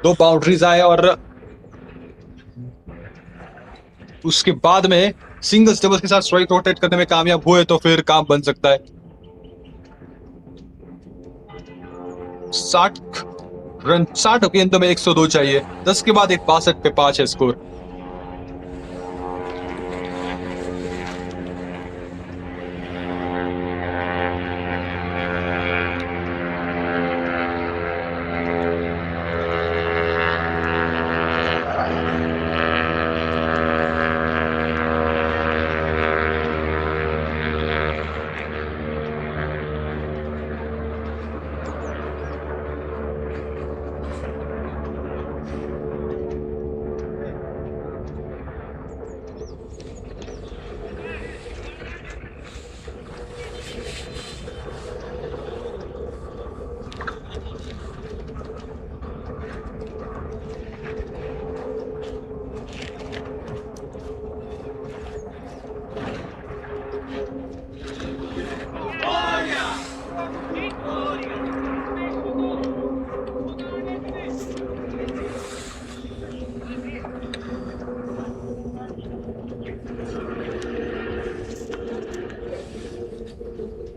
दो बाउंड्रीज आए और उसके बाद में सिंगल्स डबल्स के साथ स्ट्राइक रोटेट करने में कामयाब हुए तो फिर काम बन सकता है। 60 रन, 60 गेंदों में 102 चाहिए। 10 के बाद एक 62 पे 5 है score.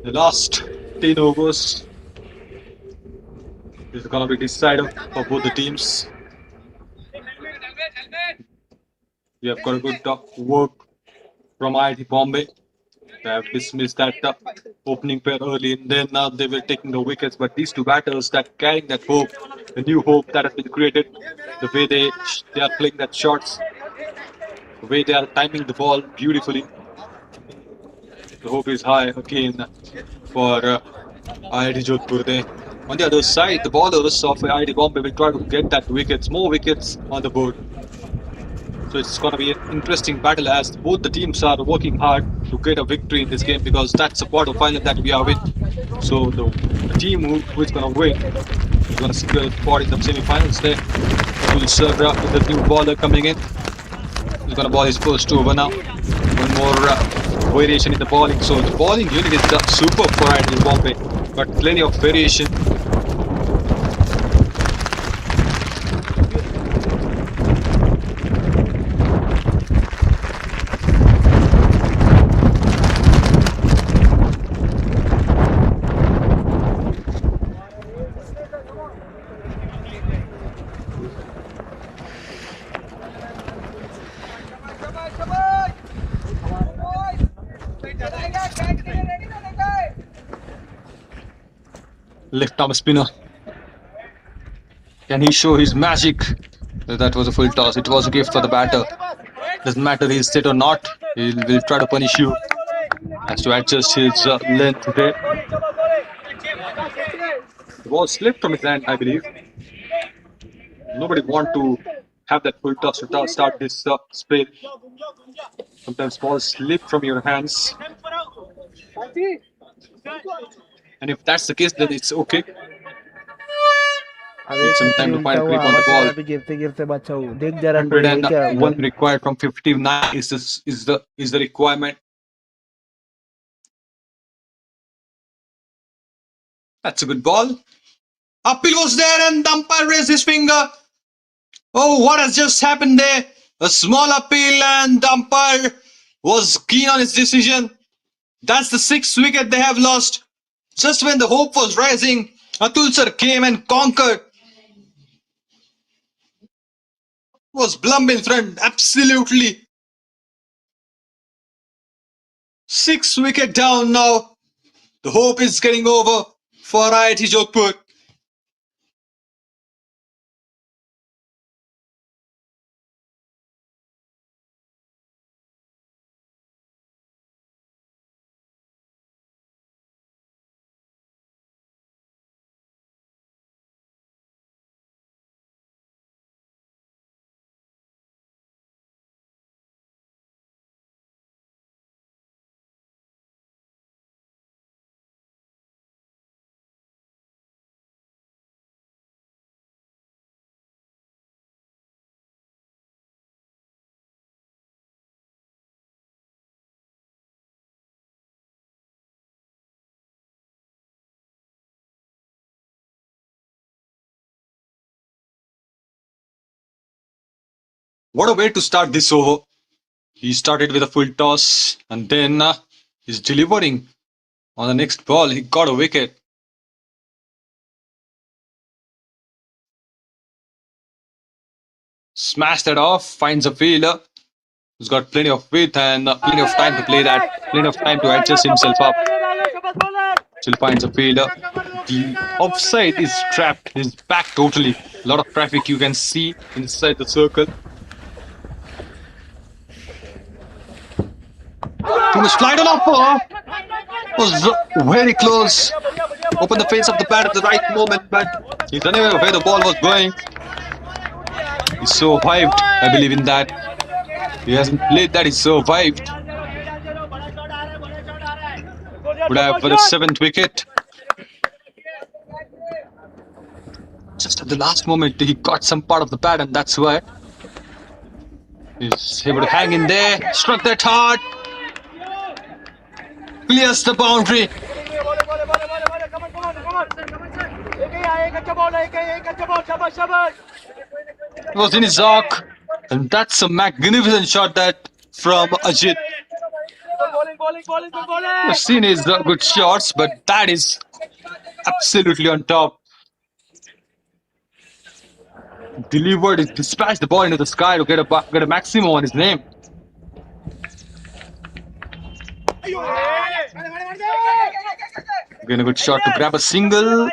The last 10 overs is going to be decided for both the teams. We have got a good work from IIT Bombay. They have dismissed that opening pair early, and then now they were taking the wickets. But these two batters that carrying that hope, the new hope that has been created, the way they are playing that shots, the way they are timing the ball beautifully. The hope is high again for IIT Jodhpur there. On the other side, the bowlers of IIT Bombay will try to get that wickets, more wickets on the board. So it's going to be an interesting battle as both the teams are working hard to get a victory in this game because that's a quarter final that we are with. So the team who is going to win is going to secure the spot in the semi-finals there. Atul Sarra is the new bowler coming in. He's going to bowl his first over now. One more variation in the bowling. So the bowling unit is superb for IIT Bombay. But plenty of variation. Left arm spinner. Can he show his magic? That was a full toss. It was a gift for the batter. Doesn't matter he's sit or not. He will try to punish you. Has to adjust his length there. The ball slipped from his hand, I believe. Nobody want to have that full toss to start this spell. Sometimes balls slip from your hands. And if that's the case, then it's okay. अबे Need some छतरी time to उल्टा find a हुआ, grip on the आवाज आ रहा ball. है, अभी गिरते गिरते बचाओ, देख जरा तो ये क्या हुआ। 101 required from 59 is the requirement. That's a good ball. Uphill was there and the umpire raised his finger. Oh, what has just happened there? A small appeal and the umpire was keen on his decision. That's the 6th wicket they have lost. Just when the hope was rising, Atul sir came and conquered. Was Blum in front, absolutely. 6th wicket down now. The hope is getting over for IIT Jodhpur. What a way to start this over. He started with a full toss and then he's delivering on the next ball. He got a wicket. Smashed that off, finds a fielder who's got plenty of width and plenty of time to play that, plenty of time to adjust himself up. Still finds a fielder. The offside is trapped. He's back totally. A lot of traffic you can see inside the circle. Too much flight on offer. Was very close. Opened the face of the bat at the right moment, but he's unaware of where the ball was going. He's survived. I believe in that. He hasn't played that. He's survived. Would have for the 7th wicket. Just at the last moment, he got some part of the bat, and that's why he's able to hang in there. Struck that hard. Clears the boundary. It was in his arc, and that's a magnificent shot that from Ajit. I've seen his good shots, but that is absolutely on top. Delivered, he dispatched the ball into the sky to get a maximum on his name. Again, a good shot to grab a single.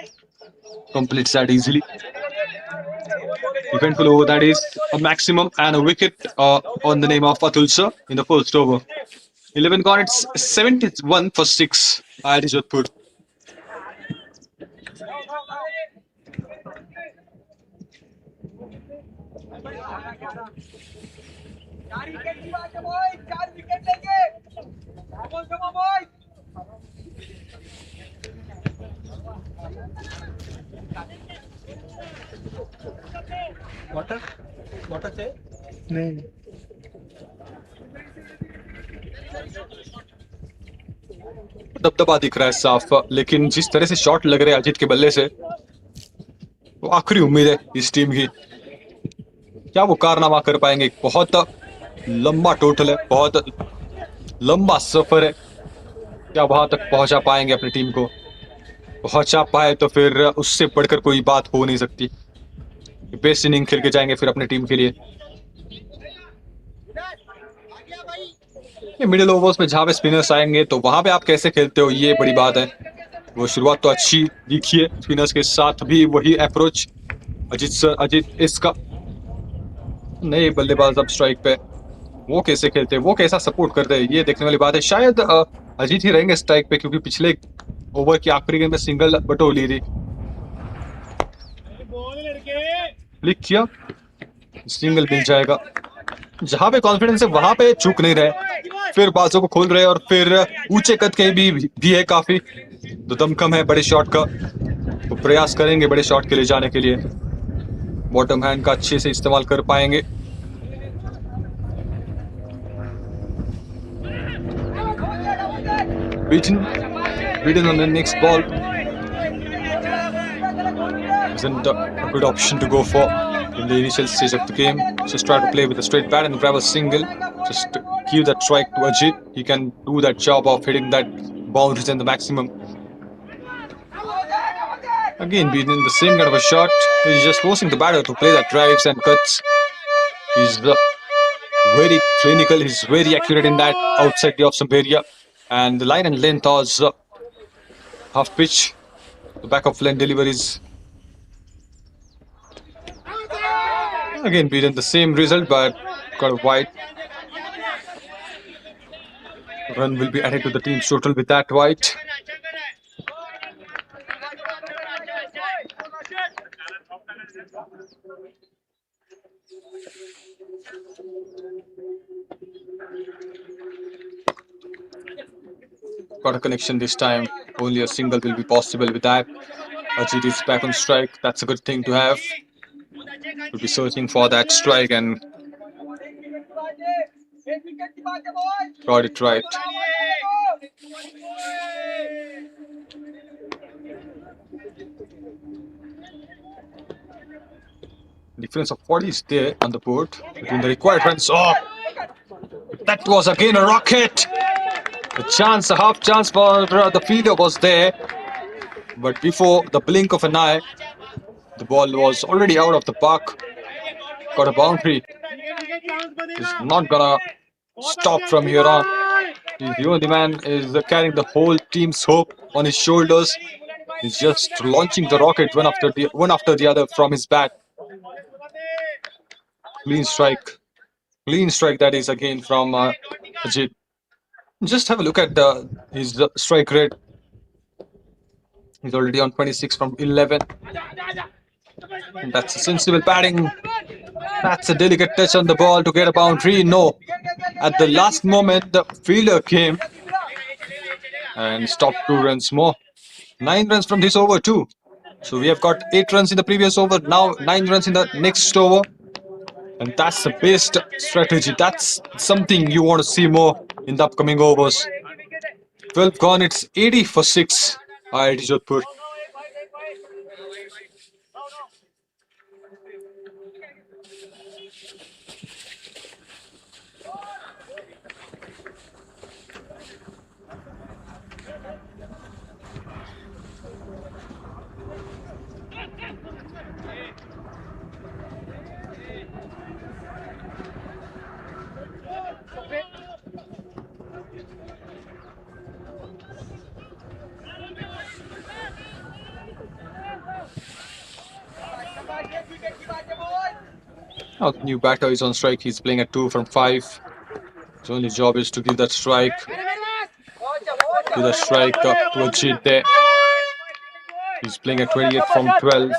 Completes that easily. Eventful over, that is a maximum and a wicket on the name of Atul sir in the first over. 11 gone, it's 71 for 6. IIT Jodhpur. Water water चाहिए नहीं दबदबा दिख रहा है साफ, लेकिन जिस तरह से शॉट लग रहे हैं अजीत के बल्ले से, वो आखिरी उम्मीद है इस टीम की। क्या वो कारनामा कर पाएंगे? बहुत लंबा टोटल है, बहुत लंबा सफर है। क्या वहां तक पहुंचा पाएंगे अपनी टीम को? पहुंचा पाए तो फिर उससे बढ़कर कोई बात हो नहीं सकती। बेस्ट इनिंग खेल के जाएंगे फिर अपनी टीम के लिए। ये मिडिल ओवर्स में जहां पे स्पिनर्स आएंगे तो वहां पे आप कैसे खेलते हो, ये बड़ी बात है। वो शुरुआत तो अच्छी दिखी है, स्पिनर्स के साथ भी वही अप्रोच। अजीत इसका नए बल्लेबाज अब स्ट्राइक पे, वो कैसे खेलते हैं, वो कैसा सपोर्ट करते हैं, ये देखने वाली बात है। शायद अजीत ही रहेंगे स्ट्राइक पे, क्योंकि पिछले ओवर की आखिरी गेंद में सिंगल बटो ली थी। क्लिक किया, सिंगल मिल जाएगा। जहां पे कॉन्फिडेंस है वहां पे चूक नहीं रहे, फिर बाजों को खोल रहे और फिर ऊंचे कद के भी है काफी, तो दमखम है बड़े शॉट का, तो प्रयास करेंगे बड़े शॉट के लिए जाने के लिए। बॉटम हैंड का अच्छे से इस्तेमाल कर पाएंगे। Beaten on the next ball isn't a good option to go for in the initial stage of the game. Just try to play with a straight bat and grab a single. Just give that strike to Ajit. He can do that job of hitting that boundaries and the maximum. Again, being in the same kind of a shot, he's just forcing the batter to play that drives and cuts. He's very clinical. He's very accurate in that outside the off-stump area, and the line and length was half pitch. The back of lane deliveries. Again, beaten the same result, but got a wide. Run will be added to the team's total with that wide. Got a connection this time. Only a single will be possible with that. Ajit is back on strike. That's a good thing to have. We'll be searching for that strike and got it right. Difference of 40 is there on the board between the required runs. Oh, that was again a rocket. A chance, a half chance for the fielder was there. But before the blink of an eye, the ball was already out of the park. Got a boundary. Is not gonna stop from here on. He's the only man is carrying the whole team's hope on his shoulders. He's just launching the rocket one after the other from his bat. Clean strike. Clean strike that is again from Ajit. Just have a look at his strike rate. He's already on 26 from 11. And that's a sensible batting. That's a delicate touch on the ball to get a boundary. No. At the last moment, the fielder came and stopped 2 runs more. 9 runs from this over too. So we have got 8 runs in the previous over. Now 9 runs in the next over. And that's the best strategy. That's something you want to see more in the upcoming overs. 12 gone. It's 80 for 6. IIT Jodhpur. Now the new batter is on strike. He's playing at 2 from 5. His only job is to give that strike. To the strike to Ajit there. He's playing at 28 from 12.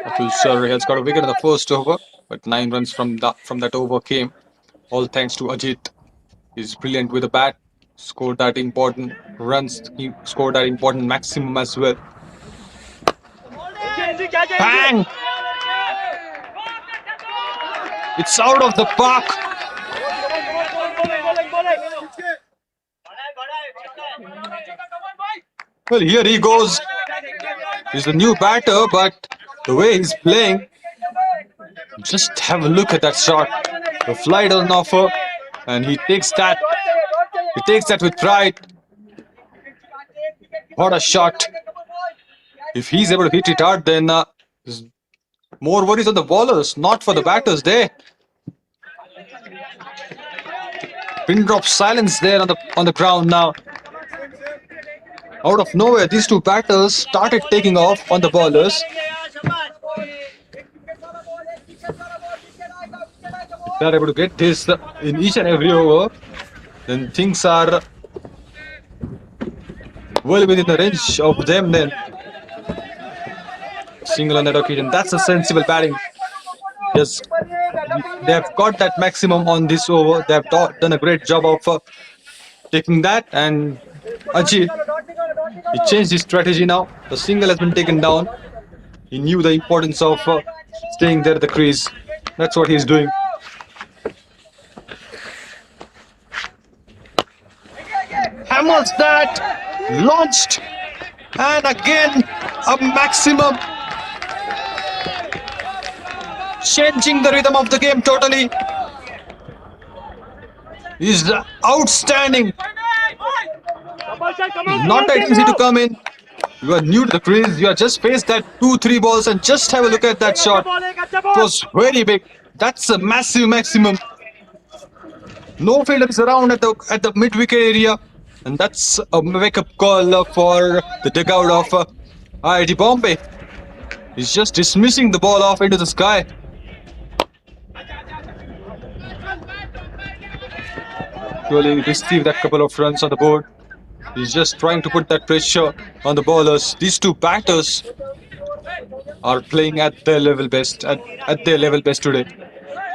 Atul Sir has got a wicket in the first over, but 9 runs from that over came. All thanks to Ajit. He's brilliant with the bat. Scored that important runs. He scored that important maximum as well. Bang! It's out of the park. Well, here he goes. He's the new batter, but the way he's playing, just have a look at that shot. The fly doesn't offer, and he takes that. He takes that with pride. What a shot! If he's able to hit it hard, then there's more worries on the bowlers, not for the batters there. Pin drop silence there on the ground now. Out of nowhere, these two batters started taking off on the bowlers. If they are able to get this in each and every over, then things are well within the range of them then. Single on that occasion. That's a sensible batting. Yes, they have got that maximum on this over. They have done a great job of taking that, and Ajit, he changed his strategy now. The single has been taken down. He knew the importance of staying there at the crease. That's what he's doing. Hammers that, launched, and again a maximum. Changing the rhythm of the game totally. He's outstanding. Not that easy to come in. You are new to the crease. You have just faced that 2-3 balls and just have a look at that shot. It was very big. That's a massive maximum. No fielder is around at the mid-wicket area. And that's a wake-up call for the dugout of IIT Bombay. He's just dismissing the ball off into the sky. Surely received that couple of runs on the board. He's just trying to put that pressure on the bowlers. These two batters are playing at their level best, at their level best today.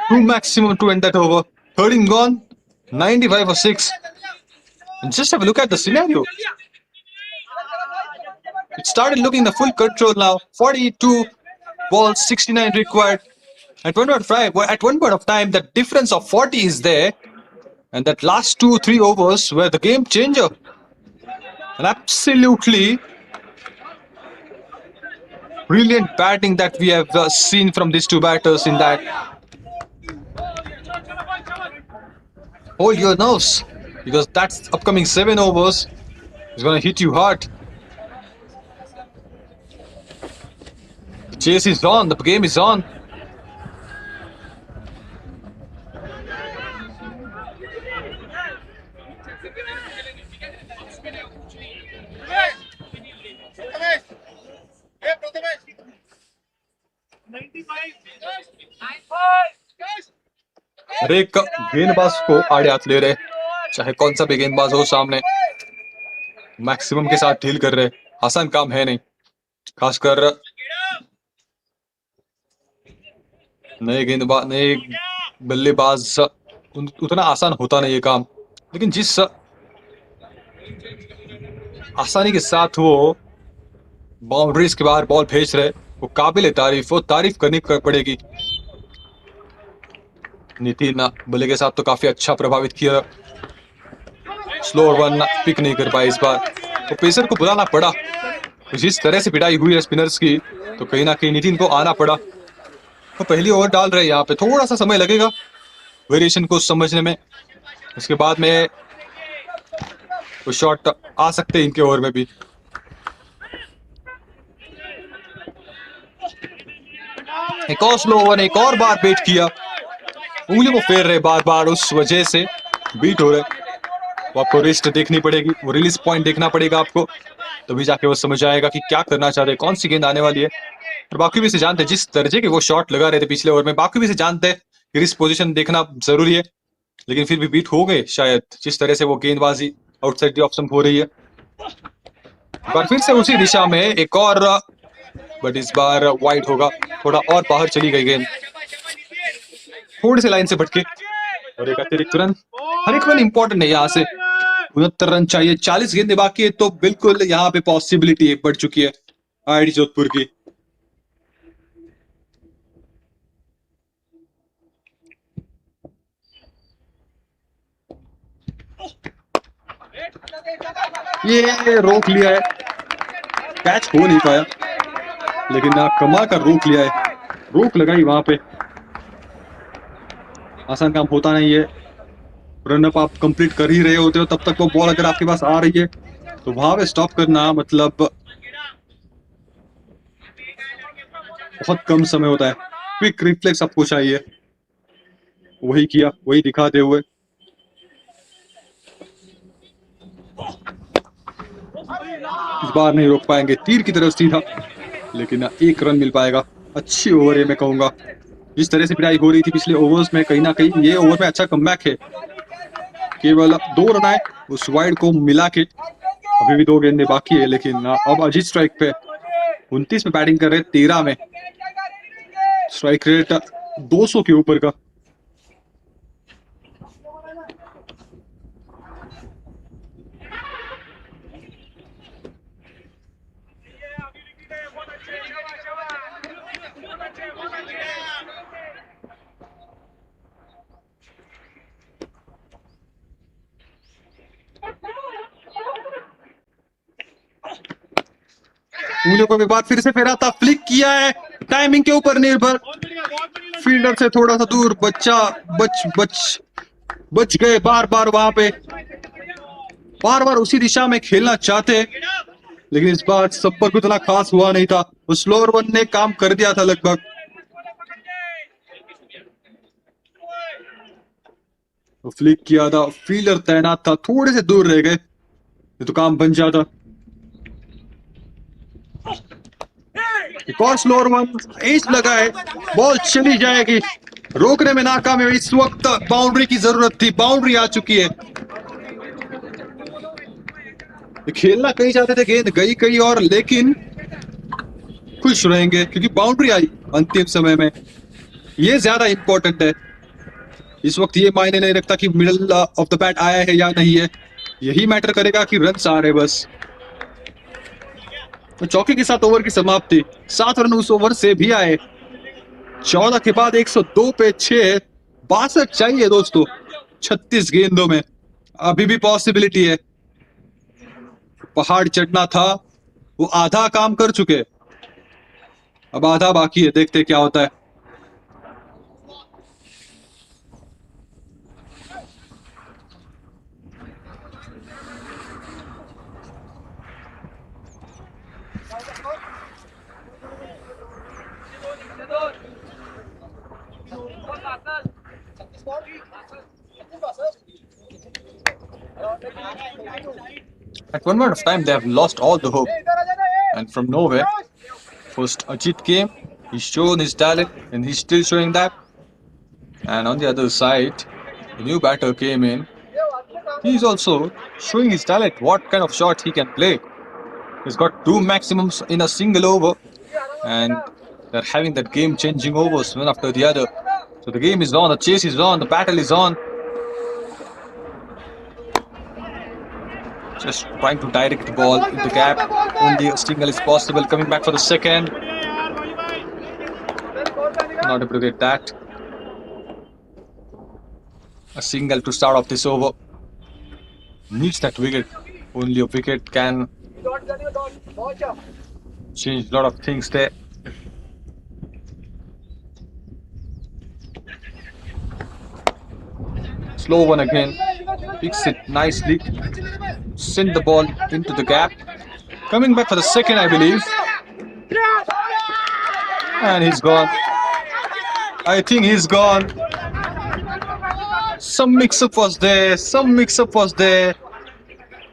2 maximum to end that over. 13 gone, 95 for 6. And just have a look at the scenario. It started looking the full control now. 42 balls, 69 required. At one point of time, the difference of 40 is there. And that last 2-3 overs were the game changer. And absolutely brilliant batting that we have seen from these two batters in that. Hold your nerves, because that's upcoming 7 overs. It's gonna hit you hard. The chase is on. The game is on. हर एक गेंदबाज को आड़े हाथ ले रहे, चाहे कौन सा भी गेंदबाज हो सामने, मैक्सिमम के साथ डील कर रहे। आसान काम है नहीं, खासकर नए गेंदबाज, नए बल्लेबाज, उतना आसान होता नहीं ये काम। लेकिन जिस आसानी के साथ वो बाउंड्रीज के बाहर बॉल भेज रहे, वो काबिल तारीफ, वो तारीफ करनी पड़ेगी। नितिन बल्ले के साथ तो काफी अच्छा प्रभावित किया, स्लो वन पिक नहीं कर पाए इस बार, तो पेसर को बुलाना पड़ा। जिस तरह से पिटाई हुई है स्पिनर्स की, तो कहीं ना कहीं नितिन को आना पड़ा। तो पहली ओवर डाल रहे हैं, यहाँ पे थोड़ा सा समय लगेगा वेरिएशन को समझने में। उसके बाद में वो शॉट आ सकते हैं इनके ओवर में भी। एक और स्लो ओवर, एक और बार बेट किया, उंगली को फेर रहे बार बार, उस वजह से बीट हो रहे। वो आपको रिस्ट देखनी पड़ेगी, वो रिलीज पॉइंट देखना पड़ेगा आपको, तभी जाके वो समझ आएगा कि क्या करना चाहते हैं, कौन सी गेंद आने वाली है। और बाकी भी से जानते हैं, जिस दर्जे के वो शॉट लगा रहे थे पिछले ओवर में, बाकी भी से जानते हैं कि रिस्ट पोजीशन देखना जरूरी है, लेकिन फिर भी बीट हो गए शायद, जिस तरह से वो गेंदबाजी आउटसाइड द ऑप्शन हो रही है। एक बार फिर से उसी दिशा में एक और, बट इस बार वाइड होगा, थोड़ा और बाहर चली गई गेंद, थोड़ी सी लाइन से भटके, और एक अतिरिक्त रन। हर एक रन इंपॉर्टेंट है यहाँ से, 69 रन चाहिए, 40 गेंदें बाकी है, तो बिल्कुल यहाँ पे पॉसिबिलिटी बढ़ चुकी है आईआईटी जोधपुर की। ये रोक लिया है, कैच हो नहीं पाया, लेकिन कमाल का रोक लिया है, रोक लगाई वहां पे। आसान काम होता नहीं है, रनअप आप कंप्लीट कर ही रहे होते हो, तब तक वो बॉल अगर आपके पास आ रही है तो वहां पे स्टॉप करना मतलब बहुत कम समय होता है। क्विक रिफ्लेक्स आपको चाहिए, वही किया, वही दिखाते हुए। इस बार नहीं रोक पाएंगे, तीर की तरफ सीधा, लेकिन एक रन मिल पाएगा। अच्छी ओवर है मैं कहूंगा, जिस तरह से पिटाई हो रही थी पिछले ओवर्स में, कहीं ना कहीं ये ओवर में अच्छा कमबैक है। केवल 2 रन आए उस वाइड को मिला के, अभी भी 2 गेंदें बाकी है, लेकिन अब अजीत स्ट्राइक पे 29 में बैटिंग कर रहे, 13 में स्ट्राइक रेट 200 के ऊपर का। उंगलियों को एक बार फिर से फेरा था, फ्लिक किया है, टाइमिंग के ऊपर निर्भर, फील्डर से थोड़ा सा दूर, बच गए बार बार वहां पे, बार बार उसी दिशा में खेलना चाहते, लेकिन इस बार संपर्क उतना खास हुआ नहीं था। उस स्लोअर वन ने काम कर दिया था लगभग। तो फ्लिक किया था, फील्डर तैनात था, थोड़े से दूर रह गए, ये तो काम बन जाता। एक और स्लोअर वन, एज लगा है, बॉल चली जाएगी, रोकने में नाकाम है। इस वक्त बाउंड्री की जरूरत थी, बाउंड्री आ चुकी है। खेलना कहीं चाहते थे, गेंद गई कहीं और, लेकिन खुश रहेंगे क्योंकि बाउंड्री आई अंतिम समय में, ये ज्यादा इंपॉर्टेंट है। इस वक्त ये मायने नहीं रखता कि मिडल ऑफ द बैट आया है या नहीं है, यही मैटर करेगा कि रन आ रहे बस। तो चौके के साथ ओवर की समाप्ति, 7 रन उस ओवर से भी आए। 14 के बाद 102 पे 6, 62 चाहिए दोस्तों 36 गेंदों में, अभी भी पॉसिबिलिटी है। पहाड़ चढ़ना था, वो आधा काम कर चुके। अब आधा बाकी है, देखते क्या होता है। At one point of time, they have lost all the hope, and from nowhere, first Ajit came. He's shown his talent, and he's still showing that. And on the other side, the new batter came in. He's also showing his talent, what kind of shot he can play. He's got two maximums in a single over, and they're having that game-changing overs one after the other. So the game is on, the chase is on, the battle is on. Just trying to direct the ball in the gap. Only a single is possible. Coming back for the second. Not able to get that. A single to start off this over. Needs that wicket. Only a wicket can change a lot of things there. Slow one again. Picks it nicely. Send the ball into the gap. Coming back for the second, I believe. And he's gone. I think he's gone. Some mix-up was there.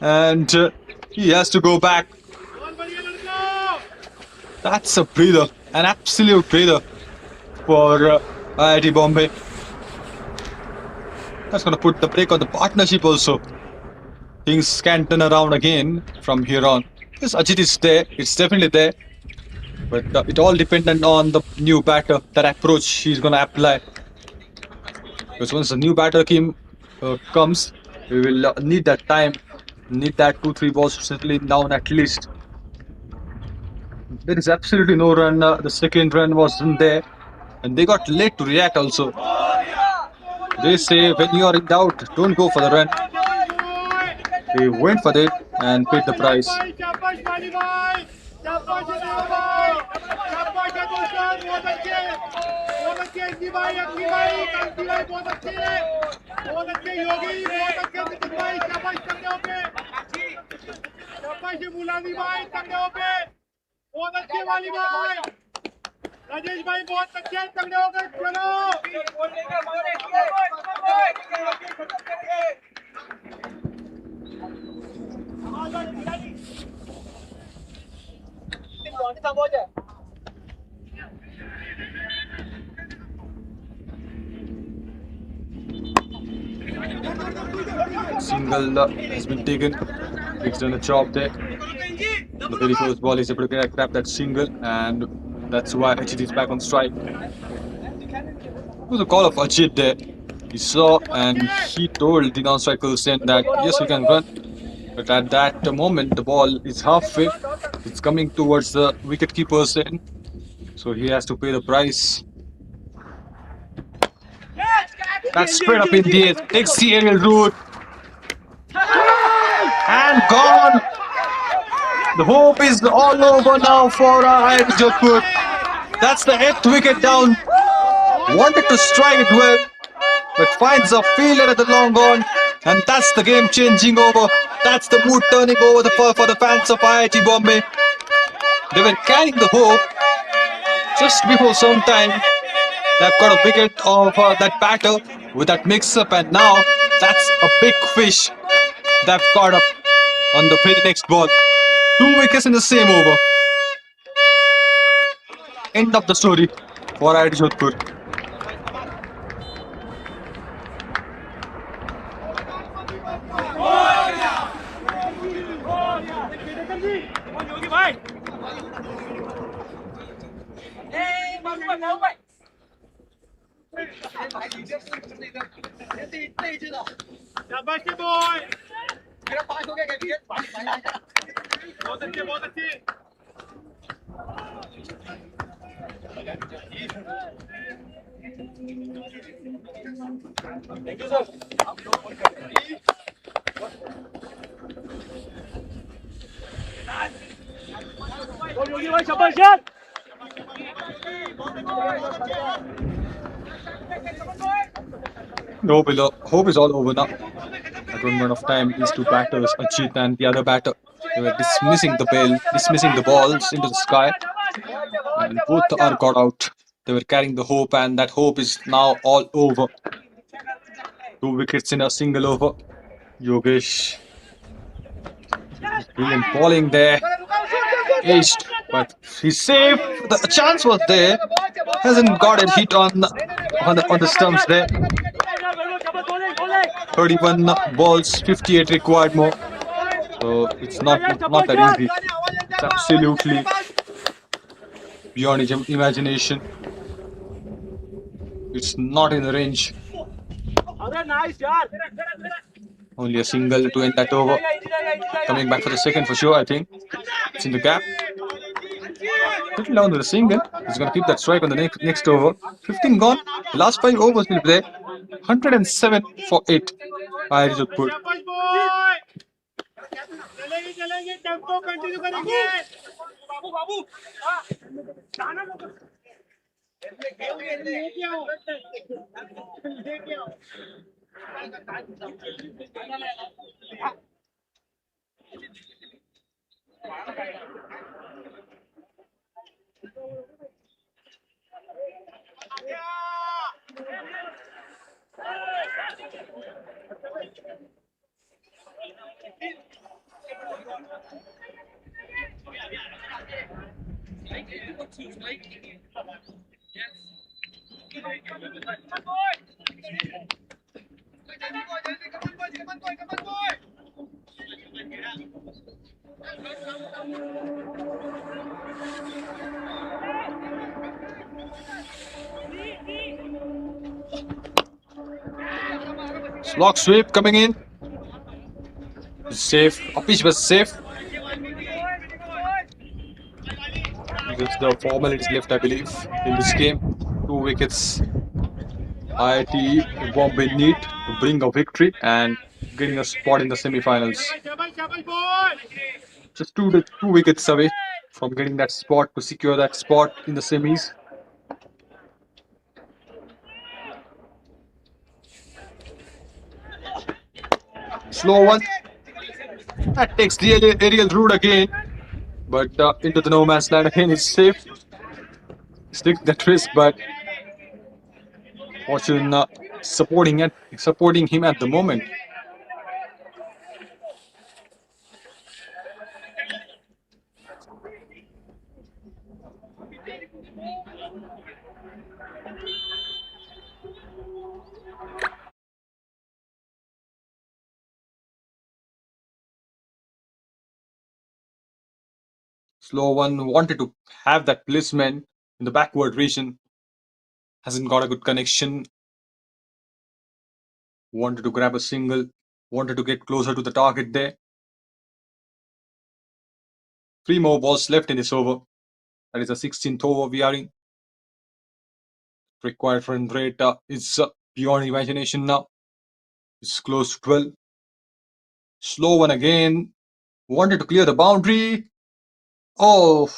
And he has to go back. That's a breather. An absolute breather for IIT Bombay. That's going to put the brake on the partnership also. Things can turn around again from here on. Yes, Ajit is there. It's definitely there. But it all dependent on the new batter, that approach he's going to apply. Because once the new batter comes, we will need that time, need that 2-3 balls to settle in down at least. There is absolutely no run. The second run wasn't there, and they got late to react also. They say when you are in doubt, don't go for the run. They went for it and paid the price. Rajesh भाई बहुत अच्छे तगड़े हो गए चलो Single has been taken. He's done a job there. The very first ball is able to grab that single, and that's why Ajit is back on strike. It was a call of Ajit there. He saw and he told the non-strike person that yes, we can run. But at that moment, the ball is halfway. It's coming towards the wicket-keeper's end. So he has to pay the price. That's spread up in the air. Takes the aerial route. And gone. The hope is all over now for IIT Jodhpur. That's the 8th wicket down. Wanted to strike it well, but finds a failure at the long on. And that's the game changing over. That's the mood turning over for the fans of IIT Bombay. They were carrying the hope just before some time. They've got a wicket of that batter with that mix-up, and now that's a big fish they've caught up on the very next ball. 2 wickets in the same over. End of the story for IIT Jodhpur. बहुत अच्छे बहुत अच्छे thank you sir योगी भाई शाबाश यार Hope is all over now. At one point of time, these two batters, Ajit and the other batter, they were dismissing the balls into the sky, and both are got out. They were carrying the hope, and that hope is now all over. 2 wickets in a single over. Yogesh, brilliant bowling there, aged, but he's safe. The chance was there, hasn't got a hit on the stumps there. 31 balls, 58 required more. So it's not that easy. It's absolutely beyond imagination. It's not in the range. Only a single to end that over. Coming back for the second for sure, I think. It's in the gap. Little down to the single. He's going to keep that strike on the next over. 15 gone. The last 5 overs will be there. 107 for 8. IIT Jodhpur. Slog sweep coming in. Safe. Pitch was safe. Just the formalities left, I believe, in this game. 2 wickets. IIT Bombay need to bring a victory and getting a spot in the semi-finals. Just two wickets away from getting that spot to secure that spot in the semis. Slow one. That takes the aerial route again. But into the no man's land again is safe. Stick that risk, but fortune supporting him at the moment. Slow one wanted to have that placement in the backward region. Hasn't got a good connection. Wanted to grab a single. Wanted to get closer to the target there. 3 more balls left in this over. That is the 16th over we are in. Required run rate is beyond imagination now. It's close to 12. Slow one again. Wanted to clear the boundary. Oh,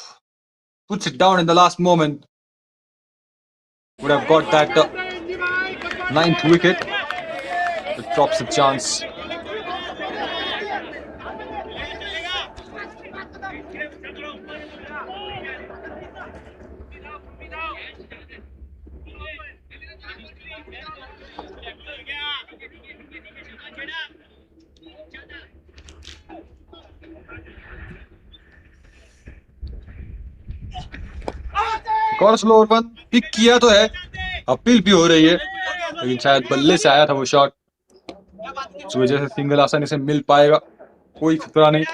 puts it down in the last moment. Would have got that 9th wicket. It drops the chance. और slower one pick किया तो है, appeal भी हो रही है, लेकिन शायद बल्ले से आया था वो शॉट, इस वजह से सिंगल आसानी से मिल पाएगा, कोई खतरा नहीं।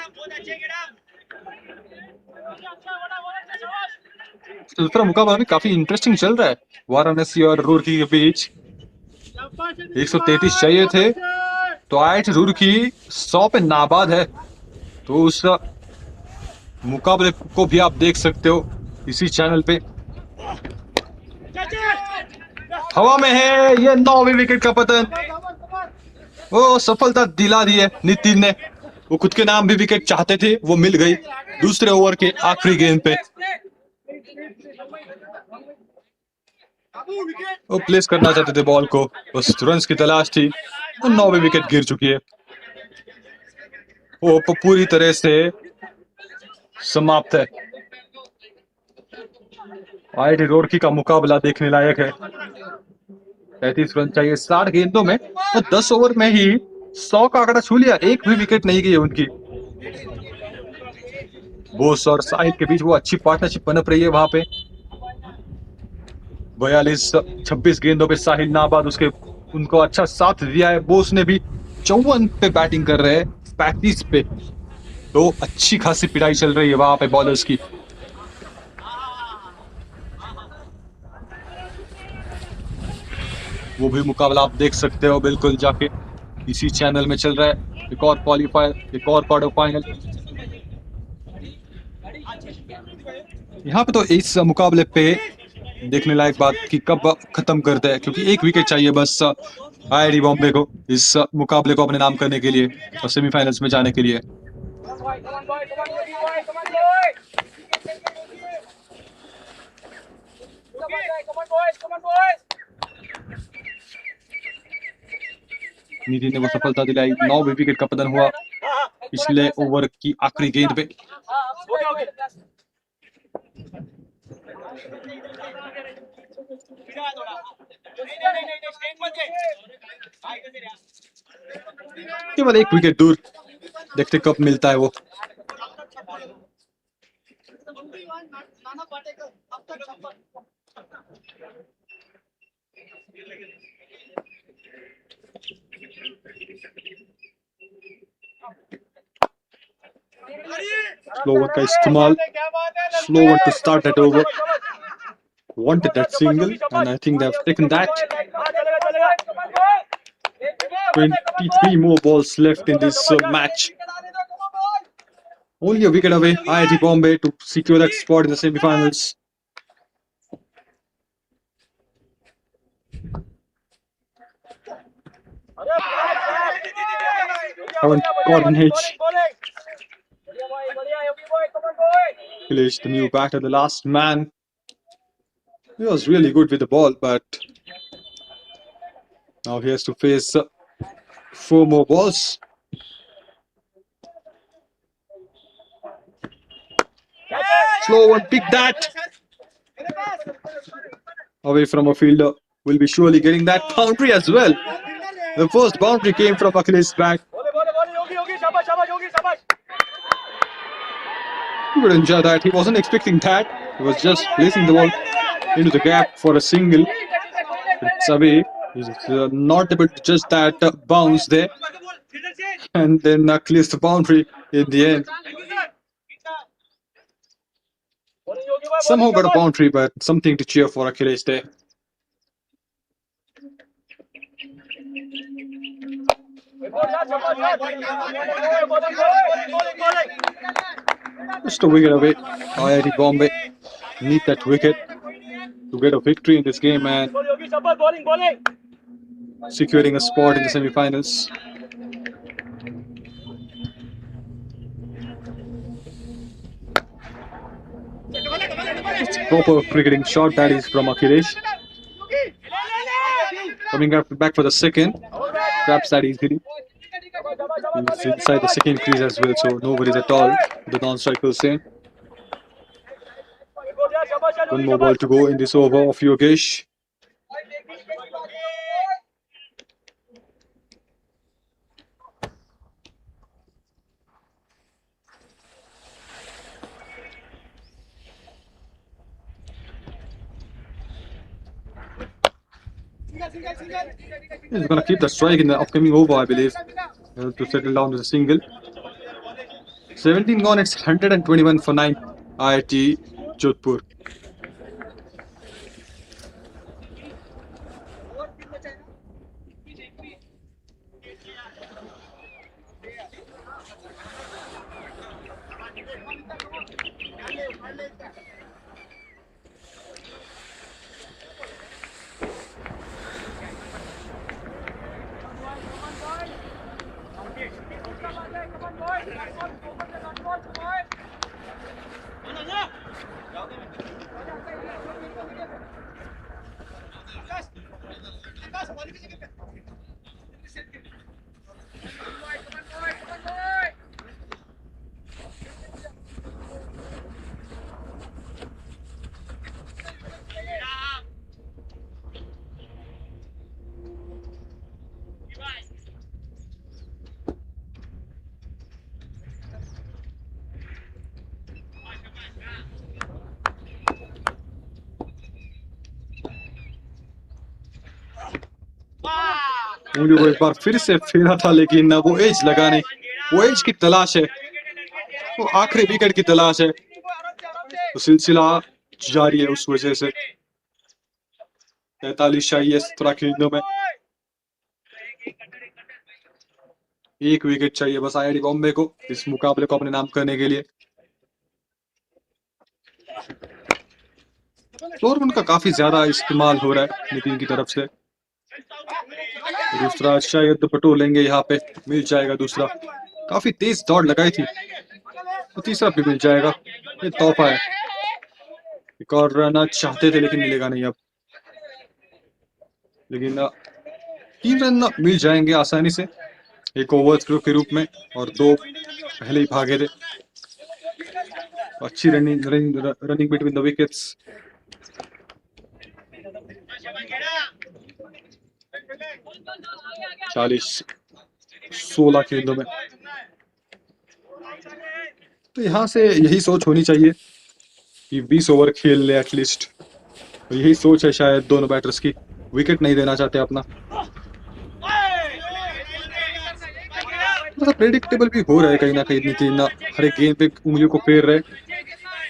दूसरा मुकाबला भी काफी इंटरेस्टिंग चल रहा है वाराणसी और रुड़की के बीच। 133 चाहिए थे तो IIT रुड़की 100 पे नाबाद है, तो उस मुकाबले को भी आप देख सकते हो इसी चैनल पे। हवा में है ये 9वीं विकेट का पतन। वो सफलता दिला दी है नितिन ने, वो खुद के नाम भी विकेट चाहते थे, वो मिल गई दूसरे ओवर के आखिरी गेंद पे। वो प्लेस करना चाहते थे बॉल को, बस रन्स की तलाश थी और 9वीं विकेट गिर चुकी है। वो पूरी तरह से समाप्त है। IIT रुड़की का मुकाबला देखने लायक है। 35 रन चाहिए 60 गेंदों में और 10 ओवर में ही 100 का आंकड़ा छू लिया। एक भी विकेट नहीं गई है उनकी। बोस और साहिल के बीच वो अच्छी पार्टनरशिप पनप रही है वहां पे। 42-26 गेंदों पे साहिल नाबाद उनको अच्छा साथ दिया है। बोस ने भी 54 पे बैटिंग कर रहे हैं 35 पे, तो अच्छी खासी पिटाई चल रही है वहां पे बॉलर्स की। वो भी मुकाबला आप देख सकते हो बिल्कुल जाके, इसी चैनल में चल रहा है। एक और क्वालिफायर, एक और क्वार्टर फाइनल। यहाँ पे तो इस मुकाबले पे देखने लायक बात कि कब खत्म करते हैं, क्योंकि एक विकेट चाहिए बस IIT बॉम्बे को इस मुकाबले को अपने नाम करने के लिए और सेमीफाइनल्स में जाने के लिए। निधि ने वो सफलता दिलाई। 9वीं विकेट का पतन हुआ पिछले ओवर की आखिरी गेंद पे। केवल एक विकेट दूर, देखते कब मिलता है वो। स्लो वन का इस्तेमाल, slow one two start that over, wanted that single and I think they've taken that. 23 more balls left in this match. Only a wicket away, IIT Bombay to secure that spot in the semi-finals. Haven't got an edge. Akhilesh, the new batter, the last man. He was really good with the ball, but now he has to face 4 more balls. Slow one, pick that. Away from a fielder, will be surely getting that boundary as well. The first boundary came from Akhilesh's bat. He would enjoy that. He wasn't expecting that. He was just placing the ball into the gap for a single. It's away. He's not able to just that bounce there. And then clears the boundary in the end. Somehow got a boundary, but something to cheer for Akhilesh there. Just a wicket away. IIT Bombay need that wicket to get a victory in this game and securing a spot in the semi-finals. It's a proper cricketing shot that is from Akhilesh. Coming back for the second, grabs that easily. He's inside the second crease as well, so no worries at all. The non-striker saying. One more ball to go in this over of Yogesh. He's going to keep the strike in the upcoming over, I believe, to settle down to the single. 17 gone, it's 121 for 9 IIT Jodhpur. मुझे वो एक बार फिर से फेरा था, लेकिन वो as लगाने, वो एज की तलाश है, वो आखिरी विकेट की तलाश है, तो सिलसिला जारी है उस वजह से। 43 चाहिए 17 गेंदों में, एक विकेट चाहिए बस आईआईटी बॉम्बे को इस मुकाबले को अपने नाम करने के लिए। फ्लोर वन का काफी ज्यादा इस्तेमाल हो रहा है नितिन की तरफ से। दूसरा शायद पटो लेंगे, यहाँ पे मिल जाएगा दूसरा, काफी तेज दौड़ लगाई थी, तो तीसरा भी मिल जाएगा, ये तोहफा है। एक और रन चाहते थे लेकिन मिलेगा नहीं अब, लेकिन 3 रन मिल जाएंगे आसानी से एक ओवर थ्रो के रूप में, और 2 पहले ही भागे थे। अच्छी रनिंग बिटवीन द विकेट्स। 40-16 गेंदों में, तो यहाँ से यही सोच होनी चाहिए कि 20 ओवर खेल ले एटलीस्ट, तो यही सोच है शायद दोनों बैटर्स की, विकेट नहीं देना चाहते अपना। थोड़ा प्रेडिक्टेबल भी हो रहा है कहीं ना कहीं नितिन, हर एक गेंद पे उंगलियों को फेर रहे,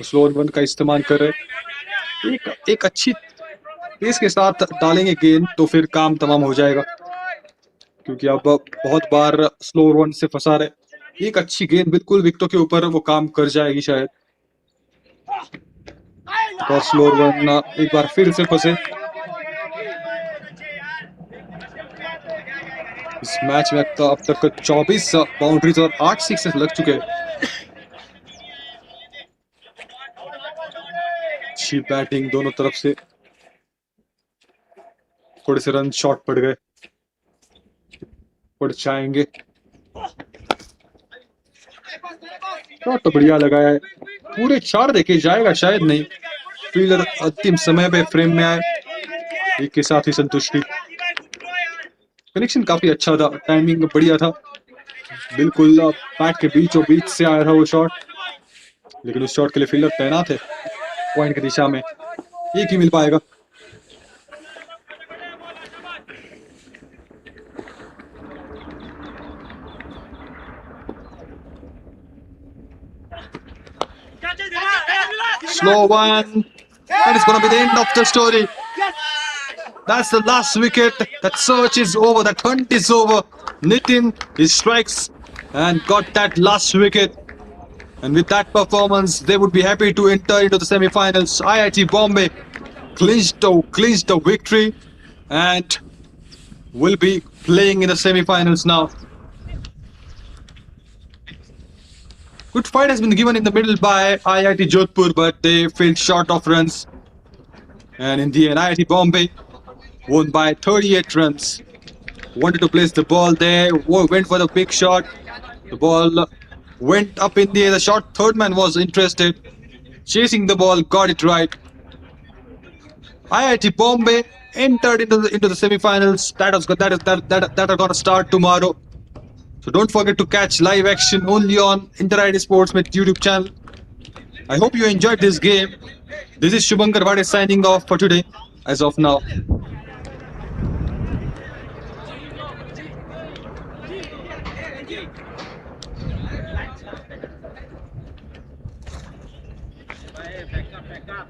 स्लोअर वन का इस्तेमाल कर रहे, एक अच्छी पेस के साथ डालेंगे गेंद तो फिर काम तमाम हो जाएगा, क्योंकि अब बहुत बार स्लोअर वन से फंसा रहे। एक अच्छी गेंद बिल्कुल विकेटों के ऊपर वो काम कर जाएगी शायद, और स्लोअर वन एक बार फिर से फंसे। इस मैच में तो अब तक 24 बाउंड्रीज और 8 सिक्सेस लग चुके हैं। अच्छी बैटिंग दोनों तरफ से, थोड़े से रन शॉर्ट पड़ गए, पड़ जाएंगे। शॉट तो बढ़िया लगाया है, पूरे 4 देखे जाएगा शायद नहीं, फील्डर अंतिम समय पे फ्रेम में आए, एक के साथ ही संतुष्टि। कनेक्शन काफी अच्छा था, टाइमिंग बढ़िया था, बिल्कुल बैट के बीचों बीच से आया था वो शॉट, लेकिन उस शॉट के लिए फील्डर तैनात है पॉइंट की दिशा में, एक ही मिल पाएगा। Slow one. That is going to be the end of the story. That's the last wicket. That search is over. That hunt is over. Nitin, he strikes and got that last wicket. And with that performance, they would be happy to enter into the semi-finals. IIT Bombay clinched the victory and will be playing in the semi-finals now. Good fight has been given in the middle by IIT Jodhpur, but they fell short of runs. And in the end, IIT Bombay won by 38 runs. Wanted to place the ball there, went for the big shot. The ball went up in the air. The short third man was interested, chasing the ball, got it right. IIT Bombay entered into the semi-finals. That are going to start tomorrow. So don't forget to catch live action only on IIT Sports Med YouTube channel. I hope you enjoyed this game. This is Shubhankar Vade signing off for today as of now. Back up.